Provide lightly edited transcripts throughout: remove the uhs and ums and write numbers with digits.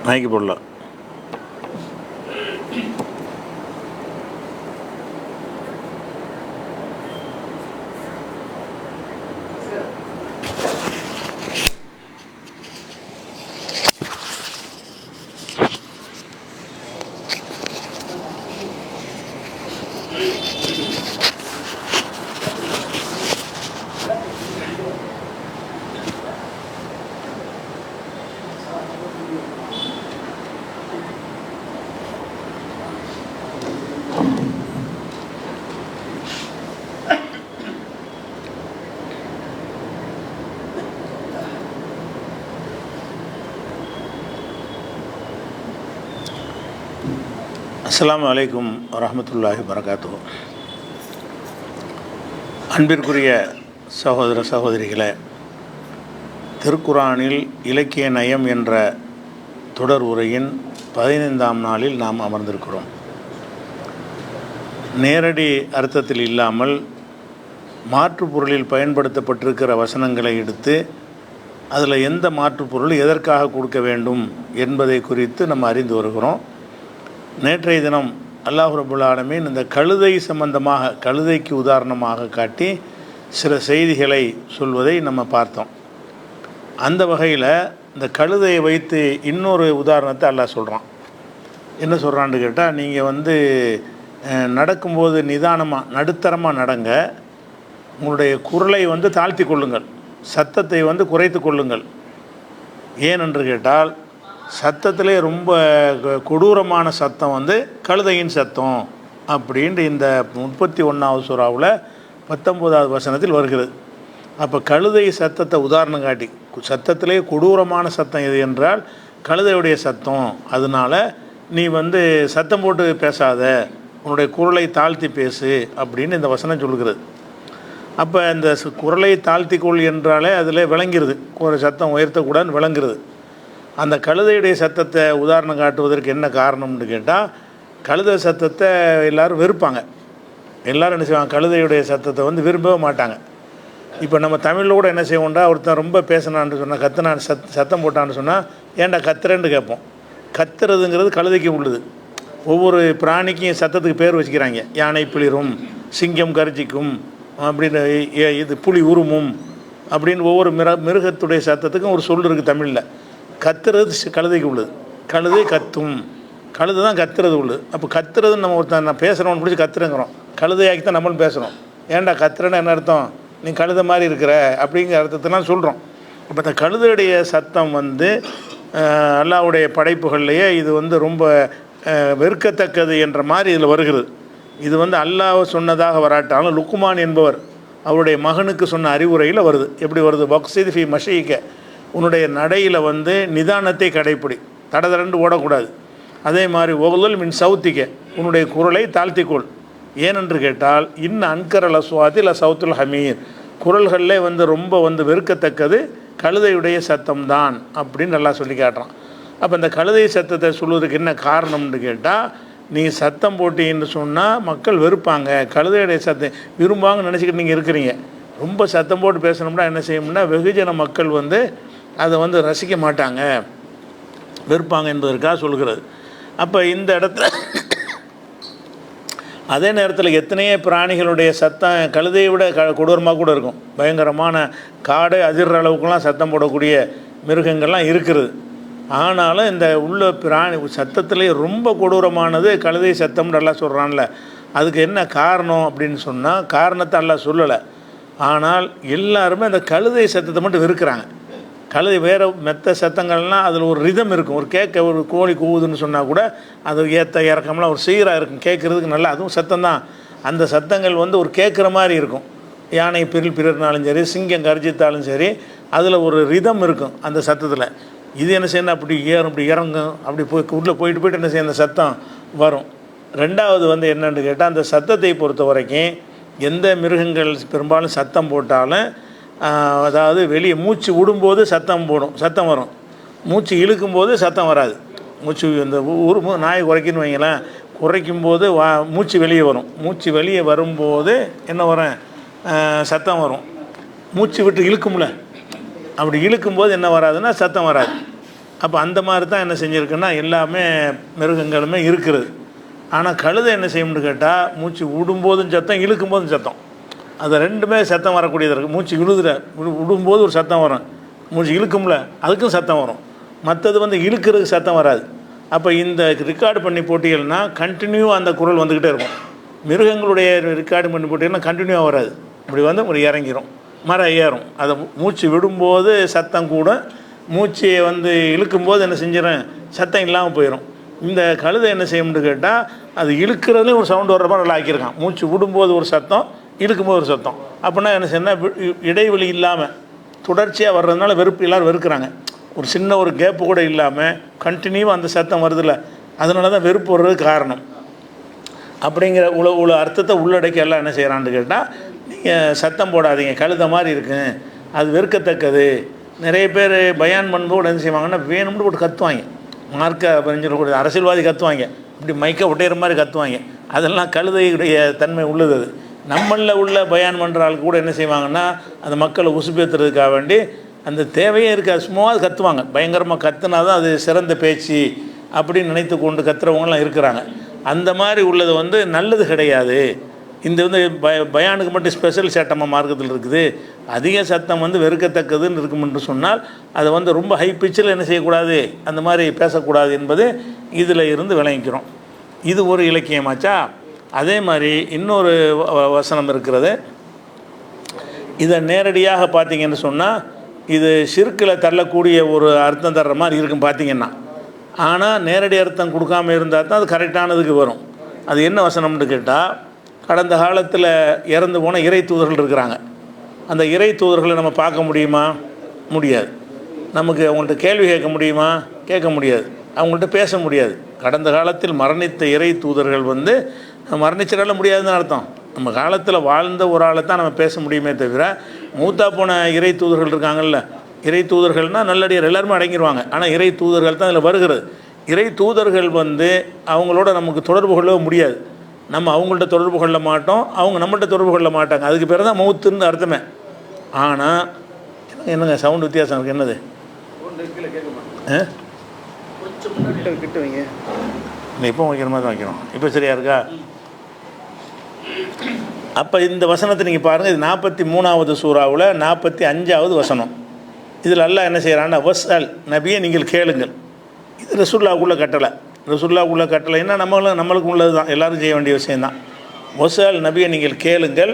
மைக்கு போடலாம். அஸ்ஸலாமு அலைக்கும் வரஹ்மத்துல்லாஹி வபரகாத்துஹு. அன்பிற்குரிய சகோதர சகோதரிகளே, திருக்குரானில் இலக்கிய நயம் என்ற தொடர் உரையின் 15ஆம் நாளில் நாம் அமர்ந்திருக்கிறோம். நேரடி அர்த்தத்தில் இல்லாமல் மாற்று பொருளில் பயன்படுத்தப்பட்டிருக்கிற வசனங்களை எடுத்து அதில் எந்த மாற்று பொருள் எதற்காக கொடுக்க வேண்டும் என்பதை குறித்து நம்ம அறிந்து வருகிறோம். நேற்றைய தினம் அல்லாஹ் ரப்புல் ஆலமீன் இந்த கழுதை சம்பந்தமாக, கழுதைக்கு உதாரணமாக காட்டி சில செய்திகளை சொல்வதை நம்ம பார்த்தோம். அந்த வகையில் இந்த கழுதையை வைத்து இன்னொரு உதாரணத்தை அல்லாஹ் சொல்கிறான். என்ன சொல்கிறான்னு கேட்டால், நீங்கள் நடக்கும்போது நிதானமாக நடுத்தரமாக நடங்க, உங்களுடைய குரலை தாழ்த்தி கொள்ளுங்கள், சத்தத்தை குறைத்து கொள்ளுங்கள். ஏனென்று கேட்டால், சத்தத்திலே ரொம்ப கொடூரமான சத்தம் கழுதையின் சத்தம் அப்படின்ட்டு இந்த 31வது சூறாவில் 19வது வசனத்தில் வருகிறது. அப்போ கழுதை சத்தத்தை உதாரணம் காட்டி, சத்தத்திலே கொடூரமான சத்தம் எது என்றால் கழுதையுடைய சத்தம். அதனால் நீ சத்தம் போட்டு பேசாத, உன்னுடைய குரலை தாழ்த்தி பேசு அப்படின்னு இந்த வசனம் சொல்கிறது. அப்போ இந்த குரலை தாழ்த்திக்கொள் என்றாலே அதில் விளங்கிறது, சத்தம் உயர்த்தக்கூடாதுன்னு விளங்குறது. அந்த கழுதையுடைய சத்தத்தை உதாரணம் காட்டுவதற்கு என்ன காரணம்னு கேட்டால், கழுதை சத்தத்தை எல்லோரும் வெறுப்பாங்க. எல்லோரும் என்ன செய்வாங்க, கழுதையுடைய சத்தத்தை விரும்பவே மாட்டாங்க. இப்போ நம்ம தமிழில் கூட என்ன செய்வோம்டா, ஒருத்தன் ரொம்ப பேசினான்னு சொன்னால், கத்துனான்னு சத்தம் போட்டான்னு சொன்னால், ஏன்டா கத்துறேன்னு கேட்போம். கத்துறதுங்கிறது கழுதைக்கு உள்ளது. ஒவ்வொரு பிராணிக்கும் சத்தத்துக்கு பேர் வச்சுக்கிறாங்க. யானை பிளிரும், சிங்கம் கர்ஜிக்கும், அப்படின்னு இது புலி உருமும் அப்படின்னு ஒவ்வொரு மிருகத்துடைய சத்தத்துக்கும் ஒரு சொல் இருக்குது தமிழில். கத்துறது கழுதைக்கு உள்ளது. கழுதை கத்தும், கழுதை தான் கத்துறது உள்ளது. அப்போ கத்துறதுன்னு நம்ம ஒருத்தன் நான் பேசுகிறவன் பிடிச்சி கத்துறேங்கிறோம், கழுதையாக்கி தான் நம்மளும் பேசுகிறோம். ஏன்டா கத்துறேன்னு என்ன அர்த்தம், நீ கழுதை மாதிரி இருக்கிற அப்படிங்கிற அர்த்தத்தெல்லாம் சொல்கிறோம். அப்போ இந்த கழுதையுடைய சத்தம் அல்லாஹ்வுடைய படைப்புகள்லையே இது ரொம்ப வெறுக்கத்தக்கது என்ற மாதிரி இதில் வருகிறது. இது அல்லாஹ் சொன்னதாக வராட்டாலும் லுக்மான் என்பவர் அவருடைய மகனுக்கு சொன்ன அறிவுரையில் வருது. எப்படி வருது, வக்ஸித் ஃபி மஷீக்க, உன்னுடைய நடையில் நிதானத்தை கடைப்பிடி, தடதரண்டு ஓடக்கூடாது. அதே மாதிரி ஒகுல் மின் சவுத்திக்க, உன்னுடைய குரலை தாழ்த்திக்கொள். ஏனென்று கேட்டால், அன்கரல் அஸ்வாத்தில் சவுத்துல் ஹமீர், குரல்களில் ரொம்ப வெறுக்கத்தக்கது கழுதையுடைய சத்தம்தான் அப்படின்னு நல்லா சொல்லி காட்டுறான். அப்போ இந்த கழுதை சத்தத்தை சொல்வதற்கு என்ன காரணம்னு கேட்டால், நீ சத்தம் போட்டின்னு சொன்னால் மக்கள் வெறுப்பாங்க, கழுதையுடைய சத்தம் விரும்புவாங்கன்னு நினச்சிக்கிட்டு நீங்கள் இருக்கிறீங்க. ரொம்ப சத்தம் போட்டு பேசணும்னா என்ன செய்யணும்னா, வெகுஜன மக்கள் அதை ரசிக்க மாட்டாங்க, வெறுப்பாங்க என்பதற்காக சொல்கிறது. அப்போ இந்த இடத்துல அதே நேரத்தில் எத்தனையோ பிராணிகளுடைய சத்தம் கழுதையை விட கொடூரமாக கூட இருக்கும். பயங்கரமான காடை அதிர்ற அளவுக்குலாம் சத்தம் போடக்கூடிய மிருகங்கள்லாம் இருக்கிறது. ஆனாலும் இந்த உள்ள பிராணி சத்தத்திலே ரொம்ப கொடூரமானது கழுதை சத்தம்னு எல்லாம் சொல்கிறான்ல. அதுக்கு என்ன காரணம் அப்படின்னு சொன்னால், காரணத்தை எல்லாம் சொல்லலை. ஆனால் எல்லாருமே அந்த கழுதை சத்தத்தை மட்டும் வெறுக்கிறாங்க. கழுதை வேறு மெத்த சத்தங்கள்னால் அதில் ஒரு ரிதம் இருக்கும். ஒரு கோழி கூவுதுன்னு சொன்னால் கூட அது ஏற்ற இறக்கம்லாம் ஒரு சீராக இருக்கும், கேட்குறதுக்கு நல்லா. அதுவும் சத்தம்தான். அந்த சத்தங்கள் ஒரு கேட்குற மாதிரி இருக்கும். யானை பிறர்னாலும் சரி, சிங்கம் கர்ஜித்தாலும் சரி, அதில் ஒரு ரிதம் இருக்கும் அந்த சத்தத்தில். இது என்ன செய்யணும், அப்படி ஏறும், அப்படி இறங்கும், அப்படி உள்ளே போயிட்டு என்ன செய்ய அந்த சத்தம் வரும். ரெண்டாவது என்னென்னு கேட்டால், அந்த சத்தத்தை பொறுத்த வரைக்கும் எந்த மிருகங்கள் பெரும்பாலும் சத்தம் போட்டாலும், அதாவது வெளியே மூச்சு விடும்போது சத்தம் வரும், மூச்சு இழுக்கும்போது சத்தம் வராது. மூச்சு இந்த நாய் குறைக்குன்னு வைங்களேன், குறைக்கும்போது மூச்சு வெளியே வரும். மூச்சு வெளியே வரும்போது என்ன வரும், சத்தம் வரும். மூச்சு விட்டு இழுக்கும்ல, அப்படி இழுக்கும்போது என்ன வராதுன்னா சத்தம் வராது. அப்போ அந்த மாதிரி தான் என்ன செஞ்சுருக்குன்னா எல்லாமே மிருகங்களுமே இருக்கிறது. ஆனால் கழுதை என்ன செய்யணும்னு கேட்டால் மூச்சு விடும்போதும் சத்தம், இழுக்கும் போதும் சத்தம். அது ரெண்டுமே சத்தம் வரக்கூடியது இருக்குது. மூச்சு விடும்போது ஒரு சத்தம் வரும், மூச்சு இழுக்கும்ல அதுக்கும் சத்தம் வரும். மற்றது வந்து இழுக்கிறதுக்கு சத்தம் வராது. அப்போ இந்த ரெக்கார்டு பண்ணி போட்டிகள்னா கண்டினியூ அந்த குரல் வந்துக்கிட்டே இருக்கும். மிருகங்களுடைய ரெக்கார்டு பண்ணி போட்டிகள்னால் கண்டினியூவாக வராது, இப்படி வந்து ஒரு இறங்கிடும், மரம் ஏறும். அதை மூச்சு விடும்போது சத்தம் கூட, மூச்சு வந்து இழுக்கும்போது என்ன செஞ்சிடும், சத்தம் இல்லாமல் போயிடும். இந்த கழுதை என்ன செய்யணும்னு கேட்டால் அது இழுக்கிறதுலேயும் ஒரு சவுண்டு வர்ற மாதிரி நல்லா ஆக்கியிருக்கான். மூச்சு விடும்போது ஒரு சத்தம், இழுக்கும்போது ஒரு சத்தம். அப்படின்னா என்ன செய்யணும், இடைவெளி இல்லாமல் தொடர்ச்சியாக வர்றதுனால எல்லோரும் வெறுக்கிறாங்க. ஒரு சின்ன ஒரு கேப்பு கூட இல்லாமல் கண்டினியூவாக அந்த சத்தம் வருதில்ல, அதனால தான் வெறுப்பு வர்றதுக்கு காரணம். அப்படிங்கிற உள்ள அர்த்தத்தை உள்ளடக்கி எல்லாம் என்ன செய்கிறான்னு கேட்டால், நீங்கள் சத்தம் போடாதீங்க, கழுத மாதிரி இருக்குங்க, அது வெறுக்கத்தக்கது. நிறைய பேர் பயான் பண்ணும்போது என்ன செய்வாங்கன்னா வேணும்னு போட்டு கத்துவாங்க, மார்க்க அறிஞர்கள் அரசியல்வாதி கத்துவாங்க, இப்படி மைக்கை ஒட்டையிற மாதிரி கத்துவாங்க. அதெல்லாம் கழுதையுடைய தன்மை உள்ளது. அது நம்மளில் உள்ள பயான் பண்ணுற ஆளுக்கு கூட என்ன செய்வாங்கன்னா அந்த மக்களை உசுப்பேற்றுறதுக்காக வேண்டி அந்த தேவையே இருக்காது, சும்மா அது கத்துவாங்க. பயங்கரமாக கத்துனா தான் அது சிறந்த பேச்சு அப்படின்னு நினைத்து கொண்டு கத்துறவங்களாம் இருக்கிறாங்க. அந்த மாதிரி உள்ளது வந்து நல்லது கிடையாது. இந்த வந்து பயானுக்கு மட்டும் ஸ்பெஷல் சட்டமாக மார்க்கத்தில் இருக்குது. அதிக சத்தம் வந்து வெறுக்கத்தக்கதுன்னு இருக்குமென்று சொன்னால் அதை வந்து ரொம்ப ஹை பிச்சில் என்ன செய்யக்கூடாது, அந்த மாதிரி பேசக்கூடாது என்பது இதில் இருந்து விளங்கிக்கிறோம். இது ஒரு இலக்கியமாச்சா. அதே மாதிரி இன்னொரு வசனம் இருக்கிறது. இதை நேரடியாக பார்த்தீங்கன்னு சொன்னால் இது ஷிர்கில் தள்ளக்கூடிய ஒரு அர்த்தம் தர்ற மாதிரி இருக்கும் பார்த்தீங்கன்னா. ஆனால் நேரடி அர்த்தம் கொடுக்காமல் இருந்தால் தான் அது கரெக்டானதுக்கு வரும். அது என்ன வசனம்னு கேட்டால், கடந்த காலத்தில் இறந்து போன இறை தூதர்கள் இருக்கிறாங்க. அந்த இறை தூதர்களை நம்ம பார்க்க முடியுமா? முடியாது. நமக்கு அவங்கள்ட்ட கேள்வி கேட்க முடியுமா? கேட்க முடியாது. அவங்கள்ட்ட பேச முடியாது. கடந்த காலத்தில் மரணித்த இறை தூதர்கள் வந்து மரணிச்சிடால முடியாதுன்னு அர்த்தம். நம்ம காலத்தில் வாழ்ந்த ஒரு ஆளை தான் நம்ம பேச முடியுமே தவிர, மூத்தா போன இறை தூதர்கள் இருக்காங்கல்ல, இறை தூதர்கள்னால் நல்லடியார் எல்லாருமே அடங்கிடுவாங்க. ஆனால் இறை தூதர்கள் தான் அதில் வருகிறது. இறை தூதர்கள் வந்து அவங்களோட நமக்கு தொடர்பு கொள்ளவே முடியாது. நம்ம அவங்கள்ட்ட தொடர்பு கொள்ள மாட்டோம், அவங்க நம்மள்ட்ட தொடர்பு கொள்ள மாட்டாங்க. அதுக்கு பேர் தான் மௌத்துன்னு அர்த்தமே. ஆனால் என்னங்க சவுண்டு வித்தியாசம் இருக்குது, என்னது? கிட்ட வைங்க, இப்போ வைக்கிற மாதிரி தான் வைக்கணும். இப்போ சரியா இருக்கா? அப்போ இந்த வசனத்தை நீங்கள் பாருங்கள். இது 43வது சூறாவில் 45வது வசனம். இதில் அல்லாஹ் என்ன செய்கிறான்னா, வஸ்அல் நபியை நீங்கள் கேளுங்கள். இது ரசூலுல்லாஹ்வுக்குள்ள கட்டளை. ரசூலுல்லாஹ்வுக்குள்ள கட்டளைன்னா நம்மளுக்கு உள்ளது தான், எல்லோரும் செய்ய வேண்டிய விஷயந்தான். வஸ்அல் நபியை நீங்கள் கேளுங்கள்.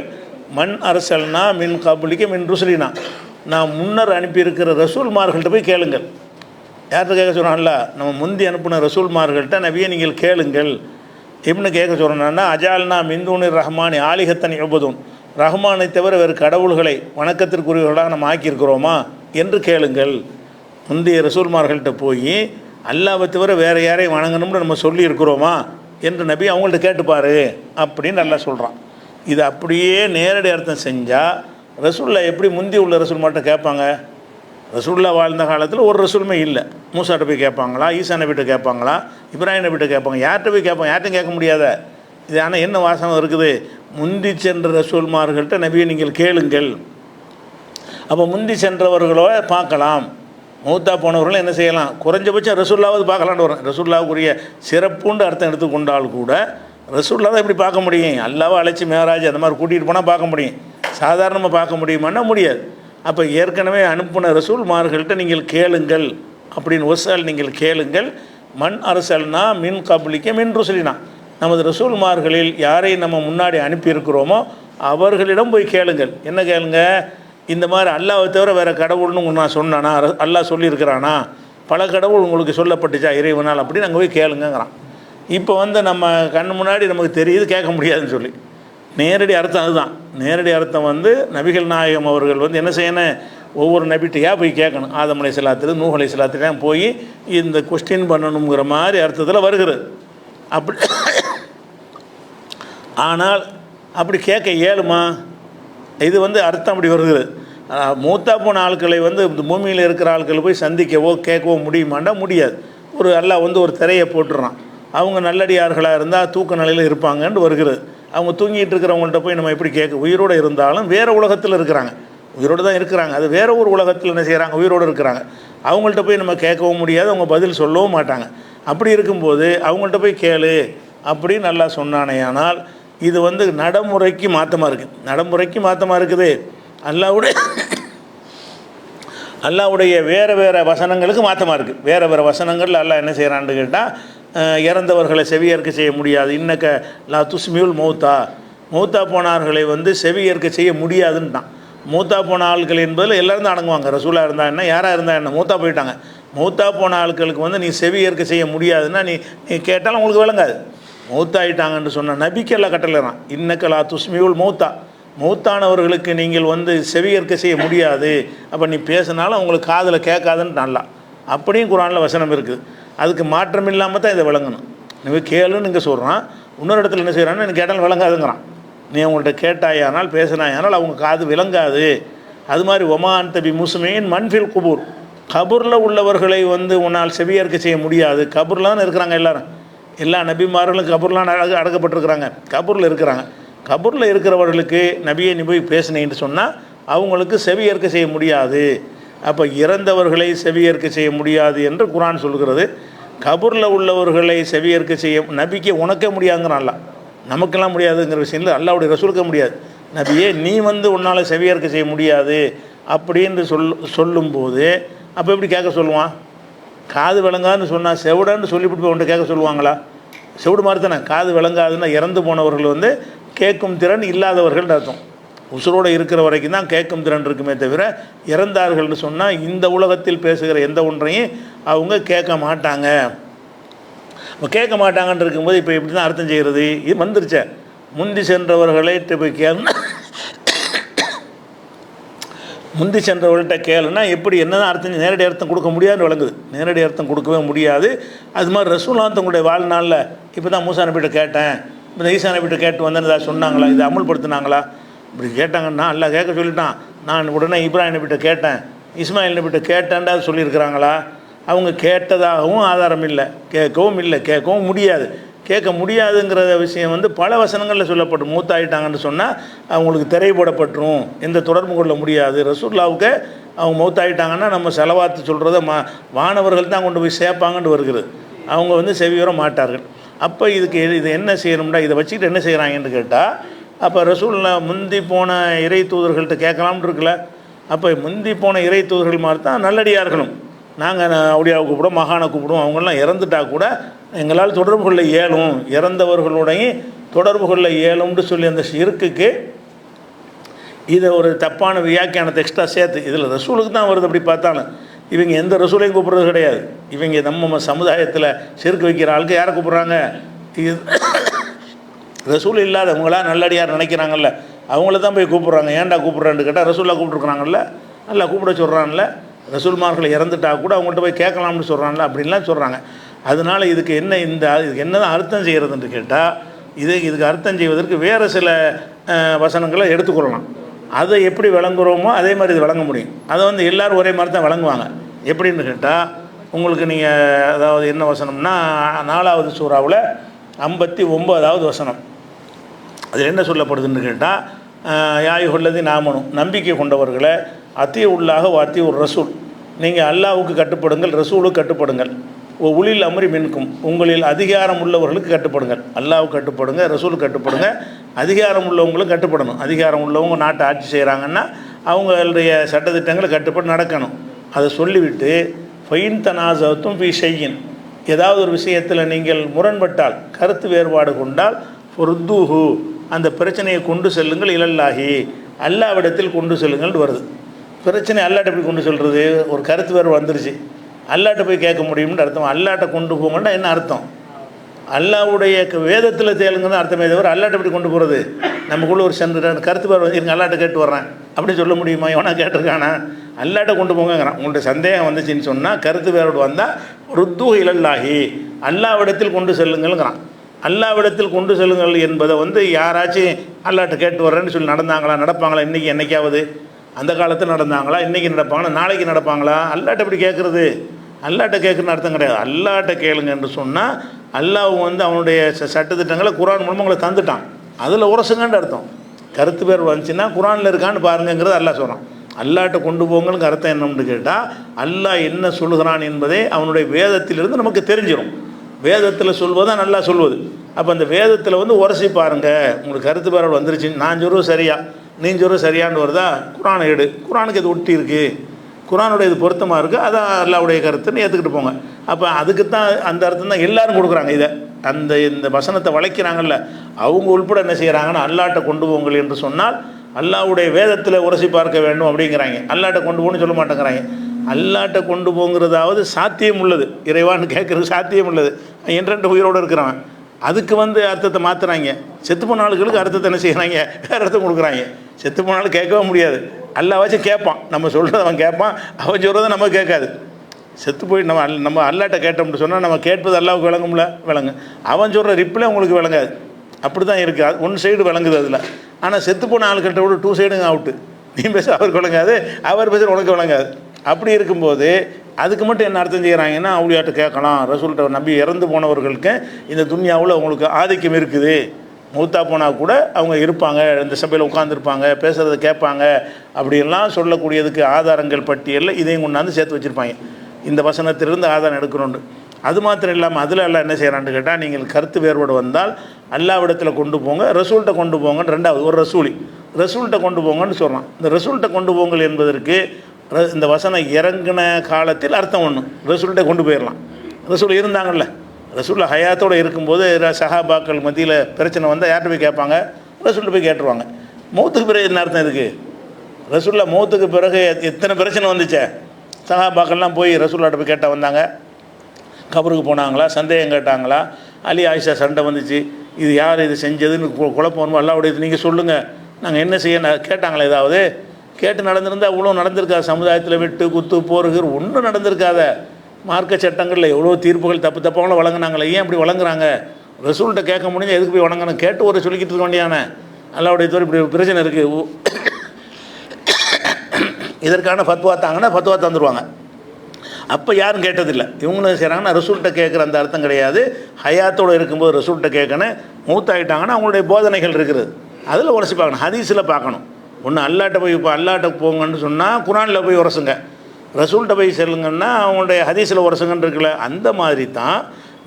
மண் அரசல்னா மின் கபுலிக்க மின் ருசுலினா, நான் முன்னர் அனுப்பியிருக்கிற ரசூல்மார்கள்ட்ட போய் கேளுங்கள். யார்கிட்ட கேட்க சொல்கிறான்ல, நம்ம முந்தி அனுப்பின ரசூல்மார்கள்ட்ட நபியை நீங்கள் கேளுங்கள். எப்படின்னு கேட்க சொல்கிறேன்னா, அஜால்னா மிந்தூனிர் ரஹ்மானி ஆலிஹத்தன் யபுதூன், ரஹ்மானை தவிர வேறு கடவுள்களை வணக்கத்திற்குரியவர்களாக நம்ம ஆக்கியிருக்கிறோமா என்று கேளுங்கள். முந்தைய ரசூல்மார்கள்ட்ட போய் அல்லாஹ்வை தவிர வேறு யாரையும் வணங்கணும்னு நம்ம சொல்லி இருக்கிறோமா என்று நபி அவங்கள்ட்ட கேட்டுப்பார் அப்படின்னு நல்லா சொல்கிறான். இது அப்படியே நேரடி அர்த்தம் செஞ்சால் ரசூல்லா எப்படி முந்தி உள்ள ரசூல்மார்ட்ட கேட்பாங்க? ரசூல்லா வாழ்ந்த காலத்தில் ஒரு ரசூலுமே இல்லை. மூசாட்ட போய் கேட்பாங்களா? ஈசா நபிட்ட கேட்பாங்களா? இப்ராஹிம் நபிட்ட கேட்பாங்க? யார்கிட்ட போய் கேட்பாங்க? யார்ட்டும் கேட்க முடியாத. இது ஆனால் என்ன வாசனம் இருக்குது, முந்தி சென்ற ரசூல்மார்கள்ட்ட நபியை நீங்கள் கேளுங்கள். அப்போ முந்தி சென்றவர்களோ பார்க்கலாம், மௌத்தா போனவர்களும் என்ன செய்யலாம், குறைஞ்சபட்சம் ரசூல்லாவது பார்க்கலான்னு வரும். ரசூல்லாவுக்குரிய சிறப்புண்டு அர்த்தம் எடுத்துக்கொண்டால் கூட ரசூல்லா தான் எப்படி பார்க்க முடியும்? அல்லாவை அழைச்சி மேராஜ் அந்த மாதிரி கூட்டிகிட்டு போனால் பார்க்க முடியும். சாதாரணமாக பார்க்க முடியுமான்னா முடியாது. அப்போ ஏற்கனவே அனுப்பின ரசூல்மார்கள்ட்ட நீங்கள் கேளுங்கள் அப்படின்னு ஒசால் நீங்கள் கேளுங்கள். மண் அரசல்னா மின் கபுலிக்க மின் ருசுலினா, நமது ரசூல்மார்களில் யாரை நம்ம முன்னாடி அனுப்பியிருக்கிறோமோ அவர்களிடம் போய் கேளுங்கள். என்ன கேளுங்க? இந்த மாதிரி அல்லாஹ்வை தவிர வேறு கடவுள்னு நான் சொன்னானா? அல்லாஹ் சொல்லியிருக்கிறானா? பல கடவுள் உங்களுக்கு சொல்லப்பட்டுச்சா இறைவனால் அப்படின்னு அங்கே போய் கேளுங்கிறான். இப்போ வந்து நம்ம கண் முன்னாடி நமக்கு தெரியுது, கேட்க முடியாதுன்னு சொல்லி. நேரடி அர்த்தம் அதுதான். நேரடி அர்த்தம் வந்து நபிகள் நாயகம் அவர்கள் வந்து என்ன செய்யணும், ஒவ்வொரு நபிட்டையாக போய் கேட்கணும். ஆதம் அலைஹிஸ்ஸலாத்து நூஹ் அலைஹிஸ்ஸலாத்துலாம் போய் இந்த கொஸ்டின் பண்ணணுங்கிற மாதிரி அர்த்தத்தில் வருகிறது. அப்படி ஆனால் அப்படி கேட்க இயலுமா? இது வந்து அர்த்தம் அப்படி வருகிறது. மூத்தா போன ஆட்களை வந்து பூமியில் இருக்கிற ஆட்களை போய் சந்திக்கவோ கேட்கவோ முடியுமாண்டா முடியாது. ஒரு அல்லாஹ் வந்து ஒரு திரையை போட்டுடுறான். அவங்க நல்லடியார்களாக இருந்தால் தூக்க நிலையில் இருப்பாங்கன்னு வருகிறது. அவங்க தூங்கிட்டு இருக்கிறவங்கள்ட்ட போய் நம்ம எப்படி கேட்க? உயிரோடு இருந்தாலும் வேறு உலகத்தில் இருக்கிறாங்க. உயிரோடு தான் இருக்கிறாங்க. அது வேறு ஒரு உலகத்தில் என்ன செய்கிறாங்க, உயிரோடு இருக்கிறாங்க. அவங்கள்ட்ட போய் நம்ம கேட்கவும் முடியாது, அவங்க பதில் சொல்லவும் மாட்டாங்க. அப்படி இருக்கும்போது அவங்கள்ட்ட போய் கேளு அப்படின்னு நல்லா சொன்னானேயானால் இது வந்து நடைமுறைக்கு மாற்றமாக இருக்குது. நடைமுறைக்கு மாற்றமாக இருக்குது. அல்லாவுடைய வேறு வேறு வசனங்களுக்கு மாற்றமாக இருக்குது. வேறு வேறு வசனங்கள் அல்லாஹ் என்ன செய்கிறான்னு கேட்டால், இறந்தவர்களை செவியேற்க செய்ய முடியாது. இன்னக்க லா துஸ்மியுல் மௌத்தா போனார்களை வந்து செவியேற்க செய்ய முடியாதுன்ட்டான். மூத்தா போன ஆட்கள் என்பதில் எல்லோரும் தான் அடங்குவாங்க. ரசூலாக இருந்தால் என்ன, யாராக இருந்தால் என்ன, மூத்தா போயிட்டாங்க. மூத்தா போன ஆட்களுக்கு வந்து நீ செவியேற்க செய்ய முடியாதுன்னா நீ கேட்டாலும் உங்களுக்கு விளங்காது. மௌத்தாயிட்டாங்கன்னு சொன்ன நபிக்கு எல்லாம் கட்டளைறான். இன்னக்க லா துஸ்மியுல் மௌத்தானவர்களுக்கு நீங்கள் வந்து செவியேற்க செய்ய முடியாது. அப்போ நீ பேசினாலும் அவங்களுக்கு காதில் கேட்காதுன்னு நல்லா அப்படியும் குரானில் வசனம் இருக்குது. அதுக்கு மாற்றம் இல்லாமல் தான் இதை விளங்கணும். நீ கேளுன்னு இங்கே சொல்கிறான். இன்னொரு இடத்துல என்ன செய்கிறான்னு எனக்கு கேட்டாலும் விளங்காதுங்கிறான். நீ அவங்கள்ட்ட கேட்டாயானால் பேசினாயானால் அவங்க காது விளங்காது. அது மாதிரி ஒமான் தபி முஸ்மீன் மன்ஃபில் குபூர், கபூரில் உள்ளவர்களை வந்து உன்னால் செவியேற்க செய்ய முடியாது. கபூரில் தான் இருக்கிறாங்க எல்லோரும். எல்லா நபிமார்களும் கபூர்லாம் அடக்கப்பட்டிருக்கிறாங்க, கபூரில் இருக்கிறாங்க. கபூரில் இருக்கிறவர்களுக்கு நபியை நீ போய் பேசினேன்னு சொன்னால் அவங்களுக்கு செவியேற்க செய்ய முடியாது. அப்போ இறந்தவர்களை செவியேற்க செய்ய முடியாது என்று குரான் சொல்கிறது. கபூரில் உள்ளவர்களை செவியேற்க செய்ய நபிக்கு உனக்கே முடியாதுங்கிறான்ல. நமக்கெல்லாம் முடியாதுங்கிற விஷயத்தில் அல்லாவுடைய ரசூலுக்க முடியாது. நபியே நீ வந்து உன்னால் செவியேற்க செய்ய முடியாது அப்படின்னு சொல்லும்போது அப்போ எப்படி கேட்க சொல்லுவான்? காது விளங்காதுன்னு சொன்னால் செவிடான்னு சொல்லிவிட்டு போய் உன்ட்ட கேட்க சொல்லுவாங்களா? செவிடு மாதிரி தானே. காது விளங்காதுன்னா இறந்து போனவர்கள் வந்து கேட்கும் திறன் இல்லாதவர்கள் அர்த்தம். உசுரோடு இருக்கிற வரைக்கும் தான் கேட்கும் திறன் இருக்குமே தவிர இறந்தார்கள்னு சொன்னால் இந்த உலகத்தில் பேசுகிற எந்த ஒன்றையும் அவங்க கேட்க மாட்டாங்க. இப்போ கேட்க மாட்டாங்கன்னு இருக்கும்போது இப்போ எப்படி தான் அர்த்தம் செய்கிறது? இது வந்துருச்சே. முந்தி சென்றவர்கள்ட்ட போய் முந்தி சென்றவர்கள்ட்ட கேளுன்னா எப்படி என்ன தான் அர்த்தம், நேரடி அர்த்தம் கொடுக்க முடியாதுன்னு விளங்குது. நேரடி அர்த்தம் கொடுக்கவே முடியாது. அது மாதிரி ரசூலுல்லாஹ் தங்களுடைய வாழ்நாளில் இப்போ தான் மூசா நபிகிட்ட கேட்டேன், இப்போ ஈசா நபிகிட்ட கேட்டு வந்தேன்னு ஏதாவது சொன்னாங்களா? இதை அமுல்படுத்தினாங்களா? இப்படி கேட்டாங்கன்னா அல்லாஹ் கேட்க சொல்லிட்டான். நான் உடனே இப்ராஹிம் நபிகிட்ட கேட்டேன், இஸ்மாயில் நபிகிட்ட கேட்டேன்டா சொல்லியிருக்கிறாங்களா? அவங்க கேட்டதாகவும் ஆதாரம் இல்லை, கேட்கவும் முடியாது. கேட்க முடியாதுங்கிற விஷயம் வந்து பல வசனங்களில் சொல்லப்படும். மூத்தாயிட்டாங்கன்னு சொன்னால் அவங்களுக்கு திரை போடப்பட்டுரும், எந்த தொடர்பு கொள்ள முடியாது. ரசூலுல்லாஹ்வுக்கு அவங்க மௌத்தாயிட்டாங்கன்னா நம்ம செலவாத்து சொல்கிறத வானவர்கள் தான் கொண்டு போய் சேர்ப்பாங்கன்னு வருகிறது. அவங்க வந்து செவியுற மாட்டார்கள். அப்போ இது என்ன செய்யணும்னா இதை வச்சுக்கிட்டு என்ன செய்கிறாங்கன்னு கேட்டால், அப்போ ரசூலுல்லாஹ் முந்தி போன இறை தூதர்கள்ட்ட கேட்கலாம்னு இருக்குல்ல. அப்போ முந்தி போன இறை தூதர்கள் மாதிரி தான் நல்லடியார்களும். நாங்கள் அவுலியாவை கூப்பிடுவோம், மகானை கூப்பிடுவோம். அவங்களாம் இறந்துட்டா கூட எங்களால் தொடர்பு கொள்ள இயலும், இறந்தவர்களுடைய தொடர்பு கொள்ள இயலும்னு சொல்லி அந்த ஷிர்க்குக்கு இதை ஒரு தப்பான வியாக்கியானத்தை எக்ஸ்ட்ரா சேர்த்து இதில் ரசூலுக்கு தான் வருது. அப்படி பார்த்தாலும் இவங்க எந்த ரசூலையும் கூப்பிட்றது கிடையாது. இவங்க நம்ம சமுதாயத்தில் ஷிர்க் வைக்கிற ஆளுக்கு யாரை கூப்பிட்றாங்க? இது ரசூல் இல்லாதவங்களா நல்லடியார் நினைக்கிறாங்கல்ல, அவங்கள தான் போய் கூப்பிட்றாங்க. ஏன்டா கூப்பிட்றான்னு கேட்டால் ரசூலாக கூப்பிட்ருக்குறாங்கல்ல, நல்லா கூப்பிட சொல்கிறான்ல. ரசூல்மார்களை இறந்துட்டா கூட அவங்கள்ட்ட போய் கேட்கலாம்னு சொல்கிறான்ல, அப்படின்லாம் சொல்கிறாங்க. அதனால் இதுக்கு என்ன தான் அர்த்தம் செய்கிறதுன்னு கேட்டால், இதுக்கு அர்த்தம் செய்வதற்கு வேறு சில வசனங்களை எடுத்துக்கொள்ளலாம். அதை எப்படி விளங்குகிறோமோ அதே மாதிரி இது விளங்க முடியும். அதை வந்து எல்லோரும் ஒரே மாதிரி தான் விளங்குவாங்க. எப்படின்னு கேட்டால், உங்களுக்கு நீங்கள் அதாவது என்ன வசனம்னா 4வது சூறாவில் 59வது வசனம். அதில் என்ன சொல்லப்படுதுன்னு கேட்டால், யாயுகொல்லதி நாமனும் நம்பிக்கை கொண்டவர்களை அத்தி உள்ளாக வாத்தி ஒரு ரசூல், நீங்கள் அல்லாவுக்கு கட்டுப்படுங்கள், ரசூலுக்கு கட்டுப்படுங்கள். உளில் அமரி மின்கும், உங்களில் அதிகாரம் உள்ளவர்களுக்கு கட்டுப்படுங்கள். அல்லாவுக்கு கட்டுப்படுங்க, ரசூலுக்கு கட்டுப்படுங்க, அதிகாரம் உள்ளவங்களுக்கு கட்டுப்படணும். அதிகாரம் உள்ளவங்க நாட்டை ஆட்சி செய்கிறாங்கன்னா அவங்களுடைய சட்டத்திட்டங்களை கட்டுப்பட்டு நடக்கணும். அதை சொல்லிவிட்டு ஃபைன் தனாசத்தும் ஃபி ஷையின், ஏதாவது ஒரு விஷயத்தில் நீங்கள் முரண்பட்டால், கருத்து வேறுபாடு கொண்டால், ஃபுர்துஹு, அந்த பிரச்சனையை கொண்டு செல்லுங்கள், இலல்லாஹி, அல்லாவிடத்தில் கொண்டு செல்லுங்கள் வருது. பிரச்சனை அல்லாட்ட போய் கொண்டு சொல்கிறது, ஒரு கருத்து வேறு வந்துருச்சு, அல்லாட்ட போய் கேட்க முடியும்னு அர்த்தம். அல்லாட்ட கொண்டு போங்கன்னா என்ன அர்த்தம்? அல்லாவுடைய வேதத்தில் தேலுங்கன்னு அர்த்தமே தவிர அல்லாட்ட எப்படி கொண்டு போகிறது? நமக்குள்ளே ஒரு கருத்து வேறு வந்து அல்லாட்ட கேட்டு வர்றேன் அப்படின்னு சொல்ல முடியுமா? எவனா கேட்டிருக்கானா? அல்லாட்ட கொண்டு போங்கிறான். உங்கள்கிட்ட சந்தேகம் வந்துச்சுன்னு சொன்னால் கருத்து வேறோடு வந்தால் ருத்து இலல்லாஹி, அல்லாவிடத்தில் கொண்டு செல்லுங்கள்ங்கிறான். அல்லாவிடத்தில் கொண்டு செல்லுங்கள் என்பதை வந்து யாராச்சும் அல்லாட்ட கேட்டு வர்றேன்னு சொல்லி நடப்பாங்களா? இன்றைக்கி என்னைக்காவது? அந்த காலத்தில் நடந்தாங்களா? இன்றைக்கி நடப்பாங்களா? நாளைக்கு நடப்பாங்களா? அல்லாட்ட எப்படி கேட்குறது? அல்லாட்ட கேட்குறன்னு அர்த்தம் கிடையாது. அல்லாட்ட கேளுங்க என்று சொன்னால் அல்லாஹ் வந்து அவனுடைய சட்டத்திட்டங்களை குரான் மூலமாக உங்களை தந்துட்டான், அதில் உரசுங்கன்னு அர்த்தம். கருத்து பேர் வந்துச்சுன்னா குரானில் இருக்கான்னு பாருங்கிறது அல்லாஹ் சொல்கிறான். அல்லாட்ட கொண்டு போங்களுக்கு அர்த்தம் என்னன்னு கேட்டால், அல்லாஹ் என்ன சொல்லுகிறான் என்பதை அவனுடைய வேதத்திலிருந்து நமக்கு தெரிஞ்சிடும். வேதத்தில் சொல்வதான் நல்லா சொல்வது. அப்போ அந்த வேதத்தில் வந்து உரசி பாருங்கள், உங்களுக்கு கருத்து பேரோடு வந்துருச்சு, நான் சொல்கிறது சரியா நீ சொல்கிறது சரியான்னு வருதா, குரானை எடு, குரானுக்கு இது ஒட்டி இருக்குது, குரானுடைய இது பொருத்தமாக இருக்குது, அதான் அல்லாவுடைய கருத்துன்னு ஏற்றுக்கிட்டு போங்க. அப்போ அதுக்கு தான் அந்த அர்த்தம் தான் எல்லோரும் கொடுக்குறாங்க. இதை இந்த வசனத்தை வளைக்கிறாங்கல்ல, அவங்க உள்பட என்ன செய்கிறாங்கன்னா, அல்லாட்ட கொண்டு போங்கள் என்று சொன்னால் அல்லாவுடைய வேதத்தில் உரசி பார்க்க வேண்டும் அப்படிங்கிறாங்க. அல்லாட்ட கொண்டு போகணும்னு சொல்ல மாட்டேங்கிறாங்க. அல்லாட்ட கொண்டு போங்கிறதாவது சாத்தியம் உள்ளது, இறைவான்னு கேட்குறது சாத்தியம் உள்ளது. என்றென்று உயிரோடு இருக்கிறவன் அதுக்கு வந்து அர்த்தத்தை மாற்றுறாங்க. செத்து போன ஆளுகளுக்கு அர்த்தத்தை என்ன செய்கிறாங்க, வேறு அர்த்தம் கொடுக்குறாங்க. செத்து போனாலும் கேட்கவும் முடியாது, அல்லாவாச்சும் கேட்பான், நம்ம சொல்கிறத அவன் கேட்பான், அவன் சொல்கிறத நம்ம கேட்காது. செத்து போய் நம்ம அல்லாட்ட கேட்டோம்னு சொன்னால் நம்ம கேட்பது அல்லாவுக்கு விளங்கும்ல, விளங்கு. அவன் சொல்கிற ரிப்ளை உங்களுக்கு விளங்காது. அப்படி தான் இருக்குது, அது ஒன் சைடு விளங்குது அதில். ஆனால் செத்து போன ஆளுக்கிட்ட விட 2 சைடுங்க அவுட்டு. நீ பேச அவருக்கு விளங்காது, அவர் பேச உனக்கு விளங்காது. அப்படி இருக்கும்போது அதுக்கு மட்டும் என்ன அர்த்தம் செய்கிறாங்கன்னா, அவுளியாட்ட கேட்கலாம், ரசூல்கிட்ட நம்பி இறந்து போனவர்களுக்கு இந்த துன்யாவில் அவங்களுக்கு ஆதிக்கம் இருக்குது, மூத்தா போனால் கூட அவங்க இருப்பாங்க, இந்த சபையில் உட்காந்துருப்பாங்க, பேசுகிறத கேட்பாங்க, அப்படின்லாம் சொல்லக்கூடியதுக்கு ஆதாரங்கள் பட்டியலில் இதையும் கொண்டாந்து சேர்த்து வச்சுருப்பாங்க. இந்த வசனத்திலிருந்து ஆதாரம் எடுக்கணுண்டு. அது மாத்திரம் இல்லாமல் அதில் எல்லாம் என்ன செய்கிறான்னு கேட்டால், நீங்கள் கருத்து வேறுபாடு வந்தால் அல்லாவிடத்தில் கொண்டு போங்க, ரசூல்கிட்ட கொண்டு போங்கன்னு ரெண்டாவது ஒரு ரசூல்கிட்ட கொண்டு போங்கன்னு சொல்கிறான். இந்த ரசூல்கிட்ட கொண்டு போங்கள் என்பதற்கு இந்த வசனம் இறங்கின காலத்தில் அர்த்தம் ஒன்று, ரசூல்கிட்ட கொண்டு போயிடலாம். ரசூல் இருந்தாங்கல்ல, ரசூல் ஹயாத்தோடு இருக்கும்போது சஹாபாக்கள் மத்தியில் பிரச்சனை வந்தால் யார்கிட்ட போய் கேட்பாங்க, ரசூல்கிட்ட போய் கேட்டுருவாங்க. மௌத்துக்கு பிறகு என்ன அர்த்தம் இருக்குது, ரசூல்லா மௌத்துக்கு பிறகு எத்தனை பிரச்சனை வந்துச்சே, சஹாபாக்கள்லாம் போய் ரசூல்லாட்ட போய் கேட்டால் வந்தாங்க, கபருக்கு போனாங்களா, சந்தேகம் கேட்டாங்களா, அலி ஆயிஷா சண்டை வந்துச்சு, இது யார் இது செஞ்சதுன்னு குழப்பம் வருமா, அல்லாவுடைய நீங்கள் சொல்லுங்கள், நாங்கள் என்ன செய்ய கேட்டாங்களா, ஏதாவது கேட்டு நடந்திருந்தால் அவ்வளோ நடந்திருக்காது. சமுதாயத்தில் வெட்டு குத்து போருகிற ஒன்றும் நடந்திருக்காத. மார்க்க சட்டங்களில் எவ்வளோ தீர்ப்புகள் தப்பு தப்பாகவும் வழங்கினாங்களே, ஏன் அப்படி வழங்குறாங்க, ரசூல்கிட்ட கேட்க முடிஞ்சு எதுக்கு போய் வழங்கணும், கேட்டு ஒரு சொல்லிக்கிட்டு இருக்க வேண்டியான அல்லாவுடைய தோறு இப்படி பிரச்சனை இருக்குது, இதற்கான ஃபத்வா தாங்கன்னா ஃபத்வா தந்துடுவாங்க. அப்போ யாரும் கேட்டதில்லை. இவங்களும் செய்கிறாங்கன்னா ரசூல்கிட்ட கேட்குற அந்த அர்த்தம் கிடையாது. ஹயாத்தோடு இருக்கும்போது ரசூல்கிட்ட கேட்கணும், மூத்தாயிட்டாங்கன்னா அவங்களுடைய போதனைகள் இருக்கிறது, அதில் உரசி பார்க்கணும், ஹதீஸில் பார்க்கணும். ஒன்று அல்லாட்ட போய் இப்போ அல்லாட்ட போங்கன்னு சொன்னால் குரானில் போய் உரசுங்க, ரசூல்கிட்ட போய் செல்லுங்கன்னா அவங்களுடைய ஹதீஸில் உரசுங்கன்னு இருக்குல்ல. அந்த மாதிரி தான்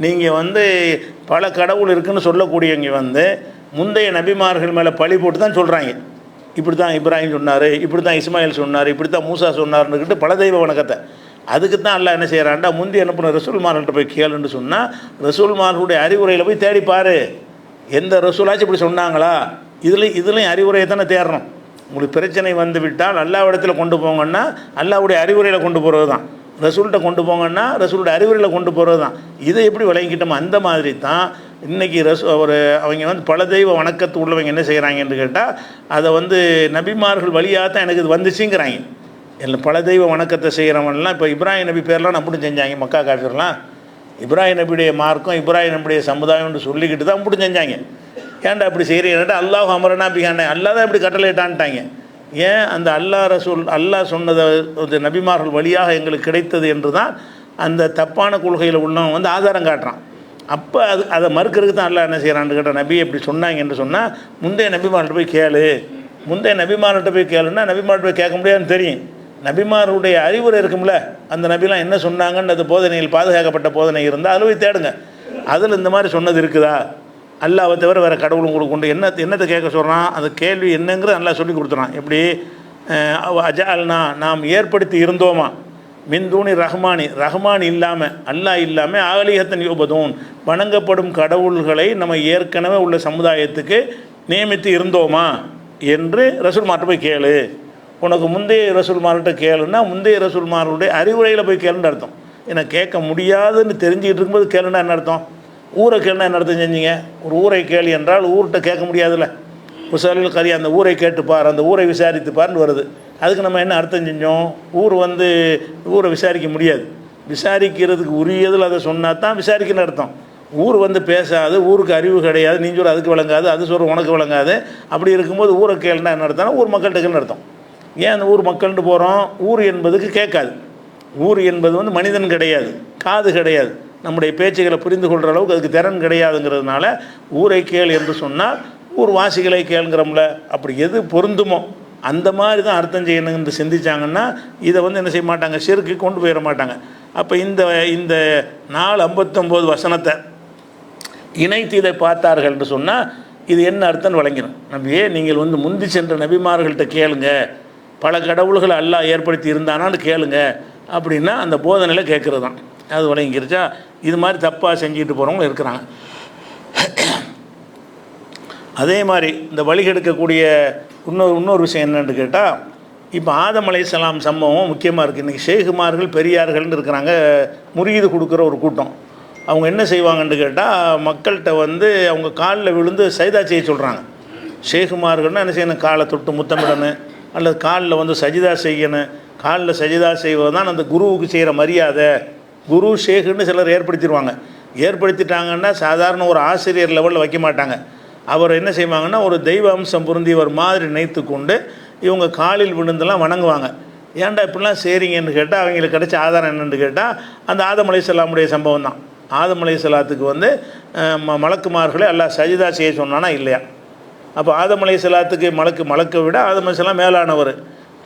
நீங்கள் வந்து பல கடவுள் இருக்குதுன்னு சொல்லக்கூடியவங்க வந்து முந்தைய நபிமார்கள் மேலே பழி போட்டு தான் சொல்கிறாங்க. இப்படி தான் இப்ராஹிம் சொன்னார், இப்படி தான் இஸ்மாயில் சொன்னார், இப்படி தான் மூசா சொன்னார்னுக்கிட்டு பல தெய்வ வணக்கத்தை. அதுக்கு தான் அல்லாஹ் என்ன செய்கிறான்டா, முந்தி அனுப்பின ரசூல்மார்கள்ட்ட போய் கேளுன்னு சொன்னால் ரசூல்மார்களுடைய அறிவுரையில் போய் தேடிப்பார், எந்த ரசூலாச்சும் இப்படி சொன்னாங்களா, இதுலேயும் அறிவுரையை தானே தேடுறோம். உங்களுக்கு பிரச்சனை வந்து விட்டால் அல்லாவிடத்தில் கொண்டு போங்கன்னா அல்லாவுடைய அறிவுரையில் கொண்டு போகிறது தான், ரசூல்கிட்ட கொண்டு போங்கன்னா ரசூலுடைய அறிவுரையில் கொண்டு போகிறது தான். இதை எப்படி விளங்கிக்கிட்டோமோ அந்த மாதிரி தான் இன்றைக்கி அவங்க வந்து பல தெய்வ வணக்கத்து உள்ளவங்க என்ன செய்கிறாங்கன்னு கேட்டால், அதை வந்து நபிமார்கள் வழியாக தான் எனக்கு இது வந்துச்சுங்கிறாங்க. எல்லாம் பல தெய்வ வணக்கத்தை செய்கிறவன்லாம் இப்போ இப்ராஹிம் நபி பேர்லாம் அப்படி செஞ்சாங்க, மக்கா காஃபிர்லாம் இப்ராஹிம் நபியுடைய மார்க்கம் இப்ராஹிம் நபியுடைய சமுதாயம்னு சொல்லிக்கிட்டு தான் அப்படி செஞ்சாங்க. ஏன்டா அப்படி செய்கிறீங்கன்ட்டு அல்லாஹ் அமரனா பிகானே, அல்லா தான் இப்படி கட்டளையிட்டான்ட்டாங்க. ஏன் அந்த அல்லாஹ் சொன்னதை நபிமார்கள் வழியாக எங்களுக்கு கிடைத்தது என்று தான் அந்த தப்பான கொள்கையில் உள்ளவன் வந்து ஆதாரம் காட்டுறான். அப்போ அதை மறுக்கிறதுக்கு தான் அல்லாஹ் என்ன செய்கிறான்னு கேட்டால், நபி எப்படி சொன்னாங்க என்று சொன்னால் முந்தைய நபிமார்கிட்ட போய் கேளு, முந்தைய நபிமார்கிட்ட போய் கேளுன்னா நபிமார்கிட்ட போய் கேட்க முடியாதுன்னு தெரியும். நபிமாருடைய அறிவுரை இருக்கும்ல, அந்த நபிலாம் என்ன சொன்னாங்கன்னு அது போதனையில் பாதுகாக்கப்பட்ட போதனை இருந்தால் அதில் போய் தேடுங்க. அதில் இந்த மாதிரி சொன்னது இருக்குதா, அல்லாவை தவிர வேறு கடவுள் உங்களுக்கு கொண்டு என்னத்தை கேட்க சொல்கிறான், அந்த கேள்வி என்னங்கிறது நல்லா சொல்லி கொடுத்துறான். எப்படி அஜால்னா நாம் ஏற்படுத்தி இருந்தோமா, மின்தூணி ரஹ்மான் இல்லாமல் அல்லாஹ் இல்லாமல் ஆலிஹத்தன் யூபதூன் வணங்கப்படும் கடவுள்களை நம்ம ஏற்கனவே உள்ள சமுதாயத்துக்கு நியமித்து இருந்தோமா என்று ரசூல்மார்ட்ட போய் கேளு. உனக்கு முந்தைய ரசூல்மார்கிட்ட கேளுன்னா முந்தைய ரசூல்மார்களுடைய அறிவுரையில் போய் கேளுன்னு அர்த்தம். ஏன்னா கேட்க முடியாதுன்னு தெரிஞ்சுக்கிட்டு இருக்கும்போது கேளுன்னா என்ன அர்த்தம், ஊரை கேளுனா என்ன அர்த்தம் செஞ்சீங்க, ஒரு ஊரை கேள்வி என்றால் ஊர்கிட்ட கேட்க முடியாதுல்ல, உசாலில் கறி அந்த ஊரை கேட்டுப்பார், அந்த ஊரை விசாரித்துப்பார்னு வருது. அதுக்கு நம்ம என்ன அர்த்தம் செஞ்சோம், ஊரை விசாரிக்க முடியாது, விசாரிக்கிறதுக்கு உரியதில் அதை சொன்னால் தான் விசாரிக்கணும்னு அர்த்தம். ஊர் வந்து பேசாது, ஊருக்கு அறிவு கிடையாது, நீ சொல்ற அதுக்கு விளங்காது, அது சொல்ற உனக்கு விளங்காது. அப்படி இருக்கும்போது ஊரை கேளுனா என்ன அர்த்தம்னா ஊர் மக்கள்கிட்ட கேள்னு அர்த்தம். ஏன் அந்த ஊர் மக்கள்கிட்ட போகிறோம், ஊர் என்பதுக்கு கேட்காது, ஊர் என்பது வந்து மனிதன் கிடையாது, காது கிடையாது, நம்முடைய பேச்சுகளை புரிந்து கொள்கிற அளவுக்கு அதுக்கு திறன் கிடையாதுங்கிறதுனால ஊரை கேள் என்று சொன்னால் ஊர் வாசிகளை கேளுங்கிறோம்ல. அப்படி எது பொருந்துமோ அந்த மாதிரி தான் அர்த்தம் செய்யணுன்னு சிந்திச்சாங்கன்னா இதை வந்து என்ன செய்ய மாட்டாங்க, ஷிர்க்கு கொண்டு போயிட மாட்டாங்க. அப்போ இந்த இந்த 4:59 வசனத்தை இணைத்து இதை பார்த்தார்கள் என்று சொன்னால் இது என்ன அர்த்தம் வழங்கிடும். நபியே, நீங்கள் வந்து முந்தி சென்ற நபிமார்கள்ட்ட கேளுங்க, பல கடவுள்களை அல்லாஹ் ஏற்படுத்தி இருந்தானான்னு கேளுங்க அப்படின்னா அந்த போதனையில் கேட்குறது தான் அது வழங்கிருச்சா. இது மாதிரி தப்பாக செஞ்சுட்டு போகிறவங்க இருக்கிறாங்க. அதே மாதிரி இந்த வழிகெடுக்கக்கூடிய இன்னொரு விஷயம் என்னென்னு கேட்டால், இப்போ ஆதம் அலைஹிஸ்ஸலாம் சம்பவம் முக்கியமாக இருக்குது. இன்றைக்கி ஷேகுமார்கள் பெரியார்கள்னு இருக்கிறாங்க, முரீது கொடுக்குற ஒரு கூட்டம். அவங்க என்ன செய்வாங்கன்னு கேட்டால், மக்கள்கிட்ட வந்து அவங்க காலில் விழுந்து சைதா செய்ய சொல்கிறாங்க. ஷேகுமார்கள்னால் என்ன செய்யணும், காலை தொட்டு முத்தமிடணும், அல்லது காலில் வந்து சஜிதா செய்யணும். காலில் சஜிதா செய்வது தான் அந்த குருவுக்கு செய்கிற மரியாதை. குரு ஷேகுன்னு சிலர் ஏற்படுத்திட்டாங்கன்னா சாதாரண ஒரு ஆசிரியர் லெவலில் வைக்க மாட்டாங்க. அவர் என்ன செய்வாங்கன்னா, ஒரு தெய்வ அம்சம் பொருந்தியவர் மாதிரி நினைத்து கொண்டு இவங்க காலில் விழுந்தெல்லாம் வணங்குவாங்க. ஏன்டா இப்படிலாம் செய்கிறீங்கன்னு கேட்டால் அவங்களுக்கு கிடைச்ச ஆதாரம் என்னென்னு கேட்டால் அந்த ஆதம் அலைஹிஸ்ஸலாமுடைய சம்பவம் தான். ஆதம் அலைஹிஸ்ஸலாத்துக்கு வந்து மலக்குமார்களை அல்லாஹ் சஜிதா செய்ய சொன்னானா இல்லையா? அப்போ ஆதம் அலைஹிஸ்ஸலாத்துக்கு மலக்கை விட ஆதம் அலைஹிஸ்ஸலாம் மேலானவர்,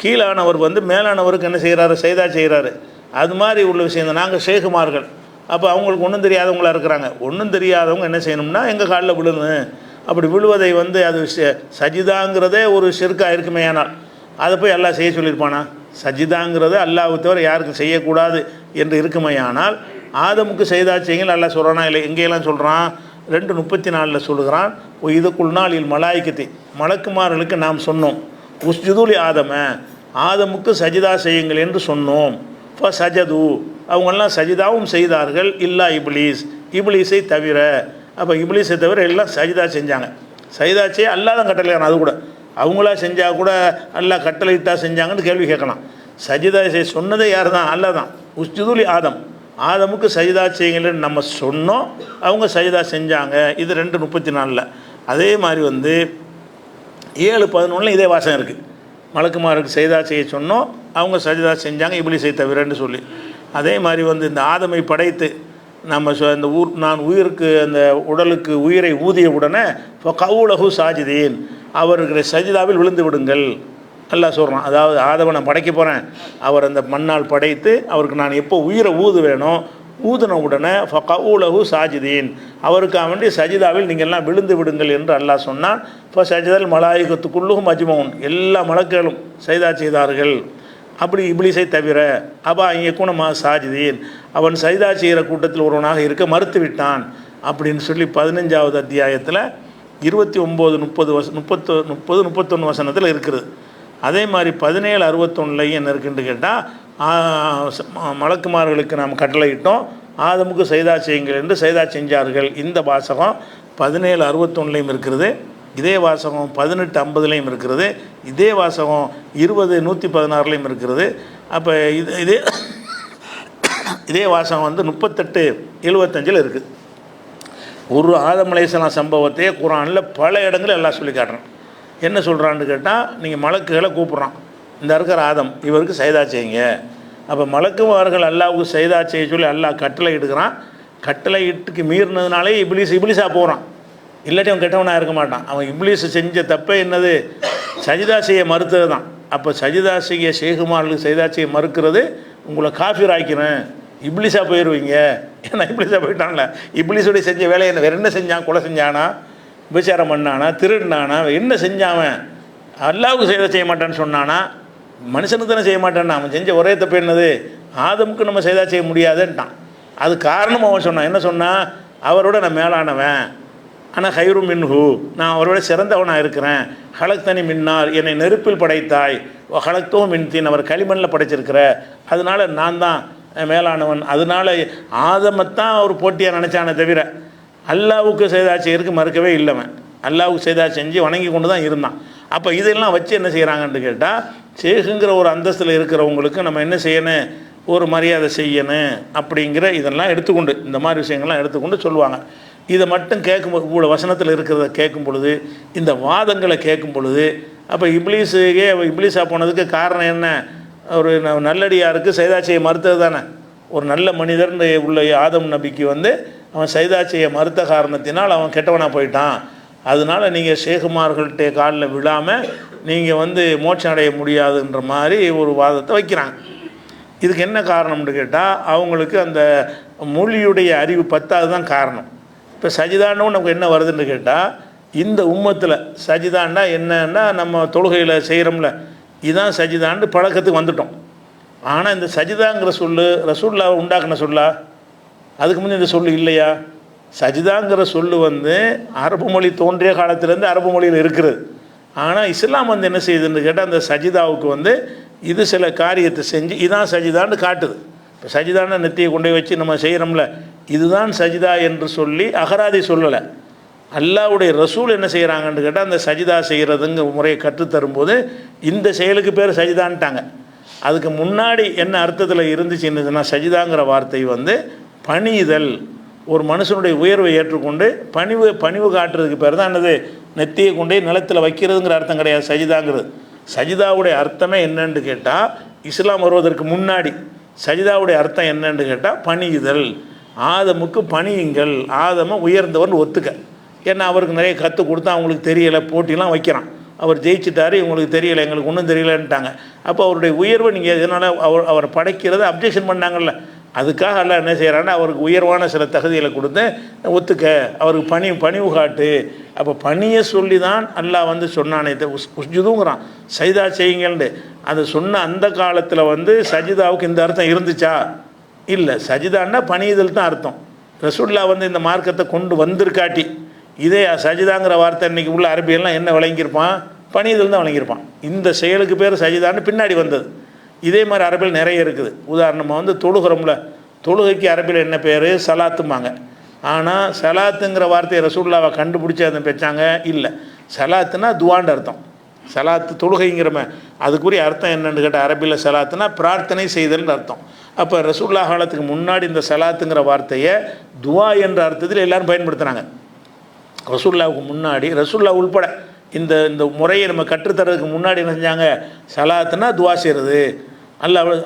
கீழானவர் வந்து மேலானவருக்கு என்ன செய்கிறாரு, சஜிதா செய்கிறாரு. அது மாதிரி உள்ள விஷயம் தான். நாங்கள் ஷேகுமார்கள், அப்போ அவங்களுக்கு ஒன்றும் தெரியாதவங்களாக இருக்கிறாங்க. ஒன்றும் தெரியாதவங்க என்ன செய்யணும்னா எங்கள் காலில் விழுணும். அப்படி விழுவதை வந்து அது சஜிதாங்கிறதே ஒரு ஷிர்காக இருக்குமே, ஆனால் அதை போய் அல்லாஹ் செய்ய சொல்லியிருப்பானா? சஜிதாங்கிறது அல்லாஹ்வை தவிர யாருக்கும் செய்யக்கூடாது என்று இருக்குமையானால் ஆதமுக்கு சஜிதா செய்யுங்கள் அல்லாஹ் சொல்கிறானா இல்லை? எங்கேயெல்லாம் சொல்கிறான்? 2:34 சொல்லுகிறான், இதுக்குள்னால் மலாய்க்கத்தை, மலக்குமார்களுக்கு நாம் சொன்னோம், உஸ்ஜுதுலி ஆதமுக்கு சஜிதா செய்யுங்கள் என்று சொன்னோம். சஜது, அவங்கெல்லாம் சஜிதாவும் செய்தார்கள், இல்லா இப்லீஸை தவிர. அப்போ இப்லீஸை தவிர எல்லாம் சஜிதா செஞ்சாங்க. சஜிதா செய்ய அல்லாஹ் தான் கட்டளையான, அது கூட அவங்களா செஞ்சால் கூட அல்லாஹ் கட்டளையிட்டா செஞ்சாங்கன்னு கேள்வி கேட்கலாம். சஜிதா செய்ய சொன்னதே யார் தான்? அல்லாஹ் தான். உஸ்ஜுதுலி ஆதமுக்கு சஜிதா செய்யுங்கள்னு நம்ம சொன்னோம், அவங்க சஜிதா செஞ்சாங்க. இது 2:34. அதே மாதிரி வந்து 7:11 இதே வாசகம் இருக்குது. மலக்குமாருக்கு சஜிதா செய்ய சொன்னோம், அவங்க சஜிதா செஞ்சாங்க, இப்லீஸை தவிரன்னு சொல்லி. அதே மாதிரி வந்து இந்த ஆதமை படைத்து நம்ம இந்த நான் உயிருக்கு அந்த உடலுக்கு உயிரை ஊதிய உடனே கவுலகு சாஜிதீன், அவருக்கு சஜிதாவில் விழுந்து விடுங்கள் அல்லாஹ் சொல்கிறான். அதாவது ஆதமை நான் படைக்க போகிறேன், அவர் அந்த மண்ணால் படைத்து அவருக்கு நான் எப்போ உயிரை வேணும், ஊதின உடனே கவுலகு சாஜிதீன், அவருக்கு வேண்டிய சஜிதாவில் நீங்கள்லாம் விழுந்து விடுங்கள் என்று அல்லாஹ் சொன்னான். இப்போ சஜிதல் மலாயிகத்துக்குள்ளும் அஜ்மவுன், எல்லா மலக்குகளும் சஜிதா செய்தார்கள். அப்படி இப்லீஸை தவிர அப்பா இங்கே கூணமா சாஜிதீன், அவன் சஜிதா செய்கிற கூட்டத்தில் ஒருவனாக இருக்க மறுத்து விட்டான் அப்படின்னு சொல்லி 15வது அத்தியாயத்தில் 29, 30, 31 வசனத்தில் இருக்குது. அதே மாதிரி 17:61 என்ன இருக்குன்னு கேட்டால், மலக்குமார்களுக்கு நாம் கட்டளையிட்டோம், ஆதமுக்கு சஜிதா செய்யுங்கள் என்று சஜிதா செஞ்சார்கள். இந்த வாசகம் 17:61 இருக்கிறது. இதே வாசகம் 18:50 இருக்கிறது. இதே வாசகம் 20:116 இருக்கிறது. அப்போ இதே வாசகம் வந்து 38:75 இருக்குது. ஒரு ஆதம் அலைஹிஸ்ஸலாம் சம்பவத்தையே குர்ஆனில் பல இடங்களில் எல்லாம் சொல்லி காட்டுறான். என்ன சொல்கிறான்னு கேட்டால், நீங்கள் மலக்குகளை கூப்பிட்றான், இந்த இருக்கிற ஆதம் இவருக்கு சஜிதா செய்யுங்க. அப்போ மலக்குமார்கள் அல்லாஹ்வுக்கு சஜிதா செய்ய சொல்லி அல்லாஹ் கட்டளை இட்டுக்கிறான். கட்டளை இட்டுக்கு மீறினதுனாலே இப்லீஸாக போகிறான். இல்லாட்டி அவன் கெட்டவனாக இருக்க மாட்டான். அவன் இப்லீஸ் செஞ்ச தப்பே என்னது, சஜிதா செய்ய மறுத்தது தான். அப்போ சஜிதா செய்ய ஷேகுமார்களுக்கு சஜிதா செய்ய மறுக்கிறது உங்களை காஃபிர் ஆக்கிறேன், இப்லீஸாக போயிடுவீங்க. ஏன்னா இப்லீஸாக போயிட்டான்ல, இப்லீஸோடைய செஞ்ச வேலையை என்ன, வேறு என்ன செஞ்சான்? கொலை செஞ்சானா, விபச்சாரம் பண்ணானா, திருடினானா, என்ன செஞ்சாவன்? அல்லாஹ்வுக்கு சஜிதா செய்ய மாட்டான்னு சொன்னானா? மனுஷனுக்கு தானே செய்ய மாட்டான்னா? அவன் செஞ்ச ஒரே தப்பு என்னது, ஆதமுக்கு நம்ம சஜிதா செய்ய முடியாதுன்ட்டான். அது காரணம் அவன் சொன்னான். என்ன சொன்னான்? அவரோட நான் மேலானவன், ஆனால் ஹைரு மின்ஹு, நான் அவரோட சிறந்தவனாக இருக்கிறேன். ஹலக்தனி மின்னார், என்னை நெருப்பில் படைத்தாய், ஹலக்தோ மின்தீன், அவர் களிமண்ணில் படைச்சிருக்கிற, அதனால் நான் தான் மேலானவன். அதனால் ஆதமத்தான் அவர் போட்டியாக நினச்சானே தவிர அல்லாஹ்வுக்கு சஜிதா செய்யறதுக்கு மறுக்கவே இல்லைவன். அல்லாஹ்வுக்கு சஜிதா செஞ்சு வணங்கி கொண்டு தான் இருந்தான். அப்போ இதெல்லாம் வச்சு என்ன செய்கிறாங்கன்னு கேட்டால், ஷேகுங்கிற ஒரு அந்தஸ்தில் இருக்கிறவங்களுக்கு நம்ம என்ன செய்யணும், ஒரு மரியாதை செய்யணும் அப்படிங்கிற இதெல்லாம் எடுத்துக்கொண்டு, இந்த மாதிரி விஷயங்கள்லாம் எடுத்துக்கொண்டு சொல்லுவாங்க. இதை மட்டும் கேட்கும்போது, இவ்வளோ வசனத்தில் இருக்கிறத கேட்கும் பொழுது, இந்த வாதங்களை கேட்கும் பொழுது, அப்போ இப்லீஸாக போனதுக்கு காரணம் என்ன? ஒரு நல்லடியாருக்கு சஜிதா செய்ய மறுத்தது தானே. ஒரு நல்ல மனிதர் உள்ள ஆதம் நபிக்கு வந்து அவன் சஜிதா செய்ய மறுத்த காரணத்தினால் அவன் கெட்டவனாக போயிட்டான். அதனால் நீங்கள் ஷேகுமார்கள்ட்ட காலில் விழாமல் நீங்கள் வந்து மோட்சம் அடைய முடியாதுன்ற மாதிரி ஒரு வாதத்தை வைக்கிறாங்க. இதுக்கு என்ன காரணம்னு கேட்டால் அவங்களுக்கு அந்த மொழியுடைய அறிவு பத்தாவது தான் காரணம். இப்போ சஜிதான்னு நமக்கு என்ன வருதுன்னு கேட்டால், இந்த உம்மத்தில் சஜிதான்னா என்னன்னா நம்ம தொழுகையில் செய்கிறோம்ல, இதுதான் சஜிதான்னு பழக்கத்துக்கு வந்துட்டோம். ஆனால் இந்த சஜிதாங்கிற சொல்லு ரசூல்லா உண்டாக்குன சொல்லா? அதுக்கு முன்னே இந்த சொல்லு இல்லையா? சஜிதாங்கிற சொல்லு வந்து அரபு மொழி தோன்றிய காலத்திலேருந்து அரபு மொழியில் இருக்கிறது. ஆனால் இஸ்லாம் வந்து என்ன செய்யுதுன்னு கேட்டால், அந்த சஜிதாவுக்கு வந்து இது சில காரியத்தை செஞ்சு இதான் சஜிதான்னு காட்டுது. இப்போ சஜிதான நெத்தியை கொண்டு வச்சு நம்ம செய்கிறோம்ல, இதுதான் சஜிதா என்று சொல்லி அகராதி சொல்லலை. அல்லாஹ்வுடைய ரசூல் என்ன செய்கிறாங்கன்னு கேட்டால், அந்த சஜிதா செய்கிறதுங்க முறையை கற்றுத்தரும்போது இந்த செயலுக்கு பேர் சஜிதான்ட்டாங்க. அதுக்கு முன்னாடி என்ன அர்த்தத்தில் இருந்துச்சுன்னா, சஜிதாங்கிற வார்த்தை வந்து பணிதல், ஒரு மனுஷனுடைய உயர்வை ஏற்றுக்கொண்டு பணிவு காட்டுறதுக்கு பேர் தான் என்னது, நெத்தியை கொண்டே நிலத்தில் வைக்கிறதுங்கிற அர்த்தம் கிடையாது சஜிதாங்கிறது. சஜிதாவுடைய அர்த்தமே என்னன்னு கேட்டால், இஸ்லாம் வருவதற்கு முன்னாடி சஜிதாவுடைய அர்த்தம் என்னன்னு கேட்டால் பணியுதல். ஆதமுக்கு பணியுங்கள், ஆதமை உயர்ந்தவர்னு ஒத்துக்க. ஏன்னா அவருக்கு நிறைய கற்றுக் கொடுத்தா அவங்களுக்கு தெரியலை, போட்டிலாம் வைக்கிறான். அவர் ஜெயிச்சிட்டாரு, இவங்களுக்கு தெரியலை, எங்களுக்கு ஒன்றும் தெரியலைன்ட்டாங்க. அப்போ அவருடைய உயர்வை நீங்கள் எதனால் அவரை படைக்கிறத அப்ஜெக்ஷன் பண்ணாங்கல்ல, அதுக்காக எல்லாம் என்ன செய்கிறான்னா அவருக்கு உயர்வான சில தகுதிகளை கொடுத்து ஒத்துக்க, அவருக்கு பணிவு காட்டு. அப்போ பணியை சொல்லி தான் அல்லாஹ் வந்து சொன்னானே உஸ்ஜுதுங்கிறான், சஜிதா செய்யுங்கள்னு. அதை சொன்ன அந்த காலத்தில் வந்து சஜிதாவுக்கு இந்த அர்த்தம் இருந்துச்சா? இல்லை. சஜிதான்னா பணியுதல் தான் அர்த்தம். ரசூல்லா வந்து இந்த மார்க்கத்தை கொண்டு வந்திருக்காட்டி இதே சஜிதாங்கிற வார்த்தை இன்றைக்கி உள்ள அரபியெல்லாம் என்ன விளங்கியிருப்பான்? பணியுதல் தான் விளங்கியிருப்பான். இந்த செயலுக்கு பேர் சஜிதான்னு பின்னாடி வந்தது. இதே மாதிரி அரபியில் நிறைய இருக்குது. உதாரணமாக வந்து தொழுகிறோம்ல, தொழுகைக்கு அரபியில் என்ன பேர்? சலாத்தும்பாங்க. ஆனால் சலாத்துங்கிற வார்த்தையை ரசூல்லாவை கண்டுபிடிச்சி அதை வச்சாங்க இல்லை. சலாத்துனா துவான்னு அர்த்தம். சலாத்து தொழுகைங்கிறம அதுக்குரிய அர்த்தம் என்னென்னு கேட்டால், அரபியில் சலாத்துனா பிரார்த்தனை செய்தல்னு அர்த்தம். அப்போ ரசூல்லா காலத்துக்கு முன்னாடி இந்த சலாத்துங்கிற வார்த்தையை துவா என்ற அர்த்தத்தில் எல்லோரும் பயன்படுத்துகிறாங்க. ரசூல்லாவுக்கு முன்னாடி ரசூல்லா உள்பட இந்த முறையை நம்ம கற்றுத்தரதுக்கு முன்னாடி என்ன செஞ்சாங்க? சலாத்துனா துவா செய்கிறது.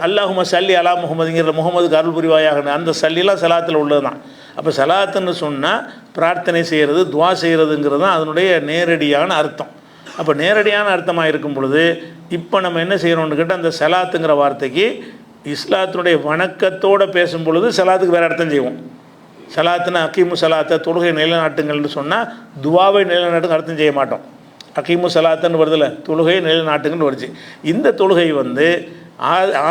அல்லாஹும்ம சல்லி அலா முஹம்மதுங்கிற முகமதுக்கு அருள் புரிவாயாக, அந்த சல்லிலாம் சலாத்தில் உள்ளது தான். அப்போ சலாத்துன்னு சொன்னால் பிரார்த்தனை செய்கிறது, துவா செய்கிறதுங்கிறது தான் அதனுடைய நேரடியான அர்த்தம். அப்போ நேரடியான அர்த்தமாக இருக்கும் பொழுது இப்போ நம்ம என்ன செய்கிறோம்னு கேட்டால், அந்த சலாத்துங்கிற வார்த்தைக்கு இஸ்லாத்தினுடைய வணக்கத்தோடு பேசும் பொழுது சலாத்துக்கு வேறு அர்த்தம் செய்வோம். சலாத்துன்னா அக்கீமு சலாத்தை தொழுகை நிலைநாட்டுங்கள்னு சொன்னால் துவாவை நிலைநாட்டுங்க அர்த்தம் செய்ய மாட்டோம். அக்கீமு சலாத்துன்னு வருதில்ல, தொழுகை நிலைநாட்டுங்கன்னு வருச்சு. இந்த தொழுகை வந்து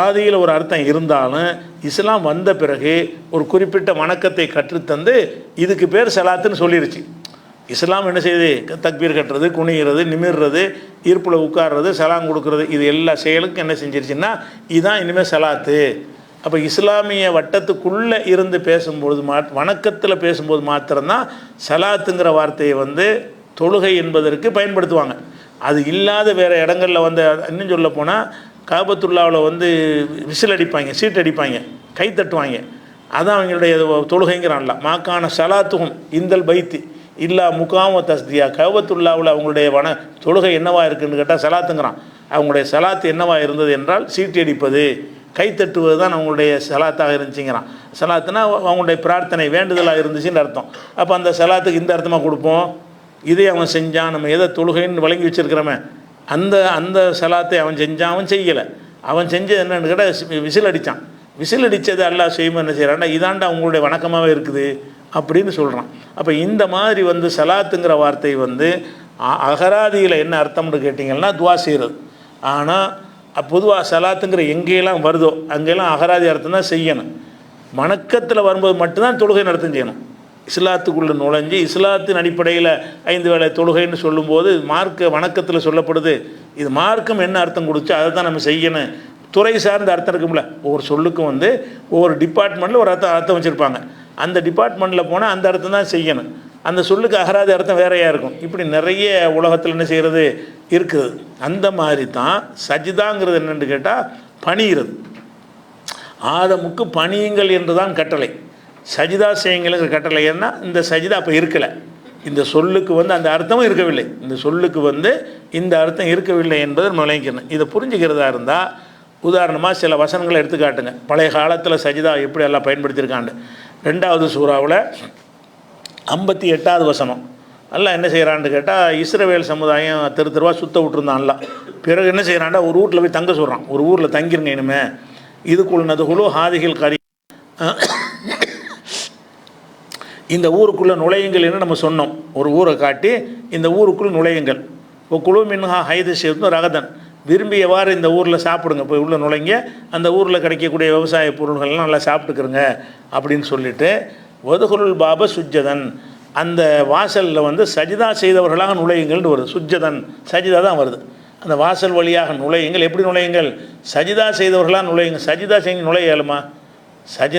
ஆதியில் ஒரு அர்த்தம் இருந்தாலும் இஸ்லாம் வந்த பிறகு ஒரு குறிப்பிட்ட வணக்கத்தை கற்றுத்தந்து இதுக்கு பேர் சலாத்துன்னு சொல்லிருச்சு. இஸ்லாம் என்ன செய்யுது? தக்பீர் கட்டுறது, குனிகிறது, நிமிர்றது, ஈர்ப்பில் உட்கார்றது, சலாம் கொடுக்கறது, இது எல்லா செயலுக்கும் என்ன செஞ்சிருச்சுன்னா இதுதான் இனிமேல் சலாத்து. அப்போ இஸ்லாமிய வட்டத்துக்குள்ளே இருந்து பேசும்பொழுது வணக்கத்தில் பேசும்போது மாத்திரம்தான் சலாத்துங்கிற வார்த்தையை வந்து தொழுகை என்பதற்கு பயன்படுத்துவாங்க. அது இல்லாத வேறு இடங்களில் வந்து இன்னும் சொல்ல போனால் காபத்துல்லாவில் வந்து விசில் அடிப்பாங்க, சீட் அடிப்பாங்க, கை தட்டுவாங்க. அதான் அவங்களுடைய தொழுகைங்கிறான்ல. மாக்கான சலாத்துகும் இந்தல் பைத்தி இல்லா முகாம தஸ்தியா. காபத்துல்லாவில் அவங்களுடைய தொழுகை என்னவா இருக்குன்னு கேட்டால் சலாத்துங்கிறான். அவங்களுடைய சலாத்து என்னவா இருந்தது என்றால் சீட்டு அடிப்பது, கை தட்டுவது தான் அவங்களுடைய சலாத்தாக இருந்துச்சுங்கிறான். சலாத்துனா அவங்களுடைய பிரார்த்தனை வேண்டுதலாக இருந்துச்சுன்னு அர்த்தம். அப்போ அந்த சலாத்துக்கு இந்த அர்த்தமாக கொடுப்போம். இதே அவன் செஞ்சான், நம்ம எதை தொழுகைன்னு வழங்கி வச்சுருக்கிறோமே அந்த சலாத்தை அவன் செஞ்சான். அவன் செய்யலை. அவன் செஞ்சது என்னன்னு கேட்டால் விசில் அடித்தான். விசில் அடித்தது அல்லாஹ் செய்யுமா என்ன செய்கிறான்னா இதாண்டா அவங்களுடைய வணக்கமாகவே இருக்குது அப்படின்னு சொல்கிறான். அப்போ இந்த மாதிரி வந்து சலாத்துங்கிற வார்த்தை வந்து அகராதியில் என்ன அர்த்தம்னு கேட்டிங்கன்னா துவா செய்கிறது. ஆனால் பொதுவாக சலாத்துங்கிற எங்கேயெல்லாம் வருதோ அங்கெல்லாம் அகராதி அர்த்தம் தான் செய்யணும். வணக்கத்தில் வரும்போது மட்டும்தான் தொழுகை நடத்தம் செய்யணும். இஸ்லாத்துக்குள்ளே நுழைஞ்சி இஸ்லாத்தின் அடிப்படையில் 5 வேளை தொழுகைன்னு சொல்லும்போது மார்க்க வணக்கத்தில் சொல்லப்படுது. இது மார்க்கம் என்ன அர்த்தம் கொடுத்து அதை தான் நம்ம செய்யணும். துறை சார்ந்த அர்த்தம் இருக்கும்ல, ஒவ்வொரு சொல்லுக்கும் வந்து ஒவ்வொரு டிபார்ட்மெண்ட்டில் ஒரு அர்த்தம் வச்சுருப்பாங்க. அந்த டிபார்ட்மெண்ட்டில் போனால் அந்த அர்த்தம் தான் செய்யணும். அந்த சொல்லுக்கு அகராதி அர்த்தம் வேறையாக இருக்கும். இப்படி நிறைய உலகத்தில் என்ன செய்கிறது இருக்குது. அந்த மாதிரி தான் சஜிதாங்கிறது என்னென்னு கேட்டால் பணிகிறது. ஆதமுக்கு பணியுங்கள் என்று தான் கட்டளை. சஜிதா செய்யுங்கிற கட்டளை. ஏன்னா இந்த சஜிதா அப்போ இருக்கலை. இந்த சொல்லுக்கு வந்து அந்த அர்த்தமும் இருக்கவில்லை. இந்த சொல்லுக்கு வந்து இந்த அர்த்தம் இருக்கவில்லை என்பதை நம்ம விளங்கிக்கணும். இதை புரிஞ்சுக்கிறதா இருந்தால் உதாரணமாக சில வசனங்களை எடுத்துக்காட்டுங்க. பழைய காலத்தில் சஜிதா எப்படி எல்லாம் பயன்படுத்தியிருக்காண்டு. 2வது சூறாவில் 58வது வசனம், அல்லாஹ் என்ன செய்கிறான்னு கேட்டால் இஸ்ரவேல் சமுதாயம் தெரு தெருவாக சுத்த விட்டுருந்தான் அல்லாஹ். பிறகு என்ன செய்கிறான்டா, ஒரு வீட்டில் போய் தங்க சொல்கிறான், ஒரு ஊரில் தங்கிருங்க இனிமே, இதுக்குள்ளது குழு ஹாதிகள் கரி, இந்த ஊருக்குள்ளே நுழையுங்கள் என்று நம்ம சொன்னோம். ஒரு ஊரை காட்டி இந்த ஊருக்குள் நுழையுங்கள். இப்போ குழு மின்ஹா ஹைது சேர்த்து ரகதன், விரும்பியவாறு இந்த ஊரில் சாப்பிடுங்க, போய் உள்ளே நுழைங்க, அந்த ஊரில் கிடைக்கக்கூடிய விவசாய பொருள்கள்லாம் நல்லா சாப்பிட்டுக்கிறங்க அப்படின்னு சொல்லிவிட்டு, வதுகுருள் பாப சுஜ்ஜதன், அந்த வாசலில் வந்து சஜிதா செய்தவர்களாக நுழையுங்கள்னு வருது. சுஜ்ஜதன் சஜிதா தான் வருது. அந்த வாசல் வழியாக நுழையுங்கள். எப்படி நுழையுங்கள்? சஜிதா செய்தவர்களாக நுழையுங்க. சஜிதா செஞ்சு நுழையலுமா?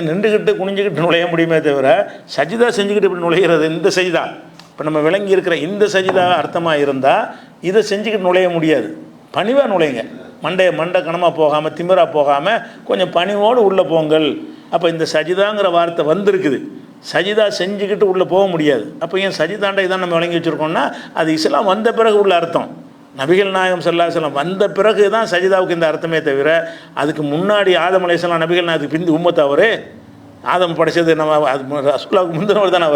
நின்றுக்கிட்டு குனிஞ்சிக்கிட்டு நுழைய முடியுமே தவிர சஜிதா செஞ்சுக்கிட்டு இப்படி நுழைகிறது இந்த சஜிதா. இப்போ நம்ம விளங்கி இருக்கிற இந்த சஜிதா அர்த்தமாக இருந்தால் இதை செஞ்சுக்கிட்டு நுழைய முடியாது. பணிவாக நுழைங்க, மண்டை கனமாக போகாமல் திமிராக போகாமல் கொஞ்சம் பணிவோடு உள்ளே போங்கள். அப்போ இந்த சஜிதாங்கிற வார்த்தை வந்திருக்குது. சஜிதா செஞ்சுக்கிட்டு உள்ளே போக முடியாது. அப்போ ஏன் சஜிதாண்டை இதான் நம்ம விளங்கி வச்சுருக்கோம்னா அது இஸ்லாம் வந்த பிறகு உள்ள அர்த்தம். நபிகள் நாயகம் ஸல்லல்லாஹு அலைஹி வஸல்லம் வந்த பிறகு தான் சஜிதாவுக்கு இந்த அர்த்தமே தவிர அதுக்கு முன்னாடி ஆதம் அலைஹிஸ்ஸலாம் நபிகள் நாயகத்துக்கு பிந்தி உம்மத் அவர். ஆதம் படைச்சது நம்ம அது ரசூலுல்லாஹ்வுக்கு முந்தினவர் தானே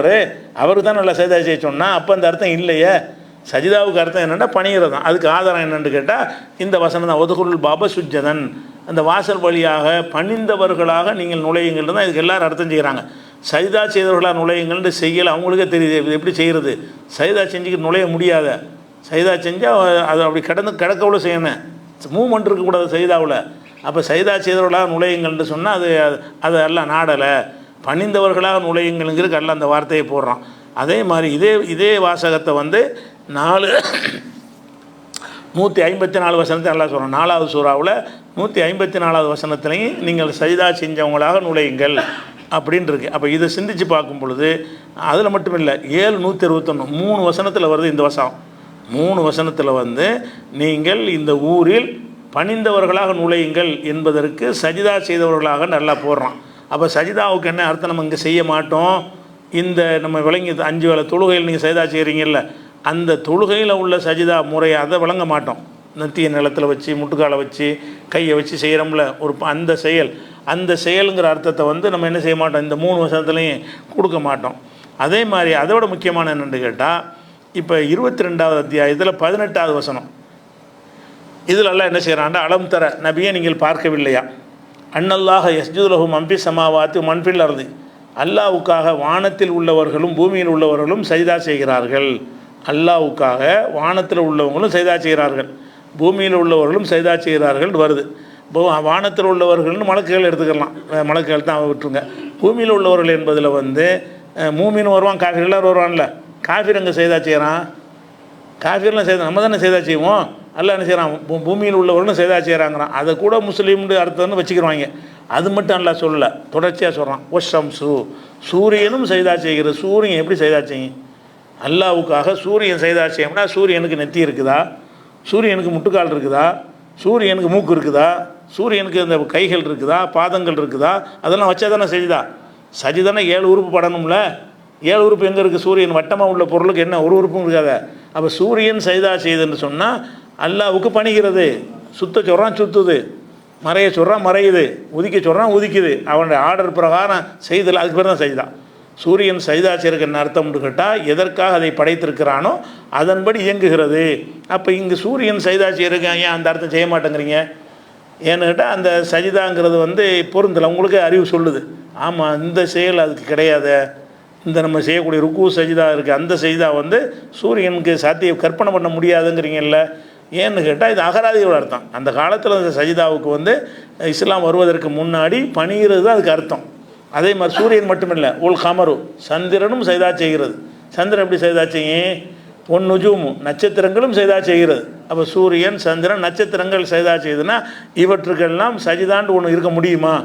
அவர் தான் நல்லா சஜிதா செய்ய சொன்னால் அப்போ அந்த அர்த்தம் இல்லையே. சஜிதாவுக்கு அர்த்தம் என்னென்னா பணிகிறது தான். அதுக்கு ஆதாரம் என்னென்னு கேட்டால் இந்த வசனம் தான், ஒதுகுருள் பாப சுஜ்ஜதன், அந்த வாசல் வழியாக பணிந்தவர்களாக நீங்கள் நுழையுங்கள் தான். இதுக்கு எல்லோரும் அர்த்தம் செய்கிறாங்க. சஜிதா செய்தவர்களாக நுழையுங்கள்னு செய்யலை, அவங்களுக்கே தெரியுது இது எப்படி செய்கிறது. சஜிதா செஞ்சுக்கிட்டு நுழைய முடியாத, சஜிதா செஞ்சால் அது அப்படி கிடக்கவுல செய்யணும், மூவ்மெண்ட் இருக்கக்கூடாது சஜிதாவில். அப்போ சஜிதா செய்தவர்களாக நுழையுங்கள்னு சொன்னால் அது எல்லாம் நாடலை, பணிந்தவர்களாக நுழையுங்கள்ங்கிறதுக்கு எல்லாம் அந்த வார்த்தையை போடுறான். அதே மாதிரி இதே வாசகத்தை வந்து 154 வசனத்தை நல்லா சொல்கிறோம். 4வது சூறாவில் 154வது வசனத்துலையும் நீங்கள் சஜிதா செஞ்சவங்களாக நுழையுங்கள் அப்படின்னு இருக்குது. அப்போ இதை சிந்தித்து பார்க்கும் பொழுது அதில் மட்டும் இல்லை, 761 3 வசனத்தில் வருது இந்த வசனம். 3 வசனத்தில் வந்து நீங்கள் இந்த ஊரில் பணிந்தவர்களாக நுழையுங்கள் என்பதற்கு சஜிதா செய்தவர்களாக நல்லா போடுறான். அப்போ சஜிதாவுக்கு என்ன அர்த்தம்? நம்ம இங்கே செய்ய மாட்டோம். இந்த நம்ம விளங்கி 5 வேளை தொழுகையில் நீங்கள் சஜிதா செய்கிறீங்கல்ல, அந்த தொழுகையில் உள்ள சஜிதா முறையை அதை விளங்க மாட்டோம். நெத்திய நிலத்தில் வச்சு முட்டுக்காலை வச்சு கையை வச்சு செய்கிறோம்ல ஒரு அந்த செயலுங்கிற அர்த்தத்தை வந்து நம்ம என்ன செய்ய மாட்டோம், இந்த 3 வசனத்துலையும் கொடுக்க மாட்டோம். அதே மாதிரி அதோட முக்கியமான என்னென்னு கேட்டால், இப்போ 22வது அத்தியாயத்தில் 18வது வசனம், இதில் எல்லாம் என்ன செய்கிறான்டா, அலம் தர நபியை நீங்கள் பார்க்கவில்லையா, அன்னல்லாஹ யஸ்ஜுதுலஹு மன்பி சமாவாத்து மன்பில் அர்தி, அல்லாவுக்காக வானத்தில் உள்ளவர்களும் பூமியில் உள்ளவர்களும் சஜிதா செய்கிறார்கள். அல்லாவுக்காக வானத்தில் உள்ளவங்களும் சஜிதா செய்கிறார்கள், பூமியில் உள்ளவர்களும் சஜிதா செய்கிறார்கள் வருது. வானத்தில் உள்ளவர்கள்னு மலக்குகள் எடுத்துக்கலாம், மலக்குகள் தான் விட்டுருங்க. பூமியில் உள்ளவர்கள் என்பதில் வந்து மூமின்னு வருவான், காஃபிர் எல்லோரும் வருவான்ல. காஃபிர் அங்கே சஜிதா செய்கிறான், காஃபிர்லாம் செய்தா நம்ம தானே சஜிதா செய்வோம். அல்லாஹ் என்ன செய்கிறான், பூமியில் உள்ளவர்களும் சஜிதா செய்கிறாங்கிறான். அதை கூட முஸ்லீம்னு அர்த்தம்னு வச்சுக்கிறவாங்க. அது மட்டும் அல்லாஹ் சொல்லலை, தொடர்ச்சியாக சொல்கிறான். ஒஷம்சு, சூரியனும் சஜிதா செய்கிறது. சூரியன் எப்படி சஜிதா செய்யும்? அல்லாவுக்காக சூரியன் சஜிதா செய்யணும்னா சூரியனுக்கு நெத்தி இருக்குதா, சூரியனுக்கு முட்டுக்கால் இருக்குதா, சூரியனுக்கு மூக்கு இருக்குதா, சூரியனுக்கு அந்த கைகள் இருக்குதா, பாதங்கள் இருக்குதா, அதெல்லாம் வச்சா தானே சஜிதா. சஜிதானே 7 உறுப்பு படணும்ல. 7 உறுப்பு எங்கே இருக்குது? சூரியன் வட்டமாக உள்ள பொருளுக்கு என்ன ஒரு உறுப்பும் இருக்காத. அப்போ சூரியன் சஜிதா செய்யுதுன்னு சொன்னால் அல்லாவுக்கு பணிகிறது. சுத்த சொல்கிறான் சுற்றுது, மறைய சொல்கிறான் மறையுது, உதிக்க சொல்கிறான் உதிக்குது. அவனுடைய ஆர்டர் பிரகாரம் செய்தல், அதுக்கு பேர் தான் சஜிதா. சூரியன் சஜிதா செய்யறதுக்கு என்ன அர்த்தம்னு கேட்டால், எதற்காக அதை படைத்திருக்கிறானோ அதன்படி இயங்குகிறது. அப்போ இங்கே சூரியன் சஜிதா செய்யறதுக்கு ஏன் அந்த அர்த்தம் செய்ய மாட்டேங்கிறீங்க? ஏன்னு கேட்டால் அந்த சஜிதாங்கிறது வந்து பொருந்தலை. உங்களுக்கு அறிவு சொல்லுது, ஆமாம் இந்த செயல் அதுக்கு கிடையாது. இந்த நம்ம செய்யக்கூடிய ருக்கு சஜிதா இருக்குது, அந்த சஜிதா வந்து சூரியனுக்கு கற்பனை பண்ண முடியாதுங்கிறீங்கல்ல. ஏன்னு கேட்டால் இது அகராதியோட அர்த்தம். அந்த காலத்தில் அந்த சஜிதாவுக்கு வந்து இஸ்லாம் வருவதற்கு முன்னாடி பணிகிறது தான் அதுக்கு அர்த்தம். அதே மாதிரி சூரியன் மட்டுமில்லை, உல் கமரு சந்திரனும் சஜிதா செய்கிறது. சந்திரன் எப்படி சஜிதா செய்யும்? ஒன் நுஜூமும் நட்சத்திரங்களும் சஜிதா செய்கிறது. அப்போ சூரியன் சந்திரன் நட்சத்திரங்கள் சஜிதா செய்யுதுன்னா இவற்றுக்கெல்லாம் சஜிதான்னு ஒன்று இருக்க முடியுமா?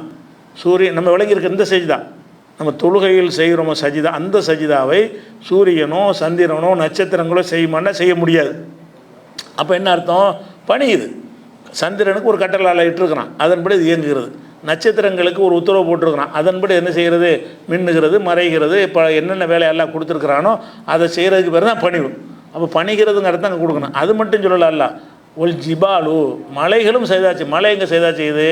சூரியன் நம்ம விளங்கி இருக்க இந்த சஜிதா நம்ம தொழுகையில் செய்கிறோமோ சஜிதா, அந்த சஜிதாவை சூரியனோ சந்திரனோ நட்சத்திரங்களோ செய்யுமான்னா செய்ய முடியாது. அப்போ என்ன அர்த்தம்? பணியுது. சந்திரனுக்கு ஒரு கட்டளை இட்டுருக்கிறான், அதன்படி இது இயங்குகிறது. நட்சத்திரங்களுக்கு ஒரு உத்தரவு போட்டிருக்கிறான், அதன்படி என்ன செய்கிறது? மின்னுகிறது, மறைகிறது. இப்போ என்னென்ன வேலையெல்லாம் கொடுத்துருக்குறானோ அதை செய்கிறதுக்கு பேர் தான் பணிவு. அப்போ பணிகிறதுங்க அர்த்தம் அங்கே கொடுக்கணும். அது மட்டும் சொல்லல, ஒல் ஜிபாலு மலைகளும் செய்தாச்சு. மலை எங்கே செய்தா செய்யுது?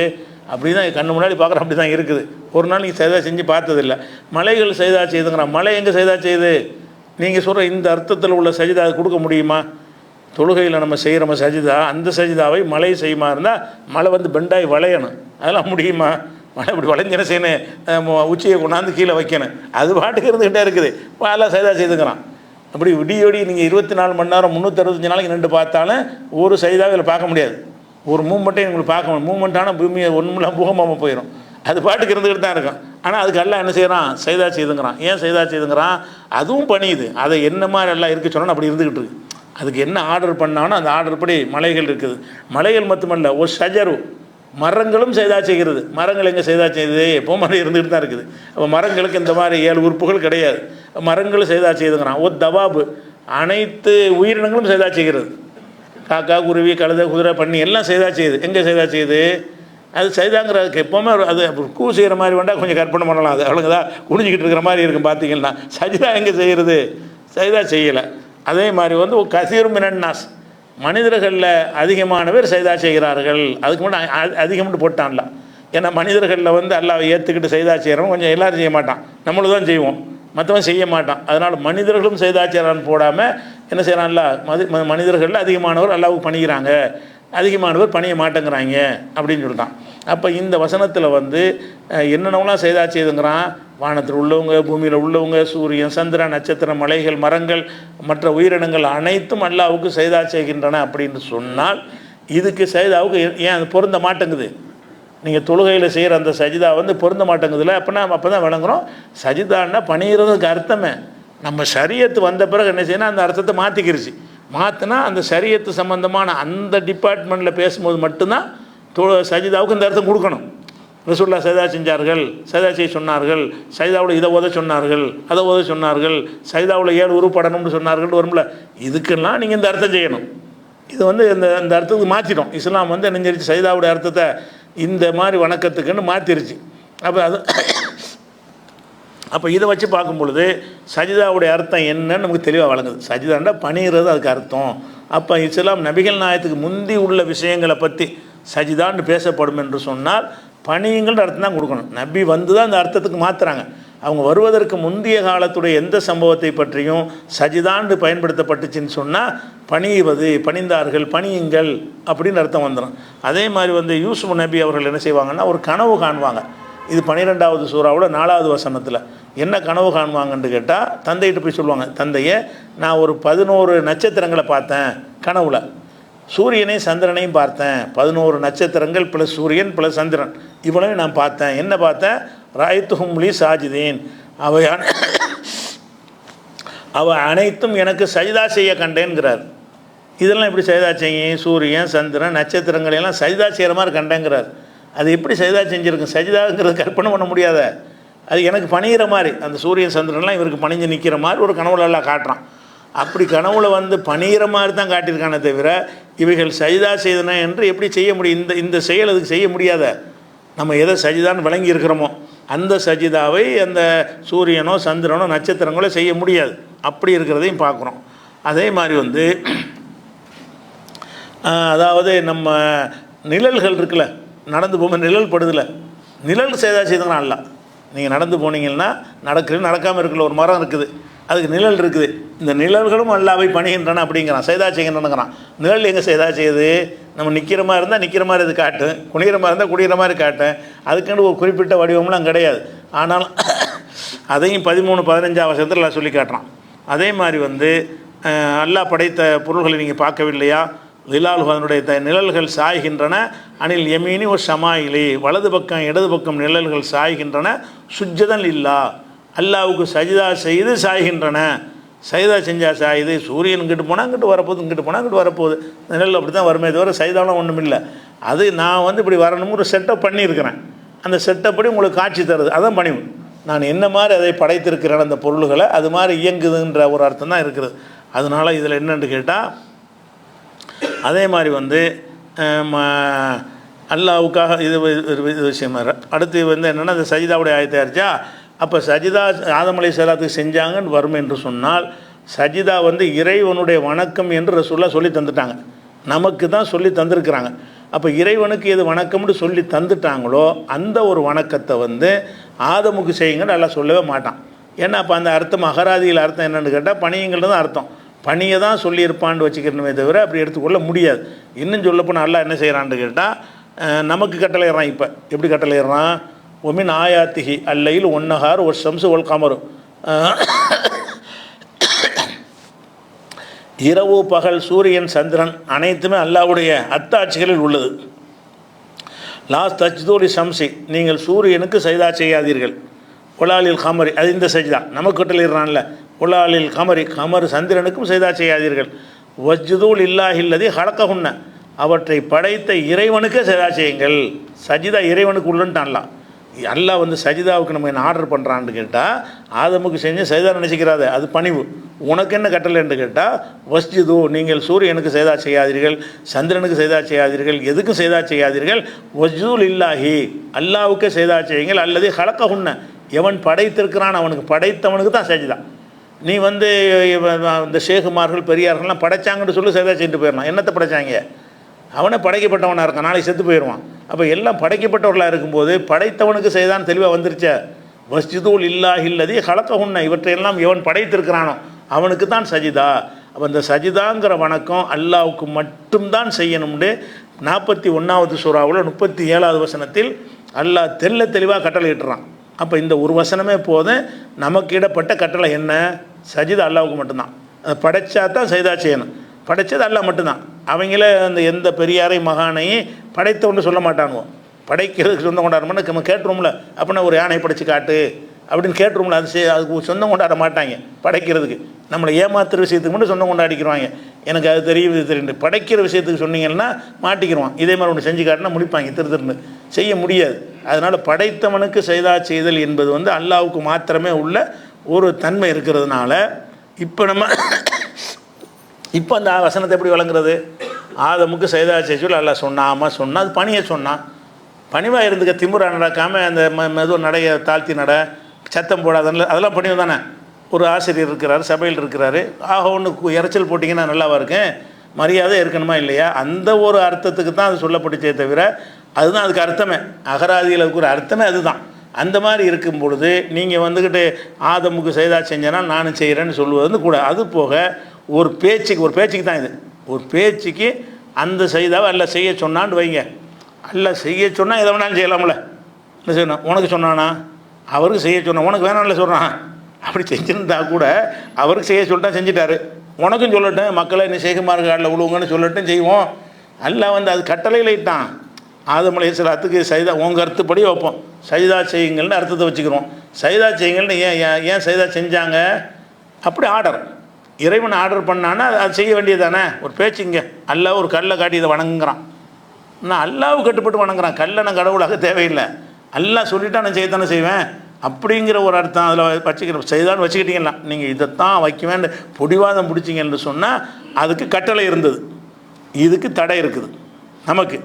அப்படி தான் கண்ணு முன்னாடி பார்க்குறோம், அப்படி தான் இருக்குது. ஒரு நாள் நீங்கள் செய்தா செஞ்சு பார்த்ததில்லை. மலைகள் செய்தா செய்யுதுங்கிறான். மலை எங்கே செய்தா செய்யுது? நீங்கள் சொல்கிற இந்த அர்த்தத்தில் உள்ள சஜிதா அது கொடுக்க முடியுமா? தொழுகையில் நம்ம செய்கிற சஜிதா, அந்த சஜிதாவை மழை செய்யுமா இருந்தால் மழை வந்து பெண்டாகி வளையணும், அதெல்லாம் முடியுமா? மழை இப்படி வளைஞ்சின செய்யணும், உச்சியை கொண்டாந்து கீழே வைக்கணும், அது பாட்டுக்கு இருந்துக்கிட்டே இருக்குது. எல்லாம் சஜிதா செய்துக்கிறான். அப்படி விடியோடி நீங்கள் 24 மணி நேரம் 365 நாளைக்கு நின்று பார்த்தாலும் ஒரு சஜிதாவை இதில் பார்க்க முடியாது. ஒரு மூமெண்ட்டையும் உங்களுக்கு பார்க்க முடியும். மூமெண்ட்டான பூமியை ஒன்றுமில்லாம் பூகமாக போயிடும். அது பாட்டுக்கு இருந்துக்கிட்டு தான் இருக்கும். ஆனால் அதுக்கு எல்லாம் என்ன செய்கிறான்? சைதா செய்துங்கிறான். ஏன் சைதா செய்துங்கிறான்? அதுவும் பணியுது. அதை என்ன மாதிரி எல்லாம் இருக்க சொன்னால் அப்படி இருந்துக்கிட்டு இருக்கு. அதுக்கு என்ன ஆர்டர் பண்ணானோ அந்த ஆர்டர் படி மலைகள் இருக்குது. மலைகள் மட்டுமல்ல, ஒரு ஷஜரு மரங்களும் சைதா செய்கிறது. மரங்கள் எங்கே சைதா செய்யுது? எப்போவும் மரம் இருந்துகிட்டு தான் இருக்குது. அப்போ மரங்களுக்கு இந்த மாதிரி 7 உறுப்புகள் கிடையாது. மரங்களும் சைதா செய்துங்கிறான். ஒரு தவாபு அனைத்து உயிரினங்களும் சைதா செய்கிறது. காக்கா, குருவி, கழுதை, குதிரை, பன்னி எல்லாம் சைதா செய்யுது. எங்கே சைதா செய்யுது? அது சைதாங்கிறதுக்கு எப்போவுமே அது கூ செய்கிற மாதிரி வேண்டாம், கொஞ்சம் கற்பனை பண்ணலாம். அது அவ்வளோதான் குனிஞ்சிக்கிட்டு இருக்கிற மாதிரி இருக்கும். பார்த்தீங்கன்னா சஜிதா எங்கே செய்கிறது? சைதா செய்யலை. அதே மாதிரி வந்து கசீரும் மினன்னாஸ், மனிதர்களில் அதிகமான பேர் சைதா செய்கிறார்கள். அதுக்கு முன்னாடி அதிகம்னு போட்டான்ல. ஏன்னா மனிதர்களில் வந்து அல்லாவை ஏற்றுக்கிட்டு சைதா செய்கிறவங்க கொஞ்சம் எல்லோரும் செய்ய மாட்டான், நம்மளும் தான் செய்வோம், மற்றவன் செய்ய மாட்டான். அதனால் மனிதர்களும் சைதா செய்கிறான்னு போடாமல் என்ன செய்கிறான்ல, மனிதர்களில் அதிகமானவர் அல்லாவுக்கு பணிகிறாங்க, அதிகமானவர் பணிய மாட்டேங்கிறாங்க அப்படின்னு சொல்லிட்டான். அப்போ இந்த வசனத்தில் வந்து என்னென்னலாம் சைதா செய்துங்கிறான்? வானத்தில் உள்ளவங்க, பூமியில் உள்ளவங்க, சூரியன், சந்திரன், நட்சத்திரம், மலைகள், மரங்கள், மற்ற உயிரினங்கள் அனைத்தும் அல்லாவுக்கு சைதா செய்கின்றன அப்படின்னு சொன்னால் இதுக்கு சைதாவுக்கு ஏன் அது பொருந்த மாட்டேங்குது? நீங்கள் தொழுகையில் செய்கிற அந்த சஜிதா வந்து பொருந்த மாட்டேங்குதுல. அப்படின்னா அப்போ தான் விளங்குறோம் சஜிதான்னா பணிகிறதுக்கு அர்த்தமே. நம்ம ஷரியத்து வந்த பிறகு என்ன செய்யணும்? அந்த அர்த்தத்தை மாற்றிக்கிருச்சு. மாற்றினா அந்த ஷரியத்து சம்பந்தமான அந்த டிபார்ட்மெண்ட்டில் பேசும்போது மட்டும்தான் சஜிதாவுக்கு இந்த அர்த்தம் கொடுக்கணும். ரசூலுல்லாஹ் சஜிதா செஞ்சார்கள், சஜிதா செய்ய சொன்னார்கள், சஜிதாவில் இதை ஓத சொன்னார்கள், அதை ஓத சொன்னார்கள், சஜிதாவில் 7 உருப்படணும்னு சொன்னார்கள் வரும்ல. இதுக்கெல்லாம் நீங்கள் இந்த அர்த்தம் செய்யணும். இது வந்து இந்த அர்த்தத்துக்கு மாற்றிடும். இஸ்லாம் வந்து நெஞ்சரிச்சு சஜிதாவுடைய அர்த்தத்தை இந்த மாதிரி வணக்கத்துக்குன்னு மாற்றிருச்சு. அப்போ இதை வச்சு பார்க்கும் பொழுது சஜிதாவுடைய அர்த்தம் என்னன்னு நமக்கு தெளிவாக வழங்குது. சஜிதாண்டா பணிகிறது அதுக்கு அர்த்தம். அப்போ இஸ்லாம் நபிகள் நாயத்துக்கு முந்தி உள்ள விஷயங்களை பற்றி சஜிதான்னு பேசப்படும் என்று சொன்னால் பணியுங்கள்ன்ற அர்த்தம் தான் கொடுக்கணும். நபி வந்து தான் அந்த அர்த்தத்துக்கு மாற்றுறாங்க. அவங்க வருவதற்கு முந்தைய காலத்துடைய எந்த சம்பவத்தை பற்றியும் சஜிதாண்டு பயன்படுத்தப்பட்டுச்சுன்னு சொன்னால் பணிவது, பணிந்தார்கள், பணியுங்கள் அப்படின்னு அர்த்தம் வந்துடும். அதே மாதிரி வந்து யூசுப் நபி அவர்கள் என்ன செய்வாங்கன்னா ஒரு கனவு காணுவாங்க. இது 12வது சூறாவோட 4வது வசனத்தில் என்ன கனவு காணுவாங்கன்னு கேட்டால் தந்தைகிட்ட போய் சொல்லுவாங்க, தந்தையை நான் ஒரு 11 நட்சத்திரங்களை பார்த்தேன் கனவுல, சூரியனையும் சந்திரனையும் பார்த்தேன், 11 நட்சத்திரங்கள் ப்ளஸ் சூரியன் ப்ளஸ் சந்திரன் இவ்வளவு நான் பார்த்தேன். என்ன பார்த்தேன்? ராய்த்துஹும்லி சாஜிதீன், அவ அனைத்தும் எனக்கு சஜிதா செய்ய கண்டேங்கிறார். இதெல்லாம் எப்படி சஜிதா செய்யும்? சூரியன், சந்திரன், நட்சத்திரங்களெல்லாம் சஜிதா செய்கிற மாதிரி கண்டேங்கிறார். அது எப்படி சஜிதா செஞ்சுருக்கு? சஜிதாங்கிறது கற்பனை பண்ண முடியாத. அது எனக்கு பணிகிற மாதிரி, அந்த சூரியன் சந்திரன்லாம் இவருக்கு பணிஞ்சு நிற்கிற மாதிரி ஒரு கனவுல எல்லாம் காட்டுறான். அப்படி கனவுல வந்து பணிகிற மாதிரி தான் காட்டியிருக்கானே தவிர இவைகள் சஜிதா செய்தன என்று எப்படி செய்ய முடியும்? இந்த செயல் அதுக்கு செய்ய முடியாத. நம்ம எதை சஜிதான்னு விளங்கி இருக்கிறோமோ அந்த சஜிதாவை அந்த சூரியனோ சந்திரனோ நட்சத்திரங்களோ செய்ய முடியாது. அப்படி இருக்கிறதையும் பார்க்குறோம். அதே மாதிரி வந்து அதாவது நம்ம நிழல்கள் இருக்குல்ல, நடந்து போகும்போது நிழல் படுதில்ல, நிழல் சஜிதா செய்தாங்கன்னா அல்ல. நீங்கள் நடந்து போனீங்கன்னா நடக்காமல் இருக்கல, ஒரு மரம் இருக்குது அதுக்கு நிழல் இருக்குது, இந்த நிழல்களும் அல்லாவை பணிகின்றன அப்படிங்கிறான், சஜிதா செய்கின்றனுங்கிறான். நிழல் எங்கே சஜிதா செய்யுது? நம்ம நிற்கிற மாதிரி இருந்தால் நிற்கிற மாதிரி இது காட்டும், குனிகிற மாதிரி இருந்தால் குடிகிற மாதிரி காட்டும். அதுக்குன்னு ஒரு குறிப்பிட்ட வடிவம்லாம் கிடையாது. ஆனால் அதையும் 13-15 வசனத்தில் சொல்லி காட்டுறான். அதே மாதிரி வந்து அல்லாஹ் படைத்த பொருள்களை நீங்கள் பார்க்கவில்லையா? லிலால் அதனுடைய நிழல்கள் சாய்கின்றன, அனில் யமீனி ஒரு ஷமாயிலி, வலது பக்கம் இடது பக்கம் நிழல்கள் சாய்கின்றன, சுஜ்ஜதன் இல்லா, அல்லாவுக்கு சஜிதா செய்து சாய்கின்றன. சஜிதா செஞ்சால் சாயுது. சூரியன் இங்கிட்டு போனால் இங்கிட்டு வரப்போகுது, இங்கிட்டு போனால் இங்கிட்டு வரப்போகுது. நிழல் அப்படி தான் வருமே தவிர சஜிதாலாம் ஒன்றும் இல்லை. அது நான் வந்து இப்படி வரணும்னு ஒரு செட்டப் பண்ணியிருக்கிறேன். அந்த செட்டப்படி உங்களுக்கு காட்சி தருது, அதான் பணிவு. நான் என்ன மாதிரி அதை படைத்திருக்கிறேன் அந்த பொருள்களை அது மாதிரி இயங்குதுன்ற ஒரு அர்த்தம் தான் இருக்குது. அதனால் இதில் என்னென்னு கேட்டால் அதே மாதிரி வந்து அல்லாவுக்காக இது விஷயம். அடுத்து வந்து என்னென்னா இந்த சஜிதாவுடைய ஆயத்தாயிருச்சா, அப்போ சஜிதா ஆதம் அலைஹிஸ்ஸலாத்துக்கு செஞ்சாங்கன்னு வரும் என்று சொன்னால் சஜிதா வந்து இறைவனுடைய வணக்கம் என்று ரசூலுல்லாஹ் சொல்லி தந்துட்டாங்க, நமக்கு தான் சொல்லி தந்திருக்கிறாங்க. அப்போ இறைவனுக்கு எது வணக்கம்னு சொல்லி தந்துட்டாங்களோ அந்த ஒரு வணக்கத்தை வந்து ஆதமுக்கு செய்யுங்கன்னு அல்லாஹ் சொல்லவே மாட்டான். ஏன்னா அப்போ அந்த அர்த்தம் அகராதியில் அர்த்தம் என்னென்னு கேட்டால் பணியுங்கிறது தான் அர்த்தம். பணியை தான் சொல்லியிருப்பான்னு வச்சுக்கிறணுமே தவிர அப்படி எடுத்துக்கொள்ள முடியாது. இன்னும் சொல்லப்போனால் அல்லாஹ் என்ன செய்கிறான்னு கேட்டால் நமக்கு கட்டளையிடுறான். இப்போ எப்படி கட்டளையிடுறான்? ஒமின் ஆயாத்திகி அல்லையில் ஒன்னஹார் ஒரு ஷம்சு ஒல் கமரு, இரவு பகல் சூரியன் சந்திரன் அனைத்துமே அல்லாஹ்வுடைய அத்தாட்சிகளில் உள்ளது. லாஸ் தஜ்தூலி ஷம்சி, நீங்கள் சூரியனுக்கு சஜ்தா செய்யாதீர்கள். ஒலாலில் கமரி, அது இந்த சஜ்தா நமக்கு கட்டளையிடுறான்ல. ஒலாலில் கமரி, கமர் சந்திரனுக்கும் சஜ்தா செய்யாதீர்கள். வஜ்தூல் இல்லாஹில்லதி ஹலக்கஹுன்ன, அவற்றை படைத்த இறைவனுக்கு சஜ்தா செய்யுங்கள். சஜிதா இறைவனுக்கு உள்ளன்ட்டான்லாம். அல்லாஹ் வந்து சஜிதாவுக்கு நம்ம என்ன ஆர்டர் பண்ணுறான்னு கேட்டால் ஆதமுக்கு செஞ்சு சஜிதா நினச்சிக்கிறாது, அது பணிவு. உனக்கு என்ன கட்டளைன்னு கேட்டால் வஸ்ஜிது, நீங்கள் சூரியனுக்கு சஜிதா செய்யாதீர்கள், சந்திரனுக்கு சஜிதா செய்யாதீர்கள், எதுக்கும் சஜிதா செய்யாதீர்கள். வஜ்துல் இல்லாஹி, அல்லாவுக்கு சஜிதா செய்யுங்கள். அல்லது ஹலக்கஹுன்ன, எவன் படைத்திருக்கிறான் அவனுக்கு, படைத்தவனுக்கு தான் சஜிதா. நீ வந்து இந்த ஷேகுமார்கள் பெரியார்கள்லாம் படைச்சாங்கன்னு சொல்லி சஜிதா செஞ்சுட்டு போயிடலாம். என்னத்தை படைச்சாங்க? அவனை படைக்கப்பட்டவனாக இருக்கான், நாளைக்கு செத்து போயிடுவான். அப்போ எல்லாம் படைக்கப்பட்டவர்களாக இருக்கும்போது படைத்தவனுக்கு செய்தான் தெளிவாக வந்துருச்ச. வஸ்ஜுதுல் இல்லாஹில்லதி ஹலக்கஹுன்ன, இவற்றையெல்லாம் எவன் படைத்திருக்கிறானோ அவனுக்கு தான் சஜிதா. அப்போ இந்த சஜிதாங்கிற வணக்கம் அல்லாவுக்கு மட்டும்தான் செய்யணும்னு 41வது சூறாவில் 37வது வசனத்தில் அல்லாஹ் தெளிவாக கட்டளை இட்டுறான். அப்போ இந்த ஒரு வசனமே போதும். நமக்கு இடப்பட்ட கட்டளை என்ன? சஜிதா அல்லாவுக்கு மட்டும்தான். அதை படைச்சா தான் சஜிதா செய்யணும். படைத்தது அல்லாஹ் மட்டும்தான். அவங்கள அந்த எந்த பெரியாரை மகானையும் படைத்தவன்னு சொல்ல மாட்டானுவோம். படைக்கிறதுக்கு சொந்தம் கொண்டாடணும்னு நம்ம கேட்டுருவோம்ல, அப்படின்னா ஒரு யானை படைச்சு காட்டு அப்படின்னு கேட்டுருவோம்ல, அதுக்கு சொந்தம் கொண்டாட மாட்டாங்க. படைக்கிறதுக்கு நம்மளை ஏமாத்துற விஷயத்துக்கு மட்டும் சொந்தம் கொண்டாடிக்கிறாங்க. எனக்கு அது தெரியுது தெரியுது. படைக்கிற விஷயத்துக்கு சொன்னீங்கன்னா மாட்டிக்கிடுவான். இதே மாதிரி ஒன்று செஞ்சு காட்டினா முடிப்பாங்க, திருன்னு செய்ய முடியாது. அதனால் படைத்தவனுக்கு சஜிதா செய்தல் என்பது வந்து அல்லாவுக்கு மாத்திரமே உள்ள ஒரு தன்மை இருக்கிறதுனால இப்போ அந்த வசனத்தை எப்படி வழங்குறது? ஆதமுக்கு சஜிதா செய்ய சொல்லி அல்லாஹ் சொன்னாமல் சொன்னால் அது பணியை சொன்னான். பணிவாக இருந்துக்க, திமுறா நடக்காமல் அந்த மெதுவாக நடைய தாழ்த்தி நட, சத்தம் போடாதன்னு, அதெல்லாம் பணிவு தானே. ஒரு ஆசிரியர் இருக்கிறார், சபையில் இருக்கிறாரு, ஒன்று இறைச்சல் போட்டிங்கன்னா நல்லாவா இருக்கேன், மரியாதை இருக்கணுமா இல்லையா? அந்த ஒரு அர்த்தத்துக்கு தான் அது சொல்லப்பட்டுச்சே தவிர, அதுதான் அதுக்கு அர்த்தமே. அகராதியில் அதுக்கு ஒரு அர்த்தமே அதுதான். அந்த மாதிரி இருக்கும் பொழுது நீங்கள் வந்துக்கிட்டு ஆதமுக்கு சஜிதா செஞ்சேன்னா நானும் செய்கிறேன்னு சொல்லுவது வந்து கூட. அது போக ஒரு பேச்சுக்கு தான் இது. ஒரு பேச்சுக்கு அந்த சஜிதாவை அல்ல செய்ய சொன்னான்னு வைங்க. அல்ல செய்ய சொன்னால் எதை வேணாலும் செய்யலாம்ல. என்ன செய்யணும்? உனக்கு சொன்னானா? அவருக்கு செய்ய சொன்னான், உனக்கு வேணாம்ல சொல்கிறான். அப்படி செஞ்சுருந்தா கூட அவருக்கு செய்ய சொல்லிட்டா செஞ்சிட்டாரு. உனக்கும் சொல்லட்டும், மக்களை நீ சேகுமார்கள் காலில் விழுவுங்கன்னு சொல்லட்டும் செய்வோம். அல்லாஹ் வந்து அது கட்டளையில் இட்டான். ஆதம் அலைஹிஸ்ஸலாத்துக்கு சஜிதா உங்கள் அர்த்தப்படி வைப்போம். சஜிதா செய்யுங்கள்னு அர்த்தத்தை வச்சுக்கிறோம். சஜிதா செய்யுங்கள்னு ஏன் சஜிதா செஞ்சாங்க? அப்படி ஆர்டர், இறைவன் ஆர்டர் பண்ணான்னா அது செய்ய வேண்டியது தானே. ஒரு பேச்சுங்க, அல்லாஹ் ஒரு கல்லை காட்டி இதை வணங்குறான். நான் அல்லாஹ்வுக்கு கட்டுப்பட்டு வணங்குறான். கல்லை நான் கடவுளாக தேவையில்லை, அல்லாஹ் சொல்லிவிட்டா நான் செய்யத்தானே செய்வேன் அப்படிங்கிற ஒரு அர்த்தம் அதில் வச்சுக்கிறோம். செய்தான்னு வச்சுக்கிட்டீங்கன்னா நீங்கள் இதைத்தான் வைக்குவேன் பிடிவாதம் பிடிச்சிங்கன்னு சொன்னால் அதுக்கு கட்டளை இருந்தது, இதுக்கு தடை இருக்குது. நமக்கு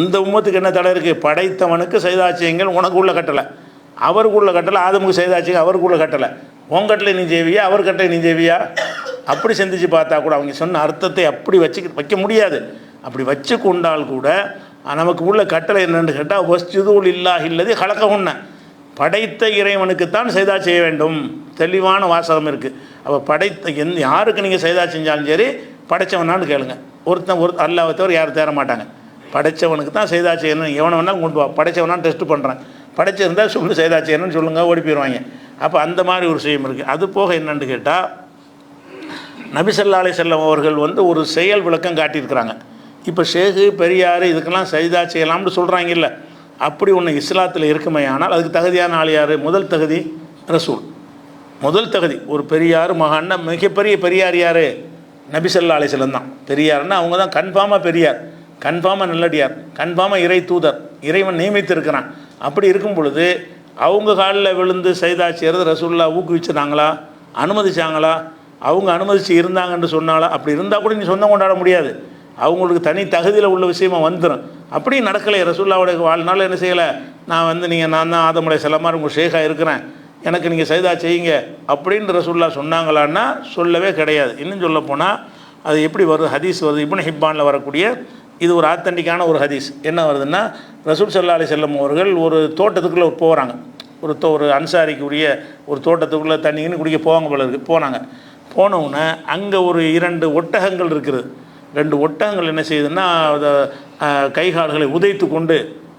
இந்த உம்மத்துக்கு என்ன தடை இருக்குது? படைத்தவனுக்கு சஜிதா செய்யுங்கள் உனக்கு உள்ள கட்டளை, அவருக்கு உள்ள கட்டளை. ஆதமுக்கு சஜிதா செய்யுங்க அவருக்கு உள்ள கட்டளை. உன் கட்டளை நீ செய்வியா, அவர் கட்டளை நீ செய்வியா? அப்படி சிந்திச்சு பார்த்தா கூட அவங்க சொன்ன அர்த்தத்தை அப்படி வைக்க முடியாது. அப்படி வச்சு கொண்டால் கூட நமக்கு உள்ள கட்டளை என்னென்னு கேட்டால் வஸ்ஜுதுல் இல்லாஹில்லதி ஹலக்கஹுன்ன, படைத்த இறைவனுக்குத்தான் சஜிதா செய்ய வேண்டும். தெளிவான வாசகம் இருக்குது. அப்போ படைத்த யாருக்கு நீங்கள் சஜிதா செஞ்சாலும் சரி படைத்தவனான்னு கேளுங்க. ஒருத்தன் அல்லாஹ்வை தவிர யாரும் தேர மாட்டாங்க. படைத்தவனுக்கு தான் சஜிதா செய்யணும். எவனை வேணாலும் கொண்டு வா, படைத்தவனான்னு டெஸ்ட் பண்ணுறேன், படைச்சிருந்தால் சொல்லு சஜிதா செய்யணும்னு சொல்லுங்கள், ஓடி போயிடுவாங்க. அப்போ அந்த மாதிரி ஒரு விஷயம் இருக்குது. அது போக என்னென்னு கேட்டால் நபி ஸல்லல்லாஹு அலைஹி வஸல்லம் அவர்கள் வந்து ஒரு செயல் விளக்கம் காட்டியிருக்கிறாங்க. இப்போ ஷேகு பெரியார் இதுக்கெல்லாம் சஜிதா செய்யலாம்னு சொல்கிறாங்க இல்லை, அப்படி ஒன்று இஸ்லாத்தில் இருக்குமே. ஆனால் அதுக்கு தகுதியான ஆள் யார்? முதல் தகுதி ரசூல். முதல் தகுதி ஒரு பெரியார் மகான்னா மிகப்பெரிய பெரியார் யார்? நபி ஸல்லல்லாஹு அலைஹி வஸல்லம் தான் பெரியார்னா. அவங்க தான் கன்ஃபார்மாக பெரியார், கன்ஃபார்மாக நல்லடியார், கன்ஃபார்மாக இறை தூதர், இறைவன் நியமித்திருக்கிறான். அப்படி இருக்கும் பொழுது அவங்க காலில் விழுந்து சஜிதா செய்கிறது ரசூலுல்லாஹ் ஊக்குவிச்சிருந்தாங்களா, அனுமதிச்சாங்களா? அவங்க அனுமதிச்சு இருந்தாங்கன்னு சொன்னாலா? அப்படி இருந்தால் கூட நீ சொந்தம் கொண்டாட முடியாது, அவங்களுக்கு தனி தகுதியில் உள்ள விஷயமா வந்துடும். அப்படி நடக்கலை. ரசூலுல்லாஹ்வுடைய வாழ்நாள் என்ன செய்யலை, நான் தான் ஆதம் அலைஹிஸ்ஸலாம் மாதிரி உங்கள் ஷேகாக இருக்கிறேன், எனக்கு நீங்கள் சஜிதா செய்யுங்க அப்படின்னு ரசூலுல்லாஹ் சொன்னாங்களான்னா சொல்லவே கிடையாது. இன்னும் சொல்ல போனால் அது எப்படி வருது? ஹதீஸ் வருது, இப்னு ஹிப்பானில் வரக்கூடிய இது ஒரு ஆத்தன்டிக்கான ஒரு ஹதீஸ். என்ன வருதுன்னா, ரசூல் ஸல்லல்லாஹு அலைஹி வஸல்லம் அவர்கள் ஒரு தோட்டத்துக்குள்ளே போகிறாங்க. ஒரு அன்சாரிக்கு உரிய ஒரு தோட்டத்துக்குள்ளே தண்ணின்னு குடிக்க போவாங்க போல இருக்குது. போனவுடனே அங்கே ஒரு 2 ஒட்டகங்கள் இருக்குது. 2 ஒட்டகங்கள் என்ன செய்யுதுன்னா அதை கைகால்களை உதைத்து கொண்டு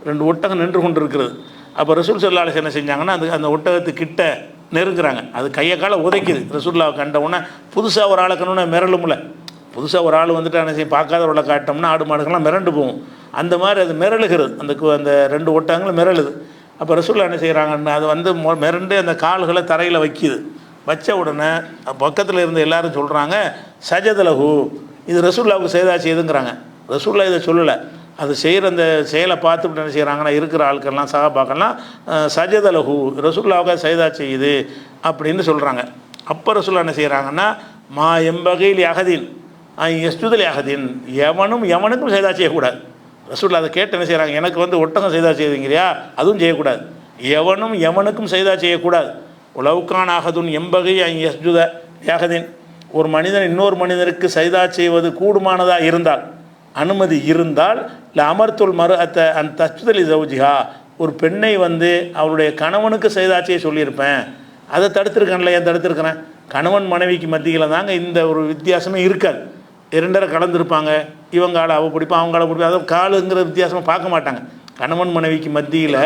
2 ஒட்டகம் நின்று கொண்டு இருக்கிறது. அப்போ ரசூல் ஸல்லல்லாஹு அலைஹி வஸல்லம் என்ன செஞ்சாங்கன்னா அந்த ஒட்டகத்துக்கிட்ட நெருங்குறாங்க. அது கையை காலை உதைக்குது. ரசூலுல்லாஹ் கண்டவுடனே புதுசாக ஒரு ஆளை கண்டவுடனே மிரளும்ல, புதுசாக ஒரு ஆள் வந்துட்டு என்ன செய்யும், பார்க்காதவர்களை காட்டோம்னா ஆடு மாடுகள்லாம் மிரண்டு போகும். அந்த மாதிரி அது மிரளுகிறது. அந்த 2 ஒட்டகங்களும் மிரளுது. அப்போ ரசூலுல்லாஹ் என்ன செய்கிறாங்கன்னா அது வந்து மிரண்டு அந்த கால்களை தரையில் வைக்கிது. வச்ச உடனே பக்கத்தில் இருந்து எல்லாரும் சொல்கிறாங்க சஜதலஹு, இது ரசூலுல்லாஹ்வுக்கு செய்தா செய்யுதுங்கிறாங்க. ரசூலுல்லாஹ் இதை சொல்லலை. அது செய்கிற அந்த செயலை பார்த்துட்டு என்ன செய்கிறாங்கன்னா இருக்கிற ஆட்கள்லாம் சஹாபாக்கள்லாம் சஜதலஹு, ரசூலுல்லாஹ்வுக்கு செய்தா செய்யுது அப்படின்னு சொல்கிறாங்க. அப்போ ரசூலுல்லாஹ் என்ன செய்கிறாங்கன்னா மா எம்பகையில் யஹதீன் எஸ்ஜுதல் யஹதீன், எவனுக்கும் செய்தா செய்யக்கூடாது. ரசூலுல்லாஹ் அதை கேட்டு என்ன செய்கிறாங்க, எனக்கு வந்து ஒட்டகம் செய்தா செய்யுதுங்கிறியா, அதுவும் செய்யக்கூடாது. எவனுக்கும் செய்தா செய்யக்கூடாது. உலவுக்கான் ஆகதுன் எம்பகை எஸ்ஜுத யஹதீன், ஒரு மனிதன் இன்னொரு மனிதருக்கு சைதா செய்வது கூடுமானதாக இருந்தால், அனுமதி இருந்தால், இல்லை அமர்த்துல் மறு அந்த தச்சுதலி ஜவுஜிஹா, ஒரு பெண்ணை வந்து அவருடைய கணவனுக்கு சைதா செய்ய சொல்லியிருப்பேன். அதை தடுத்திருக்கேன்ல, ஏன் தடுத்திருக்கிறேன்? கணவன் மனைவிக்கு மத்தியில் தாங்க இந்த ஒரு வித்தியாசமே இருக்காது. 2 கலந்துருப்பாங்க. இவங்க ஆளை அவள் பிடிப்பான், அவங்க ஆளை பிடிப்பான். அதை காலுங்கிற வித்தியாசமாக பார்க்க மாட்டாங்க. கணவன் மனைவிக்கு மத்தியில்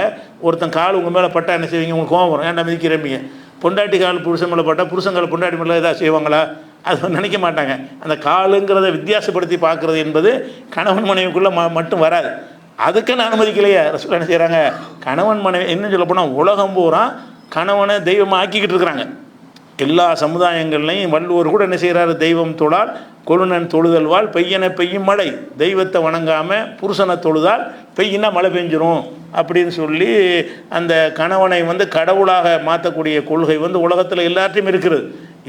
ஒருத்தன் கால் உங்கள் மேலே பட்டா என்ன செய்வீங்க, உங்களுக்கு கோவம் வரும், ஏன்டா மிதிக்கிறீங்க. பொண்டாட்டி கால் புருஷன் மேலே பட்டால் புருஷங்கால் பொண்டாட்டி மேலே ஏதாவது செய்வாங்களா? அது நினைக்க மாட்டாங்க. அந்த காலுங்கிறத வித்தியாசப்படுத்தி பார்க்குறது என்பது கணவன் மனைவிக்குள்ளே மட்டும் வராது. அதுக்குன்னு அனுமதிக்கலையே. ரசூலுல்லாஹ் என்ன செய்கிறாங்க, கணவன் மனைவி இன்னும் சொல்ல போனால் உலகம் பூரா கணவனை தெய்வமாக ஆக்கிக்கிட்டு இருக்கிறாங்க. எல்லா சமுதாயங்கள்லையும் வள்ளுவர் கூட என்ன செய்கிறாரு, தெய்வம் தொழால் கொழுநன் தொழுதல்வாள் பெய்யனை பெய்யும் மழை, தெய்வத்தை வணங்காமல் புருஷனை தொழுதால் பெய்யினா மழை பெஞ்சிரும் அப்படின்னு சொல்லி அந்த கணவனை வந்து கடவுளாக மாற்றக்கூடிய கொள்கை வந்து உலகத்தில் எல்லாத்தையும் இருக்குது.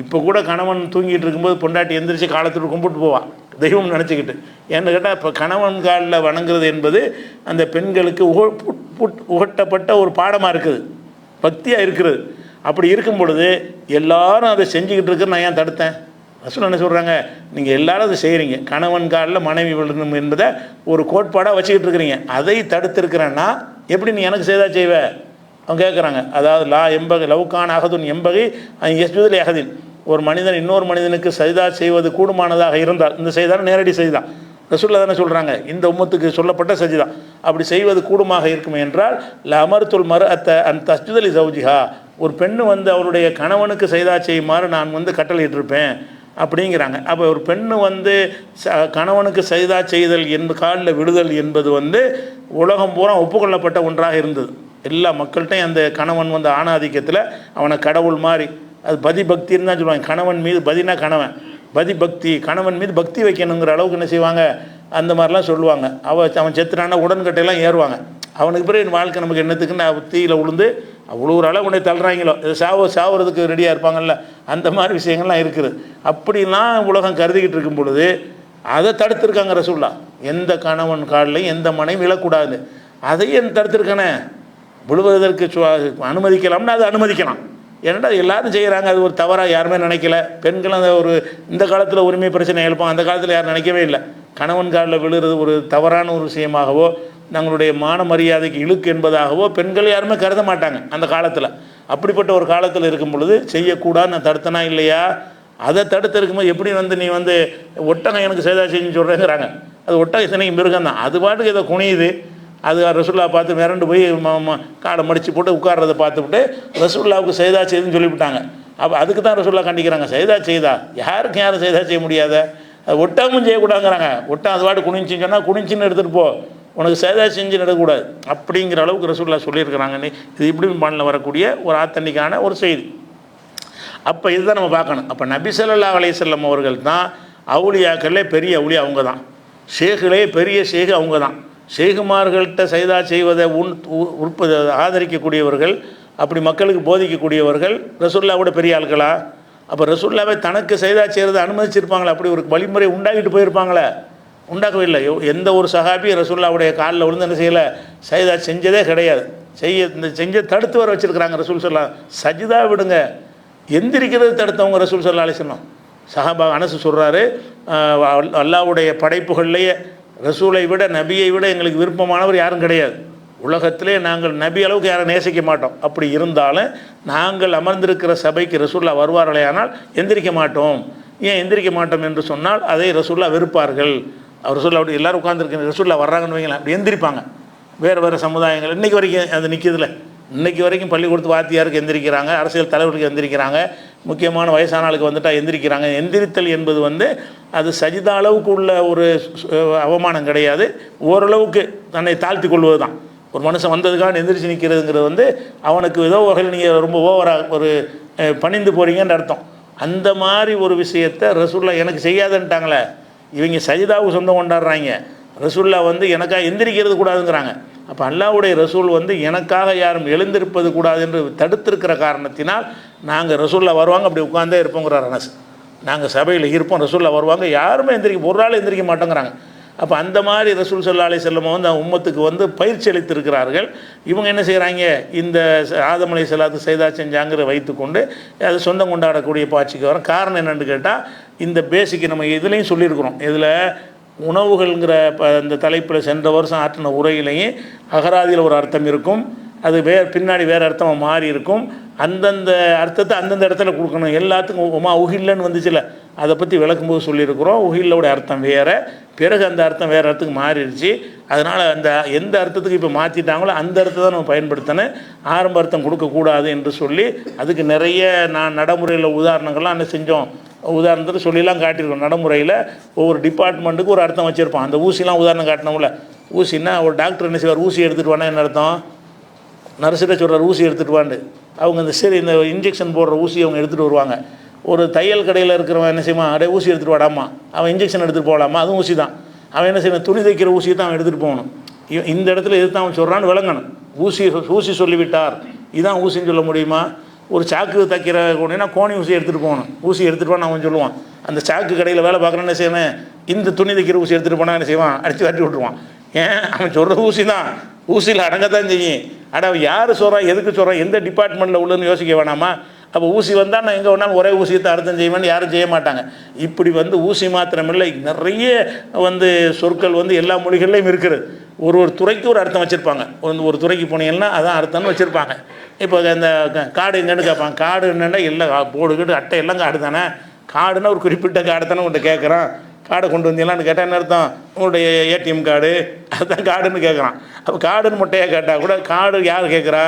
இப்போ கூட கணவன் தூங்கிட்டு இருக்கும்போது பொண்டாட்டி எந்திரிச்சு காலத்துக்கு கும்பிட்டு போவான் தெய்வம் நினச்சிக்கிட்டு. ஏன்னு கேட்டால் இப்போ கணவன் காலில் வணங்குறது என்பது அந்த பெண்களுக்கு உகட்டப்பட்ட ஒரு பாடமாக இருக்குது, பக்தியாக இருக்கிறது. அப்படி இருக்கும் பொழுது எல்லாரும் அதை செஞ்சுக்கிட்டு இருக்கிற நான் ஏன் தடுத்தேன்? ரசூல் என்ன சொல்கிறாங்க, நீங்கள் எல்லாரும் அதை செய்கிறீங்க, கணவன் காலில் மனைவி விழணும் என்பதை ஒரு கோட்பாடாக வச்சுக்கிட்டு இருக்கிறீங்க, அதை தடுத்திருக்கிறேன்னா எப்படி நீ எனக்கு செய்தா செய்வ? அவங்க கேட்குறாங்க. அதாவது லவுக்கான் அகதுன் எம்பகை எஸ்ஜுதல் யஹதீன், ஒரு மனிதன் இன்னொரு மனிதனுக்கு சஜிதா செய்வது கூடுமானதாக இருந்தால், இந்த செய்தான நேரடி செய்தான் ரசூலுல்லாஹ் தானே சொல்கிறாங்க, இந்த உம்மத்துக்கு சொல்லப்பட்ட சஜிதா அப்படி செய்வது கூடுமாக இருக்கும் என்றால் அமர்த்துல் மறு அந்த தஸ்ஜுதலி ஜவுஜிஹா, ஒரு பெண்ணு வந்து அவருடைய கணவனுக்கு சைதா செய்யுமாறு நான் வந்து கட்டளையிட்டிருப்பேன் அப்படிங்கிறாங்க. அப்போ ஒரு பெண்ணு வந்து கணவனுக்கு சைதா செய்தல் காலில் விடுதல் என்பது வந்து உலகம் பூரா ஒப்புக்கொள்ளப்பட்ட ஒன்றாக இருந்தது. எல்லா மக்கள்கிட்டையும் அந்த கணவன் வந்து ஆணாதிக்கத்தில் அவனை கடவுள் மாதிரி, அது பதிபக்தின்னு தான் சொல்லுவாங்க. கணவன் மீது பதினா கணவன், பதிபக்தி, கணவன் மீது பக்தி வைக்கணுங்கிற அளவுக்கு என்ன செய்வாங்க, அந்த மாதிரிலாம் சொல்லுவாங்க. அவன் செத்துறானா உடன்கட்டையெல்லாம் ஏறுவாங்க. அவனுக்கு பிறகு என் வாழ்க்கை நமக்கு என்னத்துக்குன்னு தீயில் உளுந்து அவ்வளோ ஒரு அளவு உடனே தள்ளுறாங்களோ, இது சாவுறதுக்கு ரெடியாக இருப்பாங்கல்ல, அந்த மாதிரி விஷயங்கள்லாம் இருக்குது. அப்படிலாம் உலகம் கருதிக்கிட்டு இருக்கும் பொழுது அதை தடுத்திருக்காங்க ரசூலுல்லாஹ். எந்த கணவன் காலிலையும் எந்த மனைவி விழக்கூடாது, அதையும் தடுத்திருக்கானே. விழுவதற்கு அனுமதிக்கலாம்னா அது அனுமதிக்கலாம். ஏன்னா எல்லாரும் செய்கிறாங்க, அது ஒரு தவறாக யாருமே நினைக்கல. பெண்களும் அந்த ஒரு இந்த காலத்தில் உரிமை பிரச்சனை எழுப்பாங்க, அந்த காலத்தில் யாரும் நினைக்கவே இல்லை. கணவன் காலில் விழுகிறது ஒரு தவறான ஒரு விஷயமாகவோ தங்களுடைய மான மரியாதைக்கு இழுக்கு என்பதாகவோ பெண்கள் யாருமே கருத மாட்டாங்க அந்த காலத்தில். அப்படிப்பட்ட ஒரு காலத்தில் இருக்கும் பொழுது செய்யக்கூடாது நான் தடுத்தனா இல்லையா? அதை தடுத்து இருக்கும்போது எப்படி வந்து நீ வந்து ஒட்டகம் எனக்கு சேதா செஞ்சு சொல்கிறேங்கிறாங்க. அது ஒட்டகம் இத்தனைக்கு மிருகம் தான், அது பாட்டுக்கு இதை குனியுது. அது ரசூலுல்லாஹ் பார்த்து மிரண்டு போய் காடை மடித்து போட்டு உட்கார்றதை பார்த்துவிட்டு ரசூலுல்லாஹ்வுக்கு செய்தா செய்துன்னு சொல்லிவிட்டாங்க. அப்போ அதுக்கு தான் ரசூலுல்லாஹ் கண்டிக்கிறாங்க, செய்தா செய்தா யாருக்கும் யாரும் செய்தா செய்ய முடியாத, அது ஒட்டகமும் செய்யக்கூடாதுங்கிறாங்க. ஒட்டகம் அது பாட்டு குனிஞ்சின்னு சொன்னால் குனிஞ்சின்னு எடுத்துகிட்டு போ, உனக்கு சேதா செஞ்சு நடக்கக்கூடாது அப்படிங்கிற அளவுக்கு ரசூலுல்லாஹ் சொல்லியிருக்கிறாங்கன்னு. இது இப்படி பாணில் வரக்கூடிய ஒரு ஆத்தன்டிக்கான ஒரு செய்தி. அப்போ இதுதான் நம்ம பார்க்கணும். அப்போ நபி ஸல்லல்லாஹு அலைஹி வஸல்லம் அவர்கள் தான் அவுலியாக்களே பெரிய அவுலியா அவங்க தான், ஷேகுலே பெரிய ஷேகு அவங்க தான். ஷேகுமார்கள்ட்ட சைதா செய்வதை ஆதரிக்கக்கூடியவர்கள், அப்படி மக்களுக்கு போதிக்கக்கூடியவர்கள் ரசூலுல்லாஹ்வோட பெரிய ஆட்களா? அப்போ ரசூலுல்லாஹ்வை தனக்கு சைதா செய்கிறத அனுமதிச்சிருப்பாங்களே, அப்படி ஒரு வழிமுறை உண்டாக்கிட்டு போயிருப்பாங்களே? உண்டாக்கவே இல்லை. எந்த ஒரு சஹாபி ரசூலுல்லாஹ்வுடைய காலில் விழுந்து என்ன செய்யலை, சைதா செஞ்சதே கிடையாது. செஞ்ச தடுத்து வர வச்சுருக்கிறாங்க ரசூல் ஸல்லல்லாஹு அலைஹி வஸல்லம். சஜிதா விடுங்க, எந்திரிக்கிறது தடுத்தவங்க ரசூல் ஸல்லல்லாஹு அலைஹி வஸல்லம். சஹாபா அனஸ் சொல்கிறாரு, அல்லாஹ்வுடைய படைப்புகள்லேயே ரசூலை விட நபியை விட எங்களுக்கு விருப்பமானவர் யாரும் கிடையாது. உலகத்திலே நாங்கள் நபி அளவுக்கு யாரை நேசிக்க மாட்டோம். அப்படி இருந்தாலும் நாங்கள் அமர்ந்திருக்கிற சபைக்கு ரசூல்லா வருவார்களே ஆனால் எந்திரிக்க மாட்டோம். ஏன் எந்திரிக்க மாட்டோம் என்று சொன்னால் அதை ரசூல்லா வெறுப்பார்கள். அவர் ரசூல்லா அப்படி எல்லோரும் உட்காந்துருக்க ரசூல்லா வர்றாங்கன்னு வைங்களேன், அப்படி எந்திரிப்பாங்க. வேறு சமுதாயங்கள் இன்றைக்கி வரைக்கும் அது நிற்கிதுல. இன்றைக்கி வரைக்கும் பள்ளிக்கூடத்து வாத்தியாருக்கு எந்திரிக்கிறாங்க, அரசியல் தலைவருக்கு எந்திரிக்கிறாங்க, முக்கியமான வயசான ஆளுக்கு வந்துட்டால் எந்திரிக்கிறாங்க. எந்திரித்தல் என்பது அது சஜிதா அளவுக்கு உள்ள ஒரு அவமானம் கிடையாது. ஓரளவுக்கு தன்னை தாழ்த்தி கொள்வது தான். ஒரு மனுஷன் வந்ததுக்காக எந்திரிச்சு நிற்கிறதுங்கிறது அவனுக்கு ஏதோ வகையில் நீங்கள் ரொம்ப ஓவராக ஒரு பணிந்து போகிறீங்கன்னு அர்த்தம். அந்த மாதிரி ஒரு விஷயத்தை ரசூல்லா எனக்கு செய்யாதுன்ட்டாங்களே. இவங்க சஜிதாவுக்கு சொந்தம் கொண்டாடுறாங்க. ரசூல்லா எனக்காக எந்திரிக்கிறது கூடாதுங்கிறாங்க. அப்போ அல்லாஹ்வுடைய ரசூல் எனக்காக யாரும் எழுந்திருப்பது கூடாது என்று தடுத்திருக்கிற காரணத்தினால் நாங்கள் ரசூல்லா வருவாங்க அப்படி உட்கார்ந்தே இருப்போங்கிறார் அனஸ். நாங்கள் சபையில் இருப்போம், ரசூல்லா வருவாங்க, யாருமே ஒரு நாள் எந்திரிக்க மாட்டோங்கிறாங்க. அப்போ அந்த மாதிரி ரசூல் ஸல்லல்லாஹு அலைஹி வஸல்லம் உம்மத்துக்கு பயிற்சி அளித்திருக்கிறார்கள். இவங்க என்ன செய்கிறாங்க, இந்த ஆதம் அலைஹிஸ்ஸலாத்து செய்தா செஞ்சாங்கிற வைத்துக்கொண்டு அது சொந்தம் கொண்டாடக்கூடிய பாட்சிக்கு வர காரணம் என்னென்னு கேட்டால், இந்த பேசிக்கு நம்ம இதுலேயும் சொல்லியிருக்கிறோம். இதில் உணவுகள்ங்கிற இந்த தலைப்பில் சென்ற வருஷம் ஆற்றின உரையிலையும் அகராதியில் ஒரு அர்த்தம் இருக்கும், அது பின்னாடி வேறு அர்த்தமாக மாறி இருக்கும். அந்தந்த அர்த்தத்தை அந்தந்த இடத்துல கொடுக்கணும். எல்லாத்துக்கும் உஹில்லன்னு வந்துச்சுல, அதை பற்றி விளக்கும்போது சொல்லியிருக்கிறோம். உஹில்லோட அர்த்தம் வேறு, பிறகு அந்த அர்த்தம் வேறு இடத்துக்கு மாறிடுச்சு. அதனால் அந்த எந்த அர்த்தத்துக்கு இப்போ மாற்றிட்டாங்களோ அந்த அர்த்தத்தை தான் நம்ம பயன்படுத்தணும், ஆரம்ப அர்த்தம் கொடுக்கக்கூடாது என்று சொல்லி அதுக்கு நிறைய நடைமுறையில் உதாரணங்கள்லாம் என்ன செஞ்சோம், உதாரணத்துக்கு சொல்லிலாம் காட்டியிருக்கோம். நடைமுறையில் ஒவ்வொரு டிபார்ட்மெண்ட்டுக்கு ஒரு அர்த்தம் வச்சுருப்பான். அந்த ஊசிலாம் உதாரணம் காட்டினோம்ல, ஊசின்னா ஒரு டாக்டர் என்ன செய்வார், ஊசி எடுத்துகிட்டு வானா என்ன அர்த்தம், நர்ஸிட்ட சொல்கிறார் ஊசி எடுத்துகிட்டு வாண்டு. அவங்க இந்த இன்ஜெக்ஷன் போடுற ஊசி அவங்க எடுத்துகிட்டு வருவாங்க. ஒரு தையல் கடையில் இருக்கிறவன் என்ன செய்வான், அப்படியே ஊசி எடுத்துகிட்டு வாடாமா, அவன் இன்ஜெக்ஷன் எடுத்துகிட்டு போகலாமா, அதுவும் ஊசி தான். அவன் என்ன செய்வான், துணி தைக்கிற ஊசியை தான் அவன் எடுத்துகிட்டு போகணும். இந்த இடத்துல எது தான் அவன் சொல்கிறான்னு விளங்கணும். ஊசி சொல்லிவிட்டார், இதுதான் ஊசின்னு சொல்ல முடியுமா? ஒரு சாக்கு தைக்கிற கொண்டா கோணி ஊசி எடுத்துகிட்டு போகணும், ஊசி எடுத்துகிட்டு போனால் அவன் சொல்லுவான். அந்த சாக்கு கடையில் வேலை பார்க்குறேன்னு என்ன செய்வேன், இந்த துணி தைக்கிற ஊசி எடுத்துகிட்டு போனால் என்ன செய்வான், அடித்து காட்டி விட்டுருவான். ஏன், அவன் சொல்கிற ஊசி தான், ஊசியில் அடங்கத்தான் செய்யும். ஆனால் யார் சொல்கிறான், எதுக்கு சொல்கிறான், எந்த டிபார்ட்மெண்ட்டில் உள்ளதுன்னு யோசிக்க வேணாமா? அப்போ ஊசி வந்தால் நான் எங்கே வேணாலும் ஒரே ஊசியை தான் அர்த்தம் செய்வேன்னு யாரும் செய்ய மாட்டாங்க. இப்படி ஊசி மாத்திரமில்லை, நிறைய சொற்கள் எல்லா மொழிகள்லையும் இருக்குது. ஒரு துறைக்கு ஒரு அர்த்தம் வச்சுருப்பாங்க. ஒரு துறைக்கு போனீங்கன்னா அதான் அர்த்தம்னு வச்சுருப்பாங்க. இப்போ அந்த காடு எங்கன்னு கேட்பாங்க, காடு என்னென்னா எல்லாம் போடுகிட்டு அட்டை எல்லாம் காடு தானே, காடுன்னா ஒரு குறிப்பிட்ட காடு தானே உங்கள்கிட்ட கேட்குறான். காடை கொண்டு வந்தீங்களான்னு கேட்டால் என்ன அர்த்தம், உங்களுடைய ஏடிஎம் கார்டு அதுதான் காடுன்னு கேட்குறான். அப்போ காடுன்னு முட்டையாக கேட்டால் கூட காடு யார் கேட்குறா,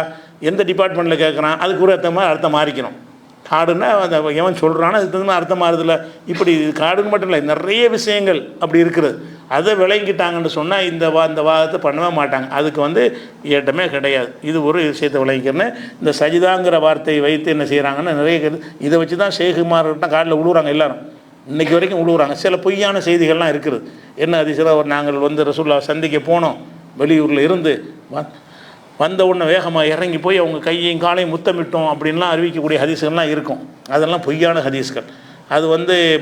எந்த டிபார்ட்மெண்ட்டில் கேட்குறான், அதுக்கு ஒரு அர்த்தம் மாறிக்கணும். காடுன்னா அந்த எவன் சொல்கிறானோ அதுக்கு தகுந்த அர்த்தம் மாறுதில்ல. இப்படி காடுன்னு மட்டும் இல்லை, நிறைய விஷயங்கள் அப்படி இருக்குது. அதை விளங்கிட்டாங்கன்னு சொன்னால் இந்த வாதத்தை பண்ணவே மாட்டாங்க. அதுக்கு ஏட்டமே கிடையாது. இது ஒரு விஷயத்தை விளங்கிக்கிறேன்னு இந்த சஜிதாங்கிற வார்த்தையை வைத்து என்ன செய்கிறாங்கன்னா நிறைய இதை வச்சு தான் ஷேகுமார்கிட்ட காலில் விழுவுறாங்க எல்லாரும். இன்றைக்கி வரைக்கும் விழுவுறாங்க. சில பொய்யான செய்திகள்லாம் இருக்குது. என்ன அதிசயம், நாங்கள் ரசூலுல்லாஹ் சந்திக்க போனோம், வெளியூரில் இருந்து வந்த உடனே வேகமாக இறங்கி போய் அவங்க கையையும் காலையும் முத்தமிட்டோம் அப்படின்லாம் அறிவிக்கக்கூடிய ஹதீஸ்கள்லாம் இருக்கும். அதெல்லாம் பொய்யான ஹதீஸ்கள். அது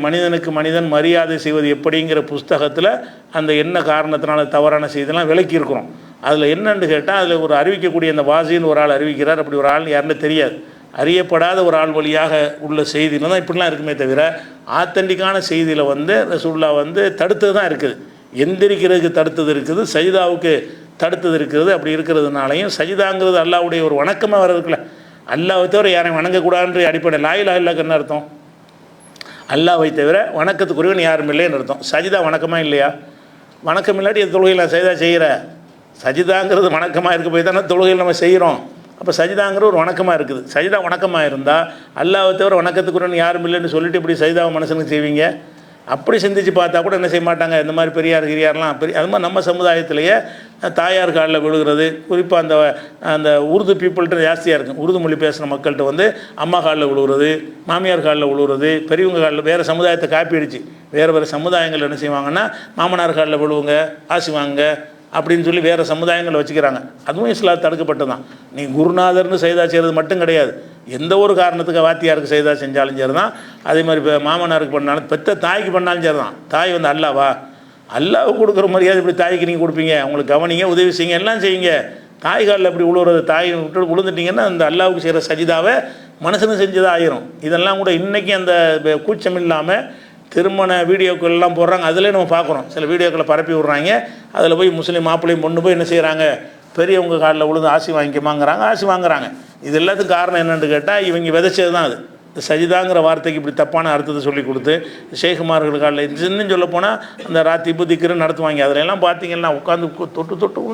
மனிதனுக்கு மனிதன் மரியாதை செய்வது எப்படிங்கிற புஸ்தகத்தில் அந்த என்ன காரணத்தினால தவறான செய்திலாம் விளக்கியிருக்கிறோம். அதில் என்னென்னு கேட்டால், அதில் ஒரு அறிவிக்கக்கூடிய அந்த வாசின்னு ஒரு ஆள் அறிவிக்கிறார். அப்படி ஒரு ஆள் யாருன்னு தெரியாது, அறியப்படாத ஒரு ஆள் வழியாக உள்ள செய்தியில் தான் இப்படிலாம் இருக்குமே தவிர ஆத்தென்டிக்கான செய்தியில் ரசூலுல்லாஹ் தடுத்தது தான் இருக்குது. எந்திரிக்கிறதுக்கு தடுத்தது இருக்குது, சஜிதாவுக்கு தடுத்தது இருக்குது. அப்படி இருக்கிறதுனாலையும் சஜிதாங்கிறது அல்லாஹ்வுடைய ஒரு வணக்கமாக வர இருக்குல்ல, அல்லாஹ்வை தவிர யாரையும் வணங்கக்கூடாதுன்ற அடிப்படை. லா இலாஹா இல்லல்லாஹ்க்கு என்ன அர்த்தம், அல்லாஹ்வை தவிர வணக்கத்துக்குரியவன் யாரும் இல்லைன்னு அர்த்தம். சஜிதா வணக்கமாக இல்லையா, வணக்கம் இல்லாட்டி தொழுகையில் சஜிதா செய்கிற, சஜிதாங்கிறது வணக்கமாக இருக்க போய் தானே தொழுகையில் நம்ம செய்கிறோம். அப்போ சஜிதாங்கிற ஒரு வணக்கமாக இருக்குது. சஜிதா வணக்கமாக இருந்தால் அல்லாஹ்வை தவிர வணக்கத்துக்குரியவன் யாரும் இல்லைன்னு சொல்லிட்டு இப்படி சஜிதாவை மனுஷனுக்கு செய்வீங்க. அப்படி சிந்திச்சு பார்த்தா கூட என்ன செய்ய மாட்டாங்க. இந்த மாதிரி பெரியார் கிரியார்லாம் அது மாதிரி நம்ம சமுதாயத்திலேயே தாயார் காலில் விழுகிறது. குறிப்பாக அந்த உருது பீப்புள்கிட்ட ஜாஸ்தியாக இருக்கும். உருது மொழி பேசுகிற மக்கள்கிட்ட அம்மா காலில் விழுகிறது, மாமியார் காலில் விழுகிறது, பெரியவங்க காலில். வேறு சமுதாயத்தை காப்பி அடிச்சு வேறு சமுதாயங்கள் என்ன செய்வாங்கன்னா, மாமனார் காலில் விழுவுங்க, ஆசி வாங்க அப்படின்னு சொல்லி வேறு சமுதாயங்களை வச்சுக்கிறாங்க. அதுவும் இஸ்லாம் தடுக்கப்பட்டு தான். நீ குருநாதர்னு செய்தா செய்கிறது மட்டும் கிடையாது, எந்த ஒரு காரணத்துக்கு வாத்தியாருக்கு செய்தா செஞ்சாலும் சரி தான். அதே மாதிரி இப்போ மாமனாருக்கு பண்ணாலும், பெற்ற தாய்க்கு பண்ணாலும் சரி தான். தாய் அல்லாவா, அல்லாவுக்கு கொடுக்குற மரியாதை இப்படி தாய்க்கு நீங்கள் கொடுப்பீங்க. உங்களுக்கு கவனிங்க, உதவி செய்யுங்க, எல்லாம் செய்யுங்க. தாய் காலில் அப்படி விழுவுறது, தாய் விட்டு விழுந்துட்டிங்கன்னா அந்த அல்லாவுக்கு செய்கிற சஜிதாவை மனுஷனும் செஞ்சுதான் ஆயிரும். இதெல்லாம் கூட இன்றைக்கி அந்த கூச்சம் இல்லாமல் திருமண வீடியோக்கள்லாம் போடுறாங்க. அதிலே நம்ம பார்க்குறோம். சில வீடியோக்களை பரப்பி விட்றாங்க. அதில் போய் முஸ்லீம் மாப்பிள்ளையும் பொண்ணு போய் என்ன செய்கிறாங்க, பெரியவங்க காலில் விழுந்து ஆசி வாங்கிக்கமாங்கிறாங்க, ஆசி வாங்குறாங்க. இது எல்லாத்துக்கும் காரணம் என்னென்னு கேட்டால் இவங்க விதைச்சது தான் அது. இந்த சஜிதாங்கிற வார்த்தைக்கு இப்படி தப்பான அர்த்தத்தை சொல்லி கொடுத்து ஷேகுமார்கள் காலில் இன்னும் சொல்ல போனால் அந்த ராத்திப்பு திக்கிற நடத்துவாங்க. அதில் எல்லாம் பார்த்தீங்கன்னா உட்காந்து தொட்டு தொட்டு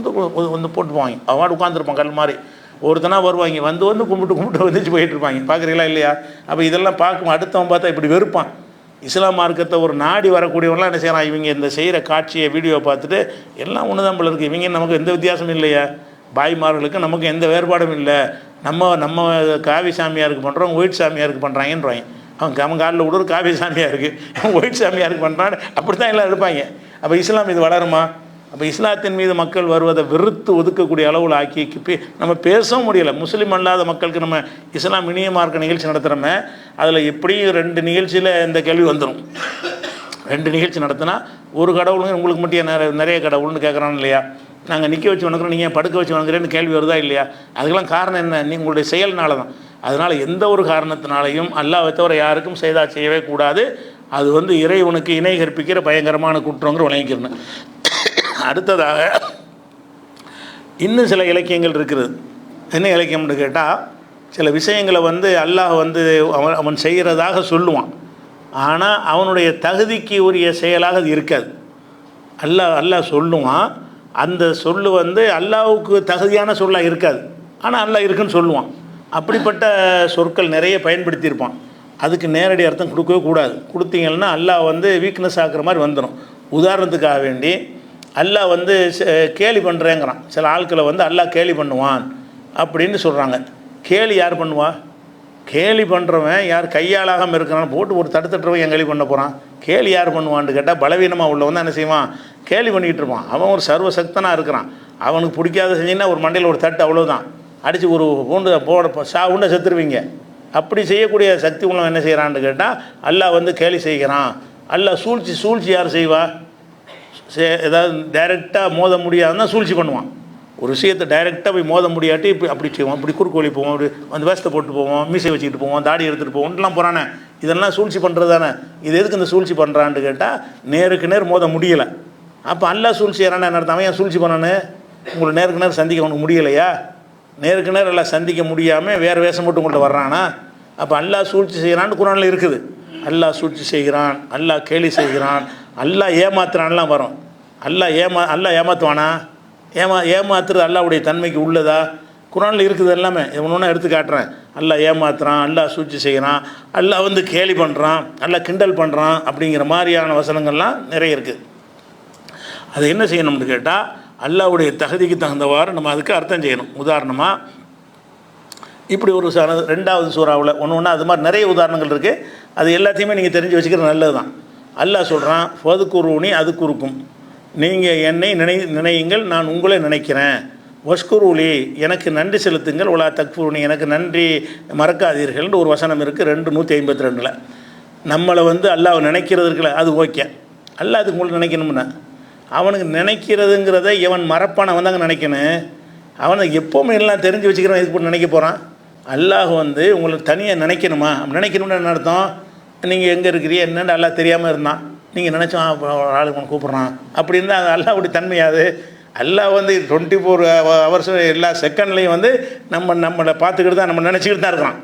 வந்து போட்டுப்பாங்க. அவன் உட்காந்துருப்பான் கல் மாதிரி. ஒருத்தனாக வருவாங்க, வந்து கும்பிட்டு வந்துச்சு போயிட்டு இருப்பாங்க. பார்க்குறீங்களா இல்லையா? அப்போ இதெல்லாம் பார்க்கும் அடுத்தவன் பார்த்தா இப்படி வெறுப்பான். இஸ்லாம் மார்க்கத்தை ஒரு நாடி வரக்கூடியவங்களாம் என்ன செய்யறான், இவங்க இந்த செய்கிற காட்சியை வீடியோவை பார்த்துட்டு எல்லாம் ஒன்று தான் போல இருக்குது, இவங்க நமக்கு எந்த வித்தியாசமும் இல்லையா, பாய்மார்களுக்கு நமக்கு எந்த வேறுபாடும் இல்லை, நம்ம காவி சாமியாருக்கு பண்ணுறோம், ஒயிட் சாமியாருக்கு பண்ணுறாங்கன்றாங்க. அவன் காலில் விடுற காவி சாமியாருக்கு, ஒயிட் சாமியாருக்கு பண்ணுறான்னு அப்படி தான் எல்லாம் இருப்பாங்க. அப்போ இஸ்லாம் இது வளருமா? அப்போ இஸ்லாத்தின் மீது மக்கள் வருவதை வெறுத்து ஒதுக்கக்கூடிய அளவில் ஆக்கி நம்ம பேசவும் முடியலை. முஸ்லீம் அல்லாத மக்களுக்கு நம்ம இஸ்லாம் இனிய மார்க்க நிகழ்ச்சி நடத்துகிறோமே, அதில் எப்படியும் 2 நிகழ்ச்சியில் இந்த கேள்வி வந்துடும். 2 நிகழ்ச்சி நடத்தினா ஒரு கடவுளுங்க உங்களுக்கு மட்டும் நிறைய கடவுள்னு கேட்குறான்னு இல்லையா, நாங்கள் நிற்க வச்சு வணங்குறோம், நீங்கள் படுக்க வச்சு வணங்குறேன்னு கேள்வி வருதா இல்லையா? அதுக்கெல்லாம் காரணம் என்ன? உங்களுடைய செயல்னால தான். அதனால் எந்த ஒரு காரணத்தினாலையும் அல்லாஹ்வை தவிர யாருக்கும் செய்யவே கூடாது. அது இறைவனுக்கு இணை கற்பிக்கிற பயங்கரமான குற்றங்கிற விளங்கிக்கிறேன். அடுத்ததாக இன்னும் சில இலக்கியங்கள் இருக்கிறது. என்ன இலக்கியம்னு கேட்டால், சில விஷயங்களை அல்லாஹ் அவன் செய்கிறதாக சொல்லுவான், ஆனால் அவனுடைய தகுதிக்கு உரிய செயலாக அது இருக்காது. அல்லாஹ் சொல்லுவான், அந்த சொல்லு அல்லாஹ்வுக்கு தகுதியான சொல்லாக இருக்காது, ஆனால் அல்லாஹ் இருக்குன்னு சொல்லுவான். அப்படிப்பட்ட சொற்கள் நிறைய பயன்படுத்தியிருப்பான். அதுக்கு நேரடி அர்த்தம் கொடுக்கவே கூடாது. கொடுத்தீங்கன்னா அல்லாஹ் வீக்னஸ் ஆக்குற மாதிரி வந்துடும். உதாரணத்துக்காக வேண்டி அல்லாஹ் கேலி பண்ணுறேங்கிறான். சில ஆட்களை அல்லாஹ் கேலி பண்ணுவான் அப்படின்னு சொல்கிறாங்க. கேலி யார் பண்ணுவா? கேலி பண்ணுறவன் யார்? கையாளாகாமல் இருக்கிறான் போட்டு ஒரு தடுத்துட்டுறவன் என் கேலி பண்ண போகிறான். கேலி யார் பண்ணுவான்னு கேட்டால் பலவீனமாக உள்ளவன் என்ன செய்வான்? கேலி பண்ணிகிட்டு இருப்பான். அவன் ஒரு சர்வசக்தனாக இருக்கிறான். அவனுக்கு பிடிக்காத செஞ்சிங்கன்னா ஒரு மண்டையில் ஒரு தட்டு, அவ்வளோதான், அடித்து ஒரு உண்டை செத்துருவீங்க. அப்படி செய்யக்கூடிய சக்தி உள்ளவன் என்ன செய்கிறான்னு கேட்டால் அல்லாஹ் கேலி செய்கிறான். அல்லாஹ் சூழ்ச்சி யார் செய்வா? ஏதாவது டைரெக்டாக மோத முடியாதுன்னா சூழ்ச்சி பண்ணுவான். ஒரு விஷயத்தை டைரெக்டாக போய் மோத முடியாட்டி அப்படி செய்வோம், இப்படி குறுக்கு வழி போவோம், அப்படி அந்த வேஸ்ட்டை போட்டு போவோம், மீசை வச்சுக்கிட்டு போவோம், தாடி எடுத்துகிட்டு போவோம்லாம் போகிறானே, இதெல்லாம் சூழ்ச்சி பண்ணுறது தானே. இது எதுக்கு இந்த சூழ்ச்சி பண்ணுறான்னு கேட்டால் நேருக்கு நேர் மோத முடியலை. அப்போ அல்லாஹ் சூழ்ச்சி யாரான நடத்தாமல் ஏன் சூழ்ச்சி பண்ணனு? உங்களை நேருக்கு நேர் சந்திக்க அவனுக்கு முடியலையா? நேருக்கு நேர் எல்லாம் சந்திக்க முடியாமல் வேறு வேஷம் மட்டும் உங்கள்கிட்ட வர்றானா? அப்போ அல்லாஹ் சூழ்ச்சி செய்கிறான்னு குர்ஆனில் இருக்குது. அல்லாஹ் சூழ்ச்சி செய்கிறான், அல்லாஹ் கேலி செய்கிறான், அல்லாஹ் ஏமாத்துறான்லாம் வரும். அல்லாஹ் ஏமாத்துவானா? ஏமாத்துறது அல்லாஹ்வுடைய தன்மைக்கு உள்ளதா? குர்ஆனில் இருக்குது எல்லாமே. ஒன்று எடுத்து காட்டுறேன். அல்லாஹ் ஏமாத்துறான், அல்லாஹ் சூழ்ச்சி செய்கிறான், அல்லாஹ் கேலி பண்ணுறான், அல்லாஹ் கிண்டல் பண்ணுறான் அப்படிங்கிற மாதிரியான வசனங்கள்லாம் நிறைய இருக்குது. அதை என்ன செய்யணும்னு கேட்டால் அல்லாஹ்வுடைய தகுதிக்கு தகுந்தவாறு நம்ம அதுக்கு அர்த்தம் செய்யணும். உதாரணமாக இப்படி ஒரு 2வது சூறாவில் ஒன்று அது மாதிரி நிறைய உதாரணங்கள் இருக்குது. அது எல்லாத்தையுமே நீங்கள் தெரிஞ்சு வச்சுக்கிறது நல்லது தான். அல்லாஹ் சொல்கிறான், ஃபதுகுரூனி அதுக்குருக்கும், நீங்கள் என்னை நினையுங்கள், நான் உங்களை நினைக்கிறேன். வஷ்குரூலி, எனக்கு நன்றி செலுத்துங்கள். உலா தக்ஃபுரூனி, எனக்கு நன்றி மறக்காதீர்கள்னு ஒரு வசனம் இருக்குது 2:152. நம்மளை அல்லாஹ் நினைக்கிறது இருக்குல்ல, அது ஓகே. அல்லாஹ் அதுக்கு உங்களை நினைக்கணும்னா, அவனுக்கு நினைக்கிறதுங்கிறத எவன் மறப்பான் அவன் தாங்க நினைக்கணும். அவனை எப்போவுமே எல்லாம் தெரிஞ்சு வச்சுக்கிறவன் இதுக்கு போட்டு நினைக்க போகிறான். அல்லாஹ் உங்களுக்கு தனியாக நினைக்கணுமா? நினைக்கணும்னு என்ன அர்த்தம்? நீங்கள் எங்கே இருக்கிறீ என்னென்னு அல்லாஹ் தெரியாமல் இருந்தான், நீங்கள் நினச்சோம் ஆளுக்கு ஒன்று கூப்பிட்றான் அப்படின்னு தான். அது அல்லாஹ்வுடைய தன்மையாது. அல்லாஹ் 24 ஹவர்ஸ் எல்லா செகண்ட்லேயும் நம்மளை பார்த்துக்கிட்டு தான், நம்ம நினச்சிக்கிட்டு தான் இருக்கிறான்.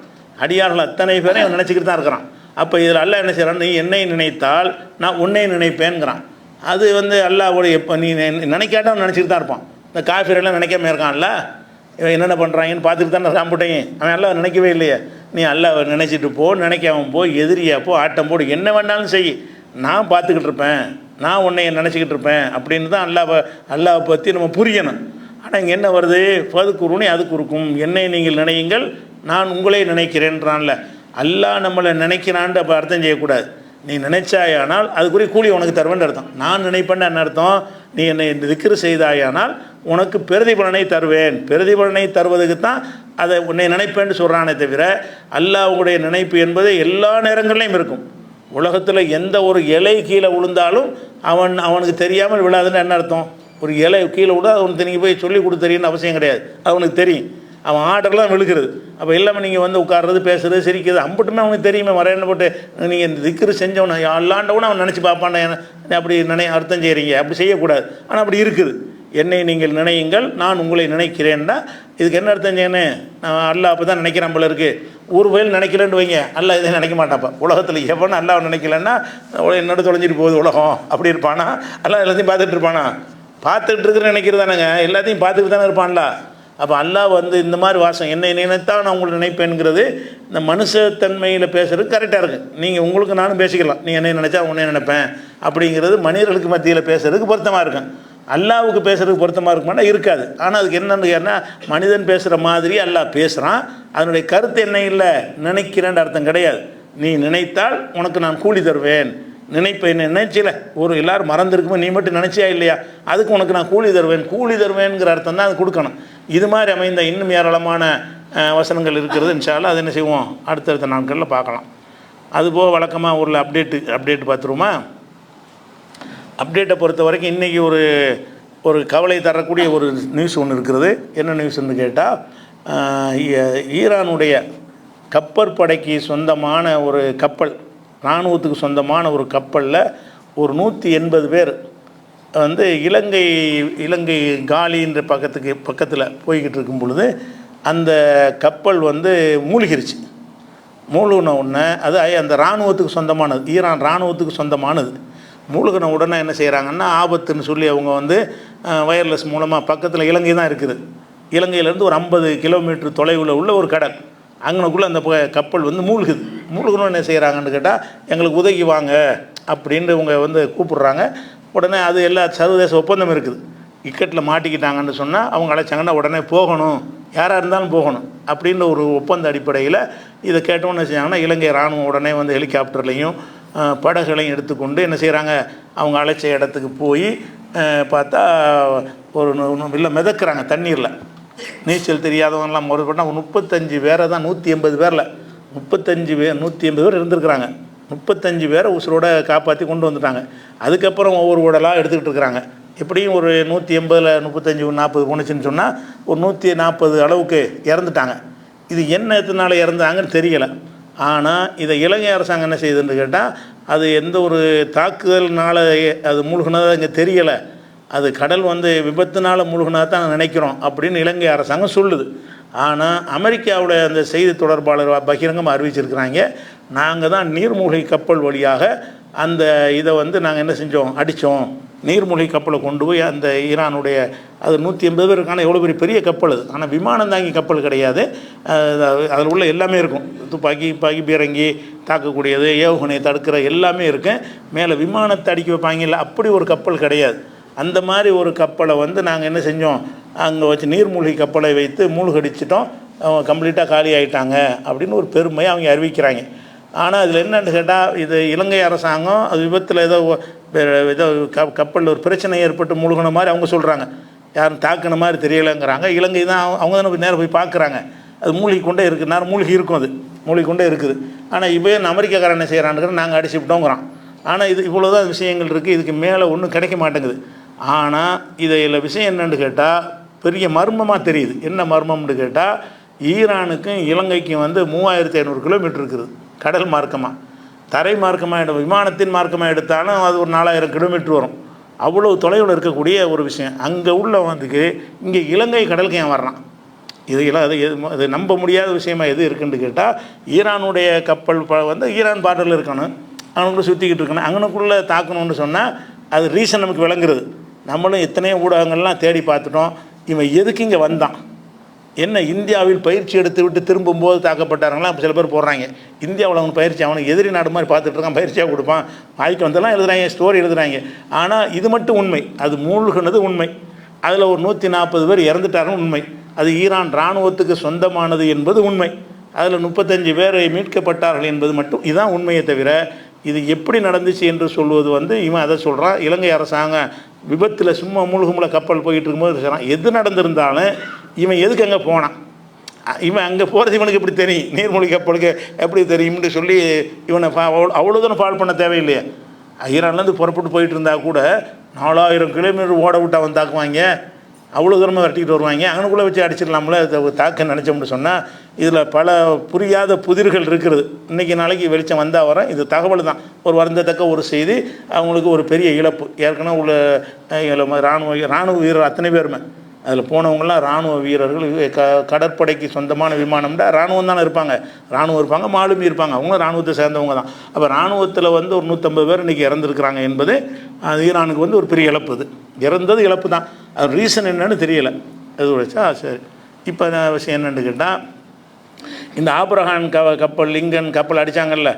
அடியார்கள் அத்தனை பேரையும் அவன் நினச்சிக்கிட்டு தான் இருக்கிறான். அப்போ இதில் அல்லாஹ் என்ன செய்கிறான்? நீ என்னை நினைத்தால் நான் உன்னை நினைப்பேன்கிறான். அது அல்லாஹ்வுடைய எப்போ நீ நினைக்காட்ட அவன் நினச்சிக்கிட்டு தான் இருப்பான். இந்த காஃபிரெல்லாம் நினைக்காம இருக்கான்ல, இவன் என்னென்ன பண்ணுறாங்கன்னு பார்த்துட்டு தானே சாம்பிட்டேங்க. அவன் அல்லாஹ் நினைக்கவே இல்லையே. நீ அல்லாஹ் நினச்சிட்டு போ, நினைக்காம போ, எதிரியா போ, ஆட்டம் போடு, என்ன வேணாலும் செய், நான் பார்த்துக்கிட்டு இருப்பேன், நான் உன்னை நினச்சிக்கிட்டு இருப்பேன் அப்படின்னு தான் அல்லாஹ் பற்றி நம்ம புரியணும். ஆனால் இங்கே என்ன வருது? ஃபதுகுரூனி அதுக்குருக்கும், என்னை நீங்கள் நினையுங்கள், நான் உங்களே நினைக்கிறேன்றான்ல. அல்லாஹ் நம்மளை நினைக்கிறான்ட்டு அப்போ அர்த்தம் செய்யக்கூடாது. நீ நினைச்சாயானால் அதுக்குரிய கூலி உனக்கு தருவேன்னு அர்த்தம். நான் நினைப்பேன்னு என்ன அர்த்தம்? நீ என்னை திக்ரு செய்தாயானால் உனக்கு பிரதிபலனை தருவேன். பிரதிபலனை தருவதுக்கு தான் அதை உன்னை நினைப்பேன்னு சொல்கிறானே தவிர அல்லாஹ்வுடைய நினைப்பு என்பது எல்லா நேரங்கள்லையும் இருக்கும். உலகத்தில் எந்த ஒரு இலை கீழே விழுந்தாலும் அவனுக்கு தெரியாமல் விழாதுன்னு என்ன அர்த்தம்? ஒரு இலை கீழே விட அவனுக்கு நீங்கள் போய் சொல்லி கொடுத்து தெரியும்னு அவசியம் கிடையாது. அவனுக்கு தெரியும், அவன் ஆர்டர்லாம் விழுக்கிறது. அப்போ எல்லாமே நீங்கள் உட்கார்றது, பேசுறது, சிரிக்கிறது அம்பட்டுமே அவனுக்கு தெரியுமே. என்ன போட்டு நீங்கள் இந்த திக்ரு செஞ்சவனை அல்லாண்டவனை அவன் நினச்சி பார்ப்பான். அப்படி அர்த்தம் செய்கிறீங்க, அப்படி செய்யக்கூடாது. ஆனால் அப்படி இருக்குது. என்னை நீங்கள் நினையுங்கள் நான் உங்களை நினைக்கிறேன்னா இதுக்கு என்ன அர்த்தம் செய்யணும்? அல்லாஹ் அப்போ தான் நினைக்கிறான் போல இருக்குது. ஒரு வயல் நினைக்கலன்னு வைங்க, அல்லாஹ் இதை நினைக்க மாட்டாப்பா. உலகத்தில் எவனும் அல்லாஹ் நினைக்கலன்னா என்னோட தொலைஞ்சிட்டு போகுது உலகம் அப்படி இருப்பானா? அல்லாஹ் எல்லாத்தையும் பார்த்துட்டு இருப்பானா? பார்த்துட்டு இருக்கிற நினைக்கிறது தானேங்க, எல்லாத்தையும் பார்த்துட்டு தானே இருப்பான்ல. அப்போ அல்லாஹ் வந்து இந்த மாதிரி வாசம் என்னை நினைத்தா நான் உங்களை நினைப்பேங்கிறது இந்த மனுஷத்தன்மையில் பேசுகிறது கரெக்டாக இருக்குது. நீங்கள் உங்களுக்கு நானும் பேசிக்கலாம், நீ என்னை நினச்சா உன்னை நினைப்பேன் அப்படிங்கிறது மனிதர்களுக்கு மத்தியில் பேசுகிறதுக்கு பொருத்தமாக இருக்கும். அல்லாவுக்கு பேசுகிறதுக்கு பொருத்தமாக இருக்குமானா இருக்காது. ஆனால் அதுக்கு என்னென்னு கேட்டால் மனிதன் பேசுகிற மாதிரி அல்லாஹ் பேசுகிறான். அதனுடைய கருத்து என்ன இல்லை, நினைக்கிறேன்னு அர்த்தம் கிடையாது. நீ நினைத்தால் உனக்கு நான் கூலி தருவேன். நினைப்பை நினைச்சில ஒரு எல்லோரும் மறந்துருக்குமோ நீ மட்டும் நினச்சியா இல்லையா, அதுக்கு உனக்கு நான் கூலி தருவேன்ங்கிற அர்த்தம் தான் அது கொடுக்கணும். இது மாதிரி அமைந்த இன்னும் ஏராளமான வசனங்கள் இருக்கிறது. இன்ஷா அல்லாஹ் அது என்ன செய்வோம், அடுத்தடுத்த நாட்களில் பார்க்கலாம். அதுபோக வழக்கமாக ஊரில் அப்டேட் பார்த்துருவோமா? அப்டேட்டை பொறுத்த வரைக்கும் இன்றைக்கி ஒரு கவலை தரக்கூடிய ஒரு நியூஸ் ஒன்று இருக்கிறது. என்ன நியூஸ்ன்னு கேட்டால், ஈரானுடைய கப்பற்படைக்கு சொந்தமான ஒரு கப்பல், இராணுவத்துக்கு சொந்தமான ஒரு கப்பலில் ஒரு 180 பேர் வந்து இலங்கை காலின்ற பக்கத்தில் போய்கிட்டு இருக்கும் பொழுது அந்த கப்பல் வந்து மூழ்கிருச்சு. மூழ்கின உடனே அது அந்த இராணுவத்துக்கு சொந்தமானது, ஈரான் இராணுவத்துக்கு சொந்தமானது. மூழ்கின உடனே என்ன செய்கிறாங்கன்னா, ஆபத்துன்னு சொல்லி அவங்க வந்து வயர்லெஸ் மூலமாக, பக்கத்தில் இலங்கை தான் இருக்குது, இலங்கையிலேருந்து ஒரு 50 கிலோமீட்டர் தொலைவில் உள்ள ஒரு கடல், அங்கனக்குள்ளே அந்த கப்பல் வந்து மூழ்கணும்னு என்ன செய்கிறாங்கன்னு கேட்டால், எங்களுக்கு உதவி வாங்க அப்படின்ட்டு இவங்க வந்து கூப்பிட்றாங்க. உடனே அது எல்லா சர்வதேச ஒப்பந்தம் இருக்குது. இக்கட்டில் மாட்டிக்கிட்டாங்கன்னு சொன்னால் அவங்க அழைச்சாங்கன்னா உடனே போகணும், யாராக இருந்தாலும் போகணும் அப்படின்ற ஒரு ஒப்பந்த அடிப்படையில் இதை கேட்டோன்னு செஞ்சாங்கன்னா, இலங்கை இராணுவம் உடனே வந்து ஹெலிகாப்டர்லையும் படகுகளையும் எடுத்துக்கொண்டு என்ன செய்கிறாங்க, அவங்க அழைச்ச இடத்துக்கு போய் பார்த்தா ஒரு இல்லை மிதக்கிறாங்க தண்ணீரில். நீச்சல் தெரியாதவங்கலாம் முறைப்பட்டால் 35 பேரை தான், 180 பேரில் 180 பேர் இருந்திருக்கிறாங்க. 35 பேரை உசுரோட காப்பாற்றி கொண்டு வந்துட்டாங்க. அதுக்கப்புறம் ஒவ்வொரு உடலாக எடுத்துக்கிட்டு இருக்கிறாங்க. எப்படியும் ஒரு 180ல் 35 40 போணுச்சுன்னு சொன்னால் ஒரு 140 அளவுக்கு இறந்துட்டாங்க. இது என்னத்தினால இறந்தாங்கன்னு தெரியலை. ஆனால் இதை இலங்கை அரசாங்கம் என்ன செய்யுதுன்னு கேட்டால், அது எந்த ஒரு தாக்குதல்னால அது மூழ்கினதாக இங்கே தெரியலை, அது கடல் வந்து விபத்துனால் மூழ்கினதாக தான் நினைக்கிறோம் அப்படின்னு இலங்கை அரசாங்கம் சொல்லுது. ஆனால் அமெரிக்காவோட அந்த செய்தி தொடர்பாளர் பகிரங்கமாக அறிவிச்சிருக்கிறாங்க, நாங்கள் தான் நீர்மூழ்கி கப்பல் வழியாக அந்த இதை வந்து நாங்கள் என்ன செஞ்சோம், அடித்தோம். நீர்மூழ்கி கப்பலை கொண்டு போய் அந்த ஈரானுடைய அது 180 பேர் இருக்கான எவ்வளோ பெரிய கப்பல் அது. ஆனால் விமானம் தாங்கி கப்பல் கிடையாது, அதில் உள்ள எல்லாமே இருக்கும். துப்பாக்கி பீரங்கி தாக்கக்கூடியது, ஏவுகணையை தடுக்கிற எல்லாமே இருக்குது. மேலே விமானத்தை அடிக்க வைப்பாங்கல்ல, அப்படி ஒரு கப்பல் கிடையாது. அந்த மாதிரி ஒரு கப்பலை வந்து நாங்கள் என்ன செஞ்சோம், அங்கே வச்சு நீர்மூழ்கி கப்பலை வைத்து மூழ்கடிச்சிட்டோம், அவங்க கம்ப்ளீட்டாக காலி ஆகிட்டாங்க அப்படின்னு ஒரு பெருமையை அவங்க அறிவிக்கிறாங்க. ஆனால் இதில் என்னென்னு கேட்டால், இது இலங்கை அரசாங்கம் அது விபத்தில் ஏதோ கப்பலில் ஒரு பிரச்சனை ஏற்பட்டு மூழ்கின மாதிரி அவங்க சொல்கிறாங்க, யாரும் தாக்கின மாதிரி தெரியலைங்கிறாங்க. இலங்கை தான், அவங்க தானே நேரம் போய் பார்க்குறாங்க, அது மூழ்கிக்கொண்டே இருக்குது, நேரம் மூழ்கி இருக்கும், அது மூழ்கிக்கொண்டே இருக்குது. ஆனால் இப்போ அமெரிக்காக்காரன் என்ன செய்கிறான்னு நாங்கள் அடிச்சுவிட்டோங்கிறோம். ஆனால் இது இவ்வளோ தான் விஷயங்கள் இருக்குது, இதுக்கு மேலே ஒன்றும் கிடைக்க மாட்டேங்குது. ஆனால் இதில் விஷயம் என்னென்னு கேட்டால் பெரிய மர்மமாக தெரியுது. என்ன மர்மம்னு கேட்டால், ஈரானுக்கும் இலங்கைக்கும் வந்து 3500 கிலோமீட்டர் இருக்குது கடல் மார்க்கமாக. தரை மார்க்கமாக விமானத்தின் மார்க்கமாக எடுத்தாலும் அது ஒரு 4000 கிலோமீட்டர் வரும். அவ்வளோ தொலைவில் இருக்கக்கூடிய ஒரு விஷயம். அங்கே உள்ள வந்துக்கு இங்கே இலங்கை கடலுக்கு ஏன் வர்றான், இது நம்ப முடியாத விஷயமா எது இருக்குன்னு கேட்டால், ஈரானுடைய கப்பல் வந்து ஈரான் பார்டரில் இருக்கணும், அவனுக்குள்ளே சுற்றிக்கிட்டு இருக்கணும், அங்கனுக்குள்ளே தாக்கணும்னு சொன்னால் அது ரீசன் நமக்கு விளங்குறது. நம்மளும் எத்தனையோ ஊடகங்கள்லாம் தேடி பார்த்துட்டோம், இவன் எதுக்கு இங்கே வந்தான், என்ன இந்தியாவில் பயிற்சி எடுத்து விட்டு திரும்பும்போது தாக்கப்பட்டாருங்களா சில பேர் போடுறாங்க. இந்தியாவில் அவன் பயிற்சி, அவனுக்கு எதிரி நாடு மாதிரி பார்த்துட்டு இருக்கான், பயிற்சியாக கொடுப்பான், வாய்க்கு வந்தெல்லாம் எழுதுறாங்க, ஸ்டோரி எழுதுறாங்க. ஆனால் இது மட்டும் உண்மை, அது மூழ்கினது உண்மை. அதில் ஒரு 140 பேர் இறந்துட்டாருன்னு உண்மை. அது ஈரான் இராணுவத்துக்கு சொந்தமானது என்பது உண்மை. அதில் 35 பேர் மீட்கப்பட்டார்கள் என்பது மட்டும் இதுதான் உண்மையை தவிர, இது எப்படி நடந்துச்சு என்று சொல்வது வந்து இவன் அதை சொல்கிறான். இலங்கை அரசாங்கம் விபத்தில் சும்மா மூழ்குமுல கப்பல் போயிட்டு இருக்கும்போது சொல்கிறான். எது நடந்திருந்தாலும் இவன் எதுக்கு அங்கே போனான், இவன் அங்கே போகிறது இவனுக்கு எப்படி தெரியும், நீர்மூழ்கி கப்பலுக்கு எப்படி தெரியும்னு சொல்லி இவனை அவ்வளோதானே ஃபால் பண்ண தேவையில்லையே. ஈரான்லேருந்து புறப்பட்டு போயிட்டு இருந்தால் கூட 4000 கிலோமீட்டர் ஓட விட்டு அவன் தாக்குவாங்க. அவ்வளோ தூரமாக விரட்டிக்கிட்டு வருவாங்க. அங்கனுக்குள்ளே வச்சு அடிச்சிடலாம்ல தாக்க நினச்சோம்னு சொன்னால் இதில் பல புரியாத புதிர்கள் இருக்கிறது. இன்றைக்கி நாளைக்கு வெளிச்சம் வந்தால் வர இது தகவல் தான். ஒரு வருந்தத்தக்க ஒரு செய்தி, அவங்களுக்கு ஒரு பெரிய இழப்பு. ஏற்கனவே உள்ள இராணுவ வீரர் அத்தனை பேருமே அதில் போனவங்களாம் இராணுவ வீரர்கள். கடற்படைக்கு சொந்தமான விமானம்டா இராணுவம் தானே இருப்பாங்க, இராணுவம் இருப்பாங்க, மாலுமி இருப்பாங்க, அவங்களும் இராணுவத்தை சேர்ந்தவங்க தான். அப்போ இராணுவத்தில் வந்து ஒரு 150 பேர் இன்றைக்கி இறந்துருக்குறாங்க என்பது அது ஈரானுக்கு வந்து ஒரு பெரிய இழப்பு. இது இறந்தது இழப்பு தான், அது ரீசன் என்னன்னு தெரியலை. அது வச்சா சரி. இப்போ விஷயம் என்னென்னு கேட்டால், இந்த ஆப்ரஹாம் கப்பல் லிங்கன் கப்பல் அடித்தாங்கல்ல,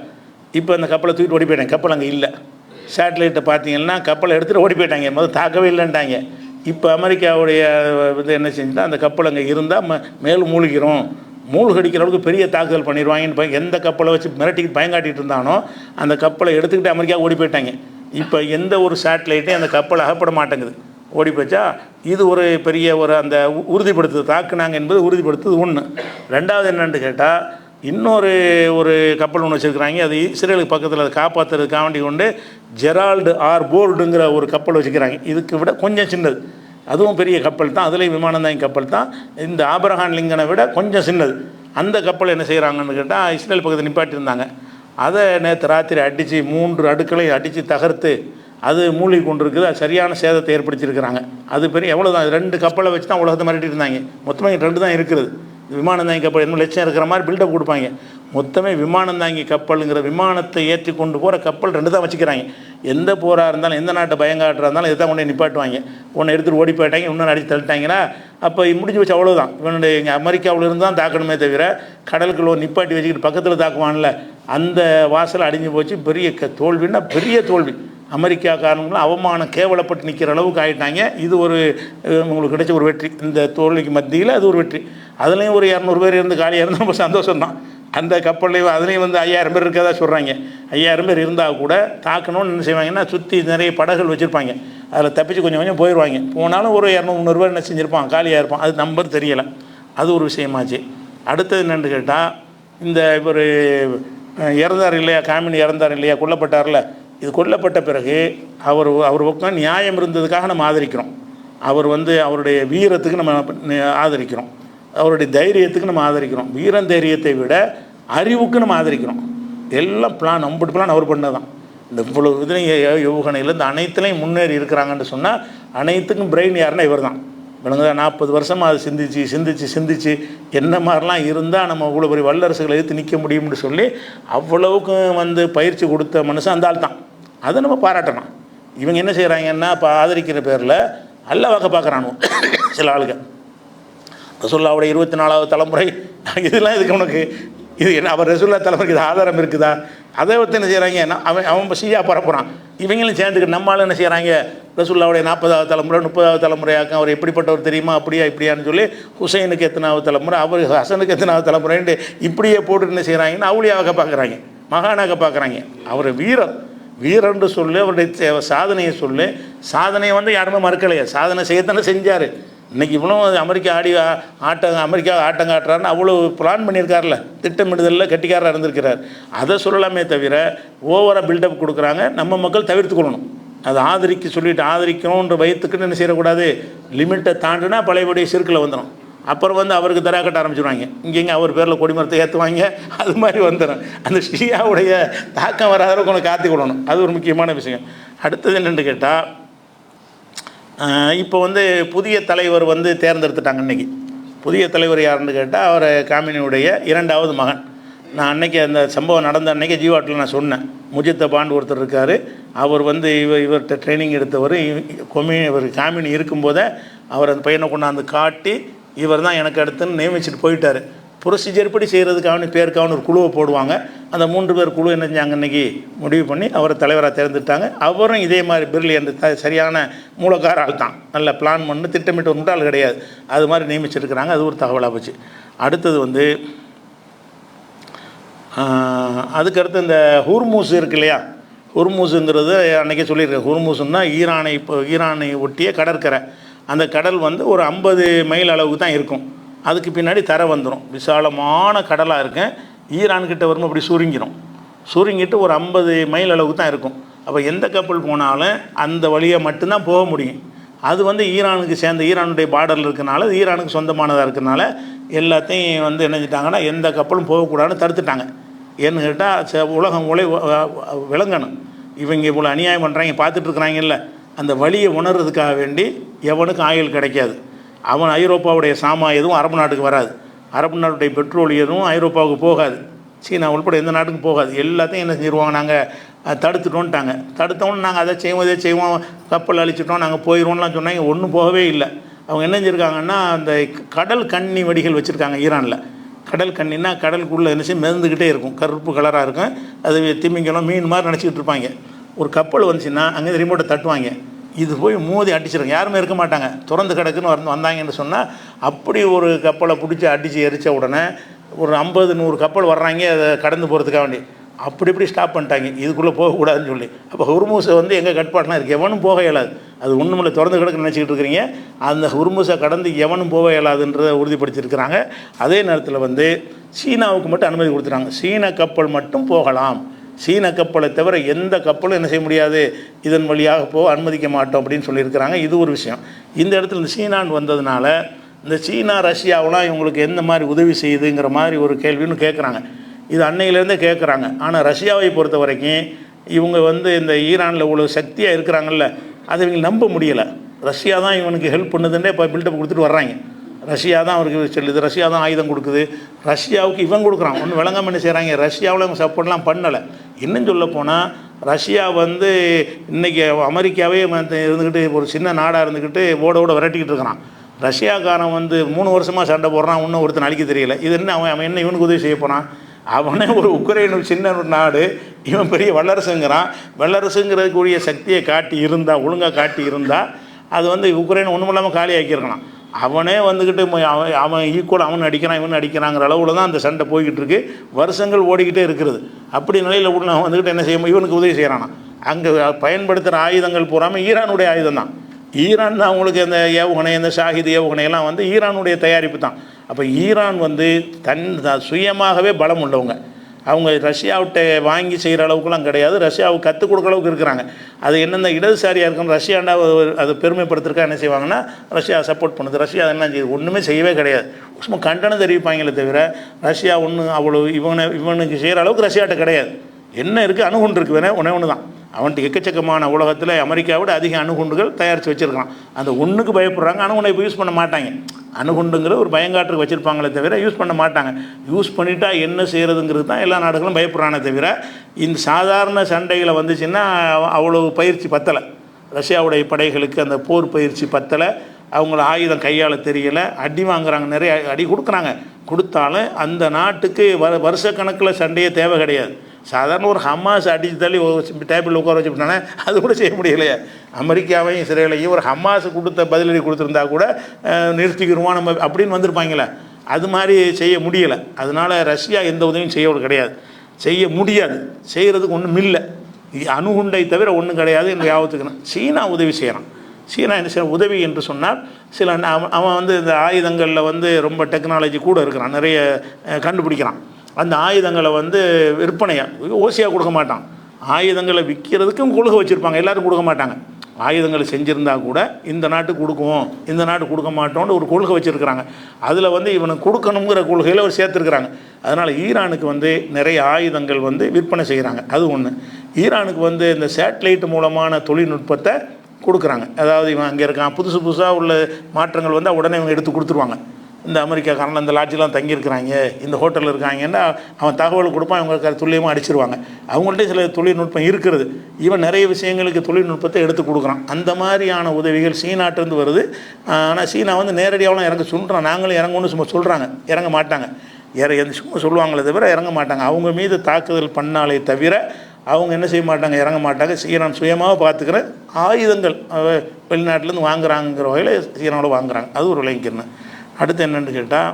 இப்போ அந்த கப்பலை தூக்கிட்டு ஓடி போயிட்டாங்க. கப்பல் அங்கே இல்லை. சேட்டலைட்டை பார்த்தீங்கன்னா கப்பலை எடுத்துகிட்டு ஓடி போயிட்டாங்க. முதல் தாக்கவே இல்லைன்ட்டாங்க. இப்போ அமெரிக்காவுடைய இது என்ன செஞ்சுட்டா, அந்த கப்பல் அங்கே இருந்தால் மேலும் மூழ்கடிக்கிற அளவுக்கு பெரிய தாக்குதல் பண்ணிடுவாங்கன்னு எந்த கப்பலை வச்சு மிரட்டிக்கிட்டு பயங்காட்டிகிட்டு இருந்தானோ அந்த கப்பலை எடுத்துக்கிட்டு அமெரிக்கா ஓடி போயிட்டாங்க. இப்போ எந்த ஒரு சேட்டலைட்டையும் அந்த கப்பல் அகப்பட மாட்டேங்குது, ஓடி போச்சா. இது ஒரு பெரிய ஒரு அந்த உறுதிப்படுத்துது, தாக்குனாங்க என்பது உறுதிப்படுத்துது ஒன்று. ரெண்டாவது என்னென்னு கேட்டால், ஒரு கப்பல் ஒன்று வச்சுருக்கிறாங்க. அது இஸ்ரேலுக்கு பக்கத்தில் அதை காப்பாற்றுறதுக்காக வேண்டி கொண்டு ஜெரால்டு ஆர் போர்டுங்கிற ஒரு கப்பல் வச்சுக்கிறாங்க. இதுக்கு விட கொஞ்சம் சின்னது, அதுவும் பெரிய கப்பல் தான், அதுலேயும் விமானந்தாங்கி கப்பல் தான். இந்த ஆப்ரஹாம் லிங்கனை விட கொஞ்சம் சின்னது. அந்த கப்பல் என்ன செய்கிறாங்கன்னு கேட்டால், இஸ்ரேல் பக்கத்தில் நிப்பாட்டியிருந்தாங்க. அதை நேற்று ராத்திரி அடித்து 3 அடுக்களையும் அடித்து தகர்த்து அது மூழ்கி கொண்டு இருக்குது. அது சரியான சேதத்தை ஏற்படுத்தியிருக்கிறாங்க. அது பெரிய எவ்வளோ தான், 2 கப்பலை வச்சு தான் உலகத்தை மிரட்டிட்டு இருந்தாங்க. மொத்தமாக 2 தான் இருக்கிறது. விமானந்தாங்கி கப்பல் இன்னும் லட்சம் இருக்கிற மாதிரி பில்டப் கொடுப்பாங்க. மொத்தமே விமானந்தாங்கி கப்பலுங்கிற விமானத்தை ஏற்றி கொண்டு போகிற கப்பல் 2 தான் வச்சுக்கிறாங்க. எந்த போராக இருந்தாலும், எந்த நாட்டை பயங்காட்டுறா இருந்தாலும் இதை தான் கொண்டு நிப்பாட்டுவாங்க. ஒன்று எடுத்துகிட்டு ஓடி போயிட்டாங்க, இன்னொன்று அடித்து தள்ளிட்டாங்கன்னா அப்போ முடிஞ்சு வச்சு அவ்வளோதான். இவனுடைய இங்கே அமெரிக்காவில் இருந்து தான் தாக்கணுமே தவிர கடலுக்குள்ள நிப்பாட்டி வச்சுக்கிட்டு பக்கத்தில் தாக்குவான்ல, அந்த வாசல் அடிஞ்சு போச்சு. பெரிய தோல்வின்னா பெரிய தோல்வி. அமெரிக்காக்காரங்களும் அவமானம், கேவலப்பட்டு நிற்கிற அளவுக்கு ஆகிட்டாங்க. இது உங்களுக்கு கிடைச்ச ஒரு வெற்றி. இந்த தோல்விக்கு மத்தியில் அது ஒரு வெற்றி. அதுலேயும் ஒரு 200 பேர் இருந்து காலியாக இருந்தால் ரொம்ப சந்தோஷம் தான். அந்த கப்பல்லையும் அதுலேயும் 5000 பேர் இருக்கதா சொல்கிறாங்க. 5000 பேர் இருந்தால் கூட தாக்கணும்னு என்ன செய்வாங்கன்னா, சுற்றி நிறைய படகுகள் வச்சுருப்பாங்க. அதில் தப்பிச்சு கொஞ்சம் கொஞ்சம் போயிடுவாங்க. போனாலும் ஒரு 200-300 பேர் என்ன செஞ்சுருப்பான், காலியாக இருப்பான். அது நம்பர் தெரியலை. அது ஒரு விஷயமாச்சு. அடுத்தது என்னென்னு கேட்டால், இந்த ஒரு இறந்தார் இல்லையா, காமினி இறந்தார் இல்லையா, கொல்லப்பட்டார்ல. இது கொல்லப்பட்ட பிறகு அவர் பக்கம் நியாயம் இருந்ததுக்காக நம்ம ஆதரிக்கிறோம். அவருடைய வீரத்துக்கு நம்ம ஆதரிக்கிறோம், அவருடைய தைரியத்துக்கு நம்ம ஆதரிக்கிறோம். வீரம் தைரியத்தை விட அறிவுக்கு நம்ம ஆதரிக்கிறோம். எல்லாம் பிளான், நம்பட்டு பிளான் அவர் பண்ணதான். இந்த இவ்வளவு இதுலையும் யோகனையில் இந்த அனைத்துலையும் முன்னேறி இருக்கிறாங்கன்னு சொன்னால் அனைத்துக்கும் பிரெயின் யாருன்னா இவர் தான். விளங்குதா? 40 வருஷமாக அதை சிந்திச்சு என்ன மாதிரிலாம் இருந்தால் நம்ம இவ்வளோ பெரிய வல்லரசுகளை எதிர்த்து நிற்க முடியும்னு சொல்லி அவ்வளவுக்கு பயிற்சி கொடுத்த மனுஷன் அந்த ஆள் தான். அதை நம்ம பாராட்டணும். இவங்க என்ன செய்கிறாங்கன்னா, இப்போ ஆதரிக்கிற பேரில் அல்லாஹ்வை பார்க்குறானோ சில ஆளுங்க. ரசூலுல்லாஹ்வுடைய 24வது தலைமுறை இதெல்லாம் இதுக்கு உனக்கு இது என்ன, அவர் ரசூலுல்லாஹ் தலைமுறைக்கு இது ஆதாரம் இருக்குதா? அதை ஒருத்தர் என்ன செய்கிறாங்க, அவன் ஷியா பரப்புறான். இவங்களும் சேர்ந்துக்கிட்டு நம்மளால் என்ன செய்கிறாங்க, ரசூலுல்லாஹ்வுடைய 40வது தலைமுறை 30வது தலைமுறையாக்க அவர் எப்படிப்பட்டவர் தெரியுமா, அப்படியா இப்படியான்னு சொல்லி ஹுசைனுக்கு எத்தனாவது தலைமுறை, அவர் ஹசனுக்கு எத்தனாவது தலைமுறைன்ட்டு இப்படியே போட்டு என்ன செய்கிறாங்கன்னா அவுலியாவாக பார்க்குறாங்க, மகானாக பார்க்குறாங்க. அவர் வீரன்னு சொல்லு, அவருடைய சாதனையை சொல்லு. சாதனையை யாருமே மறுக்கலையா, சாதனை செய்யத்தானே செஞ்சார். இன்றைக்கி இவ்வளோ அமெரிக்கா ஆட்டம் காட்டுறாருன்னு அவ்வளோ பிளான் பண்ணியிருக்காருல, திட்டமிடுதலில் கட்டிக்காரராக இருந்திருக்கிறார். அதை சொல்லலாமே தவிர ஓவராக பில்டப் கொடுக்குறாங்க. நம்ம மக்கள் தவிர்த்துக்கொள்ளணும். அதை ஆதரிக்கணுன்ற பயத்துக்குன்னு என்ன செய்யக்கூடாது. லிமிட்டை தாண்டினா பழையபடி சிற்கில் வந்துடும். அப்புறம் அவருக்கு தரா கட்ட ஆரம்பிச்சிடுவாங்க. இங்கெங்கே அவர் பேரில் கொடிமரத்தை ஏற்றுவாங்க. அது மாதிரி வந்துடும். அந்த ஷியாவுடைய தாக்கம் வராத அளவுக்கு ஒன்று காத்திக்கொள்ளணும். அது ஒரு முக்கியமான விஷயம். அடுத்தது என்னென்னு கேட்டால், இப்போ புதிய தலைவர் தேர்ந்தெடுத்துட்டாங்க. இன்றைக்கி புதிய தலைவர் யாருன்னு கேட்டால், அவர் காமினியுடைய 2வது மகன். நான் அன்றைக்கி அந்த சம்பவம் நடந்த அன்றைக்கி ஜீவாட்டில் நான் சொன்னேன். முஜித்தபான்னு ஒருத்தர் இருக்கார். அவர் இவர்கிட்ட ட்ரைனிங் எடுத்தவர். இவர் காமினி இருக்கும்போதே அவர் அந்த பையனை கொண்டாந்து காட்டி, இவர் தான் எனக்கு அடுத்துன்னு நியமிச்சுட்டு போயிட்டார். ப்ரொசீஜர் படி செய்கிறதுக்காக பேருக்காக ஒரு குழுவை போடுவாங்க. அந்த 3 பேர் குழு என்ன செஞ்சாங்க, இன்றைக்கி முடிவு பண்ணி அவரை தலைவராக தேர்ந்தெடுத்தாங்க. அவரும் இதே மாதிரி பிரில்லியன்ட், சரியான மூலக்கார ஆள் தான். நல்ல பிளான் பண்ணி திட்டமிட்டு ஒரு ஆள் கிடையாது. அது மாதிரி நியமிச்சிருக்கிறாங்க. அது ஒரு தகவலாக போச்சு. அடுத்தது அதுக்கடுத்து இந்த ஹுர்மூஸ் இருக்கு இல்லையா, ஹுர்மூஸுங்கிறது அன்றைக்கே சொல்லியிருக்கேன். ஹுர்மூஸுன்னா ஈரானை ஒட்டிய கடற்கரை. அந்த கடல் ஒரு 50 மைல் அளவுக்கு தான் இருக்கும். அதுக்கு பின்னாடி தரை வந்துடும். விசாலமான கடலாக இருக்கேன். ஈரான்கிட்ட வரும் அப்படி சுருங்கிட்டு ஒரு 50 மைல் அளவுக்கு தான் இருக்கும். அப்போ எந்த கப்பல் போனாலும் அந்த வழியை மட்டும்தான் போக முடியும். அது வந்து ஈரானுக்கு சேர்ந்த ஈரானுடைய பார்டரில் இருக்கனால அது ஈரானுக்கு சொந்தமானதாக இருக்கனால எல்லாத்தையும் வந்து என்ன செஞ்சிட்டாங்கன்னா எந்த கப்பலும் போகக்கூடாதுன்னு தடுத்துட்டாங்க. ஏன்னு கேட்டால் உலகம் விளங்கணும், இவங்க இவ்வளோ அநியாயம் பண்ணுறாங்க பார்த்துட்ருக்குறாங்கல்ல, அந்த வழியை உணர்றதுக்காக வேண்டி எவனுக்கும் ஆயுள் கிடைக்காது. அவன் ஐரோப்பாவுடைய சாமா எதுவும் அரபு நாட்டுக்கு வராது, அரபு நாட்டுடைய பெட்ரோல் எதுவும் ஐரோப்பாவுக்கு போகாது, சீனா உள்பட எந்த நாட்டுக்கும் போகாது. எல்லாத்தையும் என்ன செஞ்சிருவாங்க, நாங்கள் தடுத்துட்டோன்ட்டாங்க. தடுத்தோன்னு நாங்கள் அதை செய்வோம் இதை செய்வோம், கப்பல் அழிச்சிட்டோம், நாங்கள் போயிடுவோம்லாம் சொன்னாங்க. ஒன்றும் போகவே இல்லை. அவங்க என்ன செஞ்சுருக்காங்கன்னா அந்த கடல் கன்னி வெடிகள் வச்சுருக்காங்க ஈரானில். கடல் கண்ணின்னா கடலுக்குள்ளே என்ன செய்யும் மிதந்துக்கிட்டே இருக்கும், கருப்பு கலராக இருக்கும், அது திமிங்கலம் மீன் மாதிரி நினச்சிக்கிட்டு இருப்பாங்க. ஒரு கப்பல் வந்துச்சுன்னா அங்கே ரிமோட்டை தட்டுவாங்க, இது போய் மோதி அடிச்சிருங்க, யாருமே இருக்க மாட்டாங்க, திறந்து கிடக்குன்னு வந்தாங்கன்னு சொன்னால் அப்படி ஒரு கப்பலை பிடிச்சி அடித்து எரித்த உடனே ஒரு 50-100 கப்பல் வர்றாங்க அதை கடந்து போகிறதுக்காக வேண்டி. அப்படி இப்படி ஸ்டாப் பண்ணிட்டாங்க, இதுக்குள்ளே போகக்கூடாதுன்னு சொல்லி. அப்போ ஹுர்முஸை வந்து எங்கள் கட்பாட்டெலாம் இருக்குது, எவனும் போக இயலாது. அது ஒன்றுமில்ல, திறந்து கிடக்குன்னு நினச்சிக்கிட்டு இருக்கிறீங்க, அந்த ஹுர்முஸை கடந்து எவனும் போக இயலாதுன்றதை உறுதிப்படுத்தியிருக்கிறாங்க. அதே நேரத்தில் வந்து சீனாவுக்கு மட்டும் அனுமதி கொடுத்துட்டாங்க, சீன கப்பல் மட்டும் போகலாம், சீன கப்பலை தவிர எந்த கப்பலும் என்ன செய்ய முடியாது, இதன் வழியாக போக அனுமதிக்க மாட்டோம் அப்படின்னு சொல்லியிருக்கிறாங்க. இது ஒரு விஷயம். இந்த இடத்துல இந்த சீனான்னு வந்ததுனால இந்த சீனா ரஷ்யாவெலாம் இவங்களுக்கு எந்த மாதிரி உதவி செய்யுதுங்கிற மாதிரி ஒரு கேள்வின்னு கேட்குறாங்க. இது அன்னையிலேருந்தே கேட்குறாங்க. ஆனால் ரஷ்யாவை பொறுத்த வரைக்கும் இவங்க வந்து இந்த ஈரானில் இவ்வளோ சக்தியாக இருக்கிறாங்கல்ல, அதை இவங்க நம்ப முடியலை. ரஷ்யா தான் இவனுக்கு ஹெல்ப் பண்ணுதுன்னே இப்போ பில்டப் கொடுத்துட்டு வர்றாங்க. ரஷ்யா தான் அவருக்கு சொல்லுது, ரஷ்யா தான் ஆயுதம் கொடுக்குது, ரஷ்யாவுக்கு இவன் கொடுக்குறான். ஒன்றும் விளங்காம என்ன செய்கிறாங்க, ரஷ்யாவில் இவங்க சப்போர்ட்லாம் பண்ணலை. இன்னும் சொல்ல போனால் ரஷ்யா வந்து இன்றைக்கி அமெரிக்காவே இருந்துக்கிட்டு ஒரு சின்ன நாடாக இருந்துக்கிட்டு ஓட விரட்டிக்கிட்டு இருக்கிறான். ரஷ்யாக்காரன் வந்து 3 வருஷமாக சண்டை போடுறான், இன்னும் ஒருத்தன் அழிக்க தெரியல. இது என்ன அவன் என்ன இவனுக்கு உதவி செய்ய போகிறான்? அவனே ஒரு உக்ரைன் சின்ன ஒரு நாடு, இவன் பெரிய வல்லரசுங்கிறான். வல்லரசுங்கிறதுக்குரிய சக்தியை காட்டி இருந்தால், ஒழுங்காக காட்டி இருந்தால் அது வந்து உக்ரைன் ஒன்றும் இல்லாமல் காலி ஆக்கியிருக்கலாம். அவனே வந்துக்கிட்டு அவன் ஈக்குவல் அவன் அடிக்கிறான் இவன் அடிக்கிறாங்கிற அளவில் தான் அந்த சண்டை போய்கிட்டு இருக்குது, வருஷங்கள் ஓடிக்கிட்டே இருக்கிறது. அப்படி நிலையில் உள்ள வந்துக்கிட்டு என்ன செய்ய இவனுக்கு உதவி செய்கிறானா? அங்கே பயன்படுத்துகிற ஆயுதங்கள் பூராமல் ஈரானுடைய ஆயுதம் தான். ஈரான் தான் அவங்களுக்கு அந்த ஏவுகணை, அந்த ஷாஹித் ஏவுகணையெல்லாம் வந்து ஈரானுடைய தயாரிப்பு தான். அப்போ ஈரான் வந்து சுயமாகவே பலம் உள்ளவங்க. அவங்க ரஷ்யாவிட்ட வாங்கி செய்கிற அளவுக்குலாம் கிடையாது, ரஷ்யாவுக்கு கற்றுக் கொடுக்குற அளவுக்கு இருக்கிறாங்க. அது என்னென்ன இடதுசாரியாக இருக்குன்னு ரஷ்யாண்டா அது பெருமைப்படுத்துறதுக்காக என்ன செய்வாங்கன்னா ரஷ்யா சப்போர்ட் பண்ணுது. ரஷ்யா என்ன செய்யுது, ஒன்றுமே செய்யவே கிடையாது, சும்மா கண்டனம் தெரிவிப்பாங்களே தவிர ரஷ்யா ஒன்று அவ்வளோ இவனுக்கு செய்கிற அளவுக்கு ரஷ்யாட்ட கிடையாது. என்ன இருக்குது, அணுகுண்டு இருக்குது, வேணா ஒன்று தான். அவன்ட்டு எக்கச்சக்கமான உலகத்தில் அமெரிக்காவோட அதிக அணுகுண்டுகள் தயாரித்து வச்சுருக்கான். அந்த ஒன்றுக்கு பயப்படுறாங்க, அணுகுண்டை இப்போ யூஸ் பண்ண மாட்டாங்க. அணுகுண்டுங்கிற ஒரு பயங்காட்டுக்கு வச்சுருப்பாங்களே தவிர யூஸ் பண்ண மாட்டாங்க. யூஸ் பண்ணிட்டா என்ன செய்கிறதுங்கிறது தான் எல்லா நாடுகளும் பயப்படுறானே தவிர இந்த சாதாரண சண்டைகளை வந்துச்சுன்னா அவ்வளோ பயிற்சி பத்தலை. ரஷ்யாவுடைய படைகளுக்கு அந்த போர் பயிற்சி பத்தலை, அவங்கள ஆயுதம் கையாள தெரியலை, அடி வாங்குறாங்க, நிறைய அடி கொடுக்குறாங்க. கொடுத்தாலும் அந்த நாட்டுக்கு வருஷக்கணக்கில் சண்டையே தேவை கிடையாது. சாதாரண ஒரு ஹமாஸ் அடித்து தள்ளி டேபிளில் உட்கார வச்சுட்டானே அது கூட செய்ய முடியலையே. அமெரிக்காவையும் இஸ்ரேலையும் ஒரு ஹமாஸ் கொடுத்த பதிலடி கொடுத்துருந்தா கூட நிறுத்திக்கிடுவோம் நம்ம அப்படின்னு வந்திருப்பாங்களே, அது மாதிரி செய்ய முடியலை. அதனால் ரஷ்யா எந்த உதவியும் செய்யறது கிடையாது, செய்ய முடியாது, செய்கிறதுக்கு ஒன்றும் இல்லை. அணுகுண்டை தவிர ஒன்றும் கிடையாது என்று ஞாபகத்துக்கணும். சீனா உதவி செய்கிறான். சீனா என்ன செய்ய உதவி என்று சொன்னால் சில அவன் வந்து இந்த ஆயுதங்களில் வந்து ரொம்ப டெக்னாலஜி கூட இருக்கிறான், நிறைய கண்டுபிடிக்கிறான். அந்த ஆயுதங்களை வந்து விற்பனையாக ஓசியாக கொடுக்க மாட்டான். ஆயுதங்களை விற்கிறதுக்கும் கொள்கை வச்சுருப்பாங்க, எல்லோரும் கொடுக்க மாட்டாங்க. ஆயுதங்களை செஞ்சுருந்தால் கூட இந்த நாட்டுக்கு கொடுக்குவோம், இந்த நாட்டுக்கு கொடுக்க மாட்டோம்னு ஒரு கொள்கை வச்சுருக்கிறாங்க. அதில் வந்து இவனுக்கு கொடுக்கணுங்கிற கொள்கையில் ஒரு சேர்த்துருக்குறாங்க. அதனால் ஈரானுக்கு வந்து நிறைய ஆயுதங்கள் வந்து விற்பனை செய்கிறாங்க. அது ஒன்று. ஈரானுக்கு வந்து இந்த சேட்டலைட் மூலமான தொழில்நுட்பத்தை கொடுக்குறாங்க. அதாவது இவன் அங்கே இருக்கான், புதுசாக உள்ள மாற்றங்கள் வந்து உடனே இவங்க எடுத்து கொடுத்துருவாங்க. இந்த அமெரிக்காக்காரன் இந்த லாட்ஜெலாம் தங்கியிருக்கிறாங்க, இந்த ஹோட்டலில் இருக்காங்கன்னா அவன் தகவல் கொடுப்பான், அவங்க துல்லியமாக அடிச்சிருவாங்க. அவங்கள்ட்ட சில தொழில்நுட்பம் இருக்கிறது. இவன் நிறைய விஷயங்களுக்கு தொழில்நுட்பத்தை எடுத்து கொடுக்குறான். அந்த மாதிரியான உதவிகள் சீனாட்டிருந்து வருது. ஆனால் சீனா வந்து நேரடியாகலாம் இறங்க சொல்கிறான், நாங்களும் இறங்கணும்னு சும்மா சொல்கிறாங்க, இறங்க மாட்டாங்க. சும்மா சொல்லுவாங்களே தவிர இறங்க மாட்டாங்க. அவங்க மீது தாக்குதல் பண்ணாலே தவிர அவங்க என்ன செய்ய மாட்டாங்க, இறங்க மாட்டாங்க. ஈரான் சுயமாக பார்த்துக்கிற ஆயுதங்கள் வெளிநாட்டிலேருந்து வாங்குறாங்கிற வகையில் ஈரானோட வாங்குறாங்க. அது ஒரு விளைவிக்கிறேன். அடுத்து என்னென்னு கேட்டால்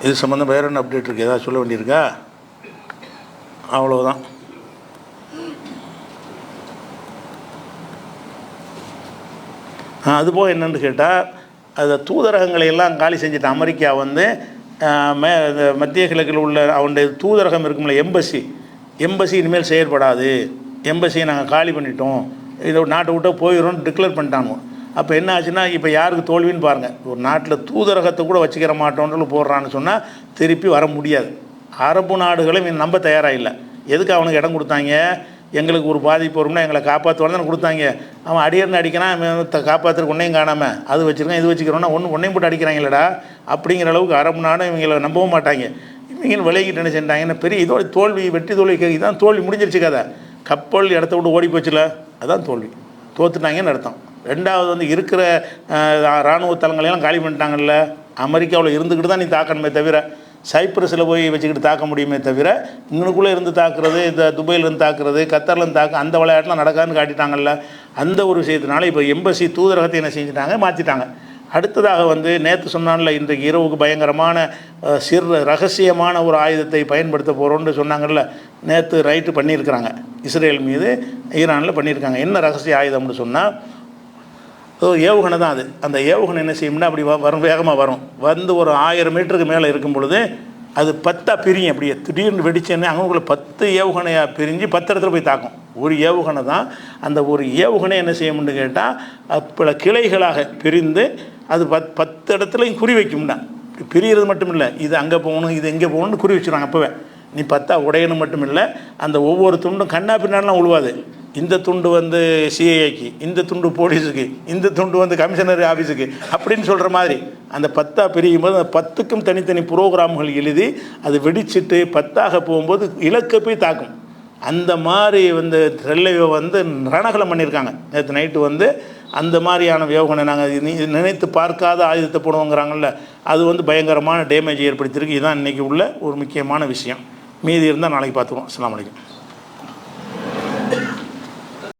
இது சம்மந்தம் வேறு என்ன அப்டேட் இருக்குது, ஏதாவது சொல்ல வேண்டியிருக்கா? அவ்வளோதான். அதுபோல் என்னென்னு கேட்டால் அதை தூதரகங்களை எல்லாம் காலி செஞ்சுட்டான். அமெரிக்கா வந்து இந்த மத்திய கிழக்கில் உள்ள அவனுடைய தூதரகம் இருக்கும்ல, எம்பசி இனிமேல் செயல்படாது, எம்பசியை நாங்கள் காலி பண்ணிட்டோம், இதை நாட்டை விட்டு போயிடும்னு டிக்ளேர் பண்ணிட்டாங்க. அப்போ என்ன ஆச்சுன்னா, இப்போ யாருக்கு தோல்வின்னு பாருங்கள். ஒரு நாட்டில் தூதரகத்தை கூட வச்சுக்கிற மாட்டோன்னு போடுறான்னு சொன்னால் திருப்பி வர முடியாது. அரபு நாடுகளும் நம்ப தயாராக இல்லை. எதுக்கு அவனுக்கு இடம் கொடுத்தாங்க? எங்களுக்கு ஒரு பாதிப்பு வரும்னா எங்களை காப்பாற்றுவான்னு தானே கொடுத்தாங்க. அவன் அடியர்னு அடிக்கிறான், காப்பாற்றுறக்கு ஒன்றையும் காணாமல் அது வச்சுருக்கான் இது வச்சுக்கிறோன்னா ஒன்றையும் போட்டு அடிக்கிறாங்களடா அப்படிங்கிற அளவுக்கு அரபு நாடும் இவங்களை நம்பவும் மாட்டாங்க. இவங்களும் விலகிட்டு என்ன செஞ்சாங்கன்னா, பெரிய இதோட தோல்வி வெற்றி தோல்வி இதான் தோல்வி முடிஞ்சிருச்சு கதை. கப்பல் இடத்த விட்டு ஓடி போச்சுல, அதுதான் தோல்வி, தோத்துட்டாங்கன்னு அர்த்தம். ரெண்டாவது வந்து இருக்கிற இராணுவ தளங்களையெல்லாம் காலி பண்ணிட்டாங்கல்ல. அமெரிக்காவில் இருந்துக்கிட்டு தான் நீ தாக்கணுமே தவிர, சைப்ரஸில் போய் வச்சுக்கிட்டு தாக்க முடியுமே தவிர, இங்கனுக்குள்ளே இருந்து தாக்குறது, இந்த துபாயிலேருந்து தாக்குறது, கத்தார்லேருந்து அந்த விளையாட்டுலாம் நடக்காதுன்னு காட்டிட்டாங்கல்ல. அந்த ஒரு விஷயத்தினால இப்போ எம்பசி தூதரகத்தை என்ன செஞ்சுட்டாங்க, மாற்றிட்டாங்க. அடுத்ததாக வந்து நேற்று சொன்னான்ல, இன்றைக்கு இரவுக்கு பயங்கரமான ரகசியமான ஒரு ஆயுதத்தை பயன்படுத்த போகிறோன்னு சொன்னாங்கல்ல. நேற்று ரைட்டு பண்ணியிருக்கிறாங்க, இஸ்ரேல் மீது ஈரானில் பண்ணியிருக்காங்க. என்ன ரகசிய ஆயுதம்னு சொன்னால், ஏவுகணை தான் அது. அந்த ஏவுகணை என்ன செய்யும்னா அப்படி வரும், வேகமாக வரும், வந்து ஒரு 1000 மீட்டருக்கு மேலே இருக்கும் பொழுது அது 10 பிரியும். அப்படியே திடீர்னு வெடிச்சேன்னு அங்கனுக்குள்ளே 10 ஏவுகணையாக பிரிஞ்சு 10 இடத்துல போய் தாக்கும். ஒரு ஏவுகணை தான். அந்த ஒரு ஏவுகணை என்ன செய்யும்னு கேட்டால் பல கிளைகளாக பிரிந்து அது 10 இடத்துலையும் குறி வைக்கும்னா. பிரிகிறது மட்டும் இல்லை, இது அங்கே போகணும், இது எங்கே போகணும்னு குறி வச்சுருவாங்க. அப்போவே நீ 10 உடையணும் மட்டும் இல்லை, அந்த ஒவ்வொரு துண்டும் கண்ணா பின்னாலாம் உழுவாது. இந்த துண்டு வந்து சிஐஏக்கு, இந்த துண்டு போலீஸுக்கு, இந்த துண்டு வந்து கமிஷனர் ஆஃபீஸுக்கு அப்படின்னு சொல்கிற மாதிரி அந்த 10 பிரியும் போது அந்த 10க்கும் தனித்தனி புரோகிராம்கள் எழுதி அது வெடிச்சிட்டு 10ஆக போகும்போது இலக்கை போய் தாக்கும். அந்த மாதிரி வந்து ரெல்லையோ வந்து ரணகலம் பண்ணியிருக்காங்க. நேற்று நைட்டு வந்து அந்த மாதிரியான ஏவுகணை நாங்கள் நினைத்து பார்க்காத ஆயுதத்தை போடுவோங்கிறாங்கல்ல, அது வந்து பயங்கரமான டேமேஜ் ஏற்படுத்தியிருக்கு. இதுதான் இன்றைக்கி உள்ள ஒரு முக்கியமான விஷயம். மீதி இருந்தால் நாளைக்கு பார்த்துக்குவோம். அஸ்ஸலாமு அலைக்கும்.